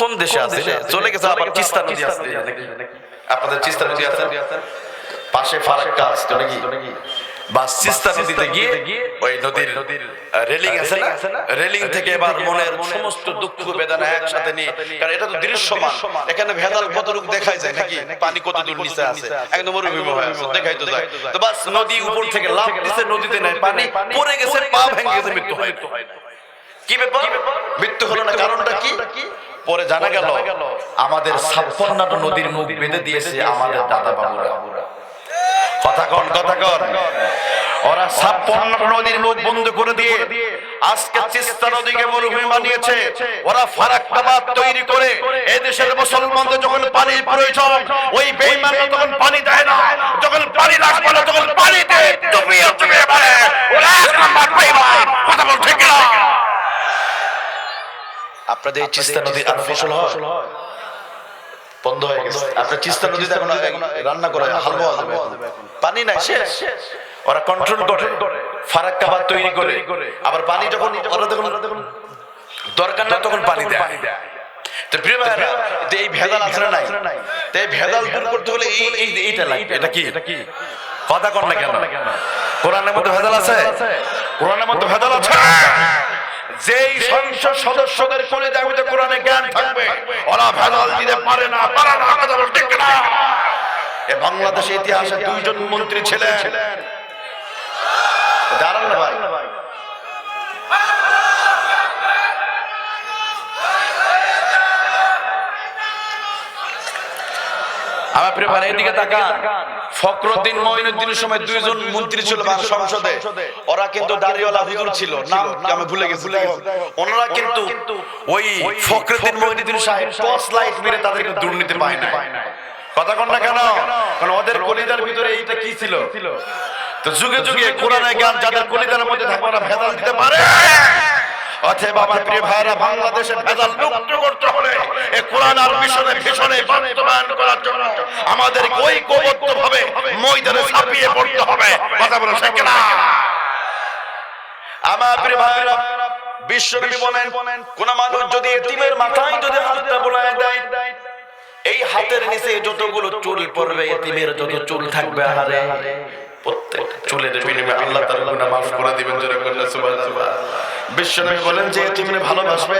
কোন দেশে আছে? চলে গেছে। আবার তিস্তা নদী আছে, আপনাদের তিস্তা নদী আছে পাশে, ফারাক্কা আছে নাকি? বাস তিস্তা নদীতে গিয়ে ওই নদীর রেলিং আছে না, রেলিং থেকে এবার মনের সমস্ত দুঃখ বেদনা একসাথে নিয়ে, কারণ এটা তো দৃশ্যমান, এখানে ভেজাল কতটুকু দেখাই যায় নাকি? পানি কত দূর নিচে আছে, একদম মরুভূমি হয়ে আছে, দেখাই তো যায়। তো বাস নদী উপর থেকে লাফ দিছে, নদীতে নাই পানি, পড়ে গেছে, পা ভেঙে গেছে, মৃত্যু হয়। কি ব্যাপার? মৃত্যু হলো না, কারণটা কি? পরে জানা গেল আমাদের 56টা নদীর মুখ বেঁধে দিয়েছে আমাদের দাদা বাবুরা। কথা কন। ওরা 56টা নদীর মুখ বন্ধ করে দিয়ে আজকে তিস্তা নদীকে মরুভূমি বানিয়েছে। ওরা ফারাক্কা বাঁধ তৈরি করে এই দেশের মুসলমানদের যখন পানির প্রয়োজন, ওই বেঈমানরা তখন পানি দেয় না, যখন পানি লাগবে না তখন পানিতে ডুবিয়ে মারে। ওরা এক নাম্বার বেঈমান। কথা বল ঠিক না? আপনাদের এই তিস্তা নদী আর ফসল হয় বন্ধ হয়ে গেছে। আপনার তিস্তা নদীতে এখন রান্না করে হালুয়া যাবে, পানি নাই, শেষ। ওরা কন্ট্রোল করে, ফারাক্কা বাঁধ তৈরি করে, আবার পানি যখন ওরা দেখুন দরকার না তখন পানি দেয়। তো প্রিয় ভাইরা, এই ভেজাল আছে না নাই? তো এই ভেজাল দূর করতে হলে এইটা লাগবে। এটা কি? কথা কন না কেন? কোরআনের মধ্যে ভেজাল আছে, কোরআনের মধ্যে ভেজাল আছে। যেই সংসদ সদস্যদের কলিজার মধ্যে কোরআনের জ্ঞান থাকবে, ওরা ভেজাল দিতে পারে না। কথা বল ঠিক না? এই বাংলাদেশের ইতিহাসে 2জন মন্ত্রী ছিলেন। দাঁড়ান না ভাই। আমার প্রিয় ভাই, এদিকে তাকান। ফখরুদ্দিন মঈনুদ্দিনের সময় 2জন মন্ত্রী ছিল সংসদে। ওরা কিন্তু দাড়িওয়ালা হুজুর ছিল, নাম আমি ভুলে গেছি। ওনারা কিন্তু ওই ফখরুদ্দিন মঈনুদ্দিন সাহেব টর্চ লাইট মেরে তাদেরকে দুর্নীতি পায় না। কথা কন না কেন? কারণ ওদের কলিজার ভিতরে এইটা কি ছিল? তো যুগে যুগে কোরআনের জ্ঞান যাদের কলিজার মধ্যে থাকবে না ভেজাল দিতে পারে। অতএব আমার প্রিয় ভাইরা, বাংলাদেশে ভেজাল মুক্ত করতে হলে এই কোরআন আর মিশনের ভীষণে বাস্তবায়ন করার জন্য আমাদের ঐক্যবদ্ধভাবে ময়দানে ঝাঁপিয়ে পড়তে হবে। কথা বলো ঠিক না? আমার প্রিয় ভাইরা, বিশ্বনবী বলেন, কোন মানুষ যদি এতিমের মাথায় যদি হাতটা বুলায় দেয়, এই হাতের নিচে যতগুলো চুল পড়বে, এতিমের যত চুল থাকবে, আহারে প্রত্যেক চুলের বিনিময়ে আল্লাহ তাআলা গুনাহ maaf করে দিবেন। জোরে বলেন সুবহানাল্লাহ। বিশ্বনবী বলেন যে এতিমকে ভালোবাসবে,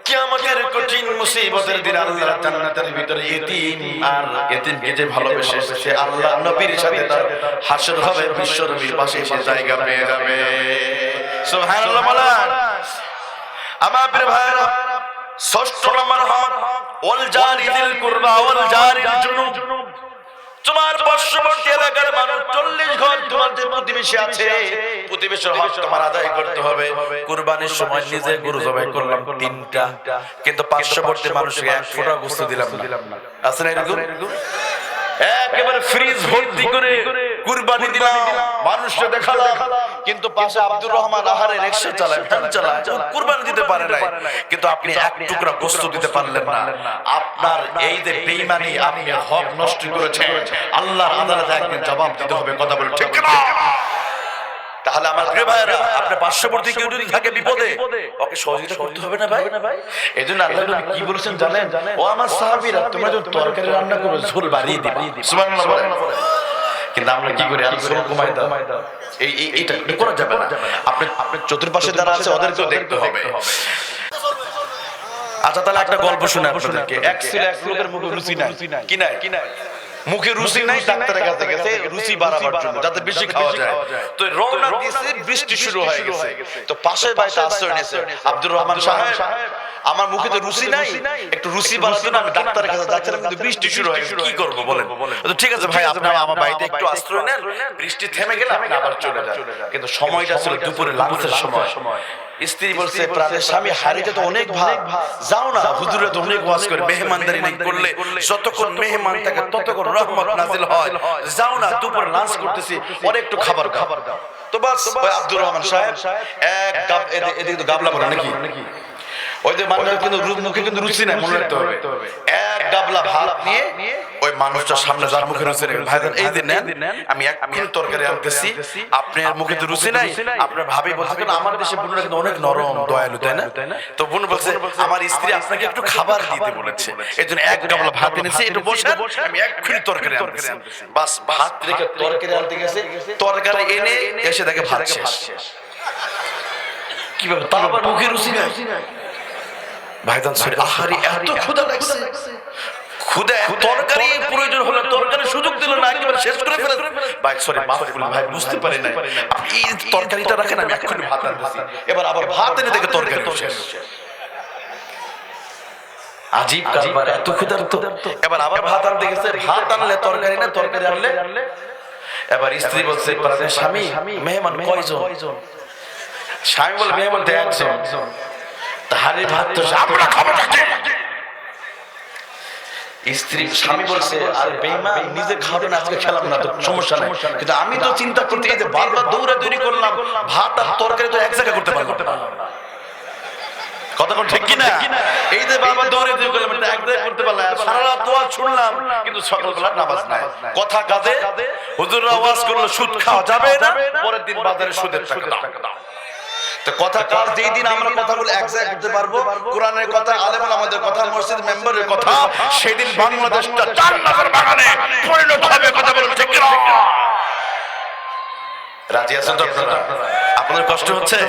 কিয়ামতের কঠিন মুসিবতের দিন আল্লাহ জান্নাতের ভিতরে এতিম আর এতিমকে যে ভালোবাসে সে আল্লাহ নবীর সাথে তার হাসর হবে, বিশ্বনবীর পাশে সে জায়গা পেয়ে যাবে। সুবহানাল্লাহ বলেন। আমার প্রিয় ভাইরা, ষষ্ঠ নম্বর হক ওয়াল জারি যিল কুরবা ওয়াল জারিল জুনুব। তোমার পার্শ্ববর্তী এলাকার মানুষ 40 ঘর তোমার যে প্রতিবেশী আছে, প্রতিবেশীর হক তোমার আদায় করতে হবে। কুরবানির সময় নিজে গরু জবাই করলাম 3টা, কিন্তু পার্শ্ববর্তী মানুষকে 1 ফোঁটা গোশত দিলাম না। আছে না এরকম? একেবারে ফ্রিজ ভর্তি করে কুরবানি দিলাম, মানুষকে দেখালাম, কিন্তু পাশে আব্দুর রহমান আহারে রিকশা চালায়, ভ্যান চালায়, কুরবানি দিতে পারে না, কিন্তু আপনি 1 টুকরা গোশত দিতে পারলেন না। আপনার এই যে বেঈমানি, আপনি হক নষ্ট করেছেন, আল্লাহর আদালতে একদিন জবাব দিতে হবে। কথা বলেন ঠিক না? তাহলে আমার প্রিয় ভাইরা, আপনার পার্শ্ববর্তী কেউ যদি থাকে বিপদে, ওকে সহযোগিতা করতে হবে না ভাই? এজন্য আল্লাহ নবী কি বলেছেন জানেন? ও আমার সাহাবীরা, তোমরা যখন তরকারি রান্না করো ঝোল বাড়িয়ে দিবা। সুবহানাল্লাহ বলেন। কিন্তু আমরা কি করি? আর ঝোল কমাই দাও। এইটা করা যাবে না। আপনি চতুর্পাশে যারা আছে ওদেরকেও দেখতে হবে। আচ্ছা, তাহলে একটা গল্প শুনে আপনাদেরকে। এক ছিল এক লোকের মুখে রুচি নাই। কি নাই? মুখে রুচি নাই, ডাক্তারের কাছে গেছে রুচি বাড়াবার জন্য, যাতে বেশি খাওয়া যায়। তো রওনা দিয়েছে, বৃষ্টি শুরু হয়ে গেছে। তো পাশের বাড়িতে আশ্রয় নিয়েছে। আব্দুর রহমান সাহেব, আমার মুখে তো রুচি নাই, একটু রুচি বাড়ার জন্য আমি ডাক্তারের কাছে যাচ্ছিলাম, কিন্তু বৃষ্টি শুরু হয়ে গেছে, কি করবো বলেন? তো ঠিক আছে ভাই, আপনি আমার বাড়িতে একটু আশ্রয় নেন, বৃষ্টি থেমে গেলে আপনি আবার চলে যান। কিন্তু সময়টা ছিল দুপুরে লাঞ্চের সময়। স্ত্রী বলছে, প্রাণের স্বামী, হারিতে তো অনেক ভাগ, যাও না, হুজুরে তো অনেক ওয়াজ করে, মেহমানদারি নাই করলে যতক্ষণ মেহমান থাকে ততক্ষণ রহমত নাজিল হয়, যাও না, দুপুরে লাঞ্চ করতেছি, পরে একটু খাবার দাও। তো বাস, ওই আব্দুর রহমান সাহেব এক গাব, এদিকে তো গাবলা বলে নাকি, ওই যে মানুষের কিন্তু মুখে কিন্তু রুচি নাই, মনে রাখতে হবে। এক গাবলা ভাত নিয়ে ওই মানুষটার সামনে, যার মুখে রুচি নেই, ভাই এই যে নেন, আমি এক কিলো তরকারি আনতেছি, আপনার মুখে তো রুচি নাই। আপনার ভাবি বলছে, আমার দেশে বোনরা কিন্তু অনেক নরম দয়ালু, তাই না? তো বোন বলছে, আমার স্ত্রী আপনাকে একটু খাবার দিতে বলেছে, এই জন্য এক গাবলা ভাত এনেছি, একটু বসে আমি এক কিলো তরকারি আনতেছি। বাস, ভাত রেখে তরকারি আনতে গেছে, তরকারি এনে এসে দেখে ভাত শেষ। কিভাবে? তার আবার মুখে রুচি নাই। ভাইজান সরি, আহারি এত ক্ষুধা লাগছে, ক্ষুধা, তরকারি প্রয়োজন হলো, তরকারি সুযোগ দিল না, একেবারে শেষ করে ফেলে। ভাই সরি, মাফ করুন ভাই, বুঝতে পারি নাই, আপনি এই তরকারিটা রাখেন, আমি এক্ষুনি ভাত আনতেছি। এবার আবার ভাত এনে দেখে তরকারি শেষ। আজীব কারবার, এত ক্ষুধার্ত। এবার আবার ভাত আনতে গেছে, ভাত আনলে তরকারি না, তরকারি আনলে। এবার স্ত্রী বলছে, স্বামী, মেহমান কয়জন? স্বামী বলে, মেহমান তো একজন। তাহলে ভাত তো আমরা খাবো নাকি? স্ত্রী, স্বামী বলছে, আর বেঈমান, নিজে খাবে না, আজকে খেলাম না তো সমস্যা নাই, কিন্তু আমি তো চিন্তা করতে, এই যে বারবার দৌড়াদৌড়ি করলাম, ভাত আর তরকারি তো এক জায়গায় করতে পারলাম না। কথা কোন ঠিক কি না? এই যে বারবার দৌড়াদৌড়ি করলাম, এটা এক জায়গায় করতে পারলাম, সারা রাত ওয়াজ শুনলাম, কিন্তু সকালবেলা নামাজ নাই। কথা কাজে, হুজুররা ওয়াজ করলো সুদ খাওয়া যাবে না, পরের দিন বাজারে সুদের টাকা দাও। তো কথা কাজ, যেই দিন আমরা কথাগুলো এক জায়গায় করতে পারবো, কোরআনের কথা, আলেমুল আমাদের কথা, মসজিদ মেম্বারের কথা, সেদিন বাংলাদেশটা জান্নাতের বাগানে পরিণত হবে। কথা বলুন ঠিক কি না? রাজি আছেন তো আপনারা? আপনাদের কষ্ট হচ্ছে?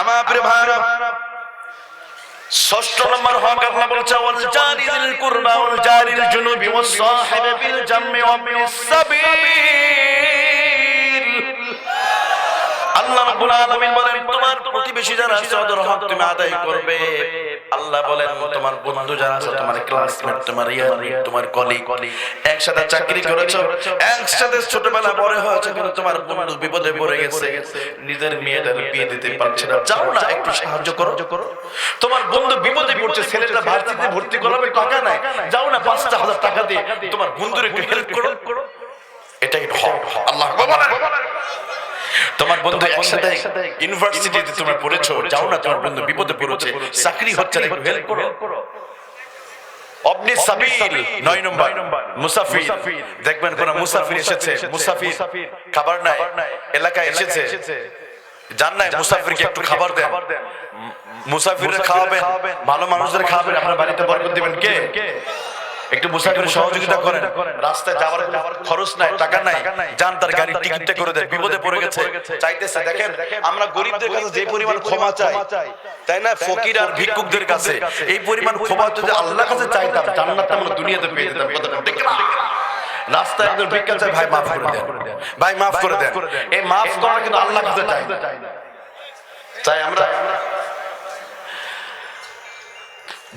আমার প্রিয় ভাইরা, ষষ্ঠ নম্বর হক আল্লাহ বলছে, ওয়াল জারিল কুরবা ওয়াল জারিল জুনুবি ওয়াস সাহিবি বিল জামমি ওয়া বিস সাবিল। আল্লাহ রাব্বুল আলামিন বলেন, তোমার প্রতিবেশী যারা আছে ওদের হক তুমি আদায় করবে। আল্লাহ বলেন, তোমার বন্ধু যারা আছে, তোমার ক্লাসমেট, তোমার ইয়ারমেট, তোমার কলিগ, একসাথে চাকরি করেছো, একসাথে ছোটবেলা বড় হয়েছে, কিন্তু তোমার বন্ধু বিপদে পড়ে গেছে, নিজের মেয়েটার বিয়ে দিতে পারছে না, যাও না একটু সাহায্য করো। তোমার বন্ধু বিপদে পড়ছে, ছেলেটা ভার্সিটিতে ভর্তি করাবে, টাকা নাই, যাও না ৫,০০০ টাকা দিয়ে তোমার বন্ধুর একটু হেল্প করো। এটাই হক। আল্লাহ বলেন, তোমার বন্ধু একসাথে ইউনিভার্সিটিতে তোমরা পড়েছো, যাও না, তোমার বন্ধু বিপদে পড়েছে, চাকরি হচ্ছে না, একটু হেল্প করো। অবনি সাবিল ৯ নম্বর, মুসাফির। দেখবেন কোন মুসাফির এসেছে, মুসাফির খাবার নাই, এলাকায় এসেছে, জান নাই, মুসাফিরকে একটু খাবার দেন, মুসাফিররা খাওয়াবেন, ভালো মানুষদের খাওয়াবেন, আপনার বাড়িতে বরকত দিবেন কে? একটু মুসাফিরের সহযোগিতা করেন, রাস্তায় যাওয়ার খরচ নাই, টাকা নাই, যান তার গাড়ির টিকিটটা করে দেন, বিপদে পড়ে গেছে, চাইতেছে। দেখেন, আমরা গরিবদের কাছে যে পরিমাণ ক্ষমা চাই, তাই না, ফকির আর ভিক্ষুকদের কাছে এই পরিমাণ ক্ষমা যদি আল্লাহর কাছে চাইতাম, জান্নাতটা আমরা দুনিয়াতে পেয়ে যেতাম। কথা ঠিক না? রাস্তায় একজন ভিক্ষা চায়, ভাই মাফ করে দেন, ভাই মাফ করে দেন। এই মাফ করা কিন্তু আল্লাহর কাছে চাই আমরা।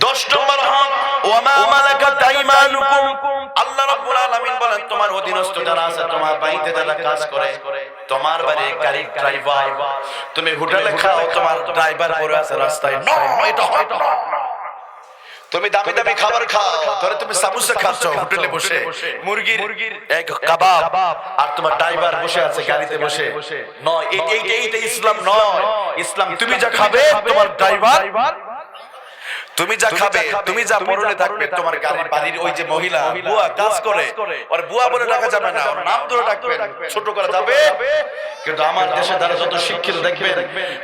10 নম্বর হক, ওয়া মা মালাকাত আইমানুকুম। আল্লাহ রাব্বুল আলামিন বলেন, তোমার অধীনস্থ যারা আছে, তোমার বাড়িতে যারা কাজ করে, তোমার বাড়ির গাড়ি ড্রাইভার, তুমি হোটেলে খাও, তোমার ড্রাইভার পড়ে আছে রাস্তায়, নো, এটা হয় না। তুমি দামি দামি খাবার খাও, ধরে তুমি সামোসা খাচ্ছ হোটেলে বসে, মুরগির এক কাবাব, আর তোমার ড্রাইভার বসে আছে গাড়িতে বসে, নয়, এইটা ইসলাম নয়। ইসলাম তুমি যা খাবে, তোমার ড্রাইভার তুমি যা খাবে, তুমি যা পরনে থাকবে, তোমার বাড়ির ওই যে মহিলা বুয়া কাজ করে, ওর বুয়া বলে ডাকা যাবে না, ওর নাম ধরে ডাকবেন, ছোট করা যাবে। কিন্তু আমার দেশে যারা যত শিক্ষিত দেখবেন,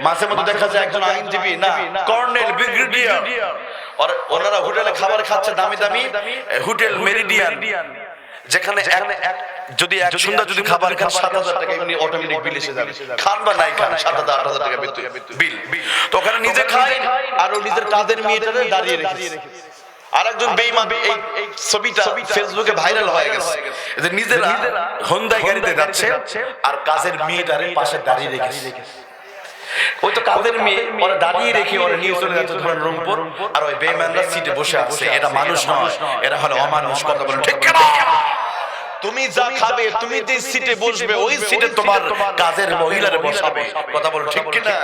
মাঝে মধ্যে দেখা যায় একজন আইনজীবী না, কর্নেল, ব্রিগেডিয়ার, আর ওনারা হোটেলে খাবার খাচ্ছে, দামি দামি হোটেল মেরিডিয়ান, যেখানে যদি এক সন্ধ্যা যদি খাবার খান 7,000 টাকা এমনি অটোমেটিক বিল এসে যাবে, খান বা নাই খান 7,000 8,000 টাকা বিল। তো ওখানে নিজে খায় আর ও নিজের কাজের মেয়েটারে দাঁড়িয়ে রেখেছে। আরেকজন বেঈমান, এই ছবিটা ফেসবুকে ভাইরাল হয়ে গেছে, যে নিজেরা হোন্ডাই গাড়িতে যাচ্ছে আর কাজের মেয়েটারে পাশে দাঁড়িয়ে রেখেছে। ওই তো কাজের মেয়ে, ওরা দাঁড়িয়ে রেখে ওরা নিয়ে চলে যাচ্ছে ধরেন রংপুর, আর ওই বেঈমানরা সিটে বসে আছে। এটা মানুষ নয়, এরা হলো অমানুষ। কথা বলেন ঠিক কিনা? তুমি যা খাবে, তুমি যে সিটে বসবে, ওই সিটে তোমার কাজের মহিলারে বসাবে। কথা বলো ঠিক কিনা?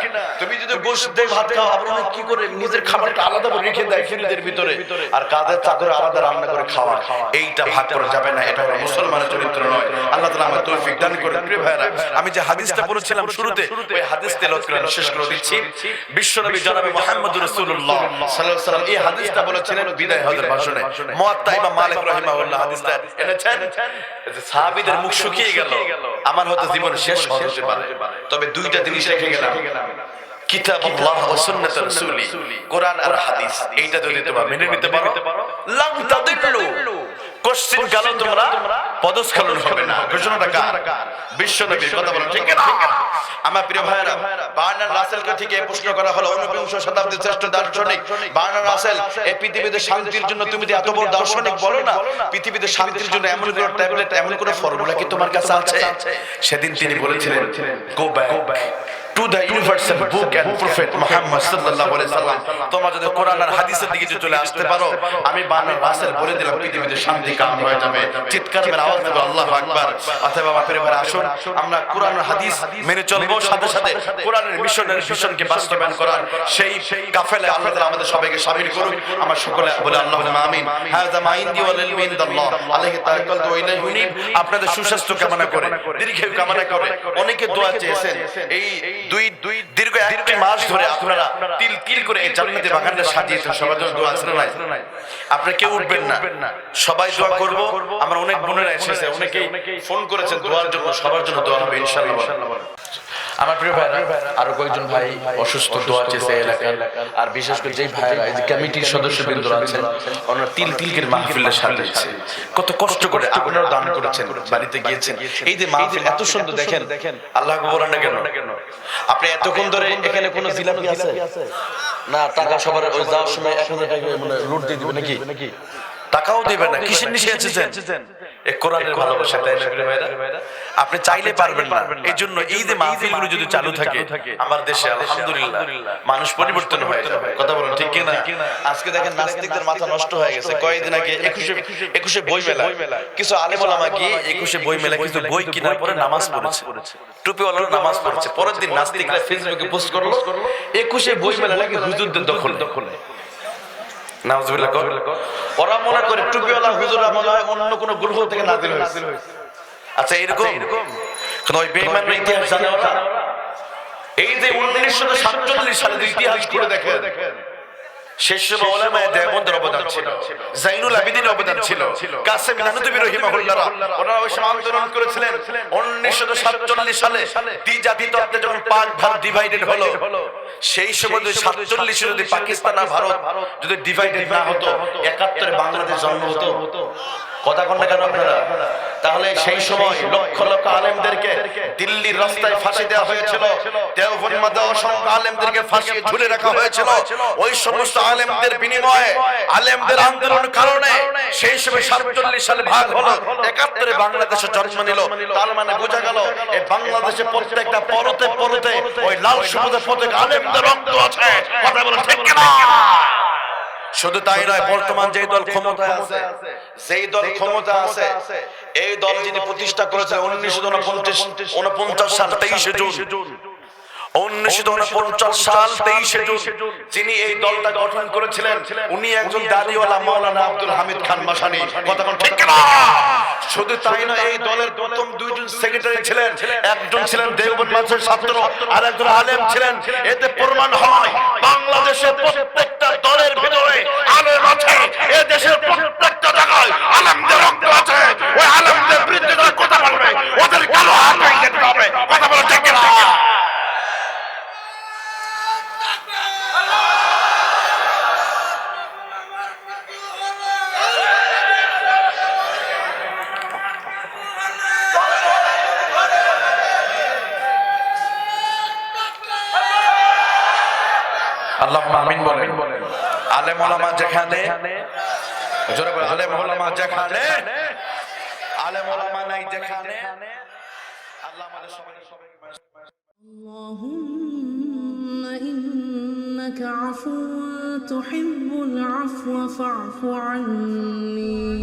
তুমি যদি গোশত দিয়ে ভাত খাও, আপনারা কি করে নিজের খাবারটা আলাদা করে রেখে দেয় ফ্রিজের ভিতরে, আর কাজের চাকরে আলাদা রান্না করে খাওয়া, এইটা ভাগ করা যাবে না। এটা হলো মুসলমানের চরিত্র নয়। আল্লাহ তাআলা আমাদের তৌফিক দান করেন। প্রিয় ভাইরা, আমি যে হাদিসটা বলেছিলাম শুরুতে, ওই হাদিস তেলাওয়াত করে শেষ করে দিচ্ছি। বিশ্বনবী জনাবে মুহাম্মদুর রাসূলুল্লাহ সাল্লাল্লাহু আলাইহি ওয়াসাল্লাম এই হাদিসটা বলেছিলেন বিদায় হজের ভাষণে। মুয়াত্তা ইমাম মালিক রাহিমাহুল্লাহ হাদিসটা এনেছেন। সাহাবীদের মুখ শুকিয়ে গেল, আমার হয়তো জীবন শেষ হতে পারে, তবে দুইটা জিনিস রেখে গেলাম, কিতাবুল্লাহ ওয়া সুন্নাত রাসূলি, কোরআন আর হাদিস। এইটা যদি তোমরা মেনে নিতে পারো, লাম তাদিল্লু, কোশ্চেন গেল তোমরা পদস্খলন হবে না। ঘোষণাটা কার? বিশ্বনবীর। কথা বলেন ঠিক না? আমার প্রিয় ভাইরা, বার্নার্ড রাসেলকে থেকে প্রশ্ন করা হলো, 19শ শতাব্দীর শ্রেষ্ঠ দার্শনিক বার্নার্ড রাসেল, এই পৃথিবীতে শান্তির জন্য তুমি এত বড় দার্শনিক বলো না, পৃথিবীতে শান্তির জন্য এমন কোন ট্যাবলেট, এমন কোন ফর্মুলা কি তোমার কাছে আছে? সেদিন তিনি বলেছিলেন, go back to the universal book and prophet Muhammad সাল্লাল্লাহু আলাইহি সাল্লাম। তোমরা যদি কোরআন আর হাদিসের দিকে চলে আসতে পারো, আমি বার্নার্ড রাসেল বলে দিলাম পৃথিবীতে শান্তি কায়েম হয়ে যাবে। চিৎকার করে আওয়াজ দেব আল্লাহু আকবার। অতএব আমার প্রিয় ভাইরা, আসুন আমরা কোরআন আর হাদিস মেনে চলবো, সাথে সাথে কোরআনের মিশনকে বাস্তবায়ন করার সেই কাফেলায় আল্লাহ তাআলা আমাদের সবাইকে শামিল করুন। আমরা সকলে বলে আল্লাহুম্মা আমিন। হাযা মা ইনদি ওয়াল ইলমু ইনদাল্লাহ আলাইহি তাওয়াক্কালতু ওয়া ইলাইহি উনীব। আপনাদের সুস্বাস্থ্য কামনা করে, দীর্ঘায়ু কামনা করে, অনেকে দোয়া চেয়েছেন। এই দীর্ঘ 1 মাস ধরে আপনারা তিল তিল করে এই জান্নাতের বাগানটা সাজিয়েছেন। সবার জন্য দোয়া আছে না নাই? আপনারা কেউ উঠবেন না, সবাই দোয়া করব। আমরা অনেক বোনেরা এসেছে, অনেকেই ফোন করেছেন দোয়ার জন্য, সবার জন্য দোয়া হবে ইনশাআল্লাহ। আমার প্রিয় ভাইরা, আরো কয়েকজন ভাই অসুস্থ, দোয়া চেয়েছে এলাকার। আর বিশেষ করে যেই ভাইরা এই যে কমিটির সদস্যবৃন্দ আছেন, ওনারা তিল তিল করে মাহফিলটা সাজিয়েছে, কত কষ্ট করে আপনারা দান করেছেন, বাড়িতে গিয়েছেন। এই যে মাহফিল এত সুন্দর, দেখেন আল্লাহ বলেন না কেন? আপনি এতক্ষণ ধরে এখানে কোনো জিলাপি আছে না? টাকা সবার ওই যাওয়ার সময় 1000 টাকা মানে লুট দিয়ে দিবে নাকি? টাকাও দিবেন না, কিসের নিচে এসেছেন? এই কোরআনের ভালোবাসা, তাই না প্রিয় ভাইরা? আপনি চাইলে পারবেন না। এই জন্য এই যে মাহফিলগুলো যদি চালু থাকে আমার দেশে, আলহামদুলিল্লাহ মানুষ পরিবর্তন হয়ে যাবে। কথা বলুন ঠিক কিনা? আজকে দেখেন নাস্তিকদের মাথা নষ্ট হয়ে গেছে। কয়েকদিন আগে 21শে বই মেলা, কিছু আলেম ওলামা গিয়ে 21শে বই মেলা কিছু বই কেনার পরে নামাজ পড়েছে, টুপিওয়ালারা নামাজ পড়েছে। পরের দিন নাস্তিকরা ফেসবুকে পোস্ট করলো 21শে বই মেলা নাকি হুজুরদের দখলে। নাউজুবিল্লাহ। ওরা মনে করে টুপিওয়ালা হুজুররা মনে হয় অন্য কোন গ্রহ থেকে নাজিল হয়েছে। আচ্ছা এরকম কোন ওই বেঈমানরা ইতিহাস জানে ওরা? এই যে 1947 সালের ইতিহাস করে দেখেন, শেষ সময় উলামায়ে দেওবন্দের অবদান ছিল, জাইনুল আবেদিনের অবদান ছিল, কাসেম নানুতুবি রাহিমাহুল্লাহ। ওনারা ওই সময় আন্দোলন করেছিলেন 1947 সালে দ্বিজাতি তত্ত্বে যখন পাক ভারত ডিভাইডেড হলো। সেই সময় 47 যদি পাকিস্তান আর ভারত যদি ডিভাইডেড না হতো, 71 বাংলাদেশ জন্ম হতো। কথা কোন না কেন আপনারা? তাহলে সেই সময় লক্ষ লক্ষ আলেমদেরকে দিল্লির রাস্তায় ফাঁসি দেওয়া হয়েছিল, দেওবন্দ মাদ্রাসার অসংখ্য আলেমদেরকে ফাঁসিয়ে ঝুলে রাখা হয়েছিল। ওই সমস্ত আলেমদের বিনিময়ে, আলেমদের আন্দোলনের কারণে সেই সময় 47 সালে ভাগ হলো, 71 বাংলাদেশে জন্ম নিল। তার মানে বোঝা গেল এই বাংলাদেশে প্রত্যেকটা পরতে পরতে ওই লাল সবুজ পতাকা আলেমদের রক্ত আছে। কথা বলেন ঠিক কিনা? শুধু তাই নয়, বর্তমান যে দল ক্ষমতায় আছে, যেই দল ক্ষমতা আছে, এই দল যিনি প্রতিষ্ঠা করেছেন 1949 সাল 23শে জুন, 1949 সাল 23শে জুন যিনি এই দলটা গঠন করেছিলেন, উনি একজন দাড়িওয়ালা মাওলানা আব্দুল হামিদ খান মাসানি। কথা কোন ঠিক না? শুধু তাই না, এই দলের প্রথম দুইজন সেক্রেটারি ছিলেন, একজন ছিলেন দেওবন্দ মাদ্রাসার ছাত্র, আর একজন আলেম ছিলেন। এতে প্রমাণ হয় বাংলাদেশে প্রত্যেকটা দলের ভিতরে আলেম ওলামা যেখানে, জোরে বলো, আলেম ওলামা যেখানে, আলেম ওলামা নাই যেখানে, আল্লাহ আমাদের সবাইকে اللهم إنك عفو تحب العفو فاعف عني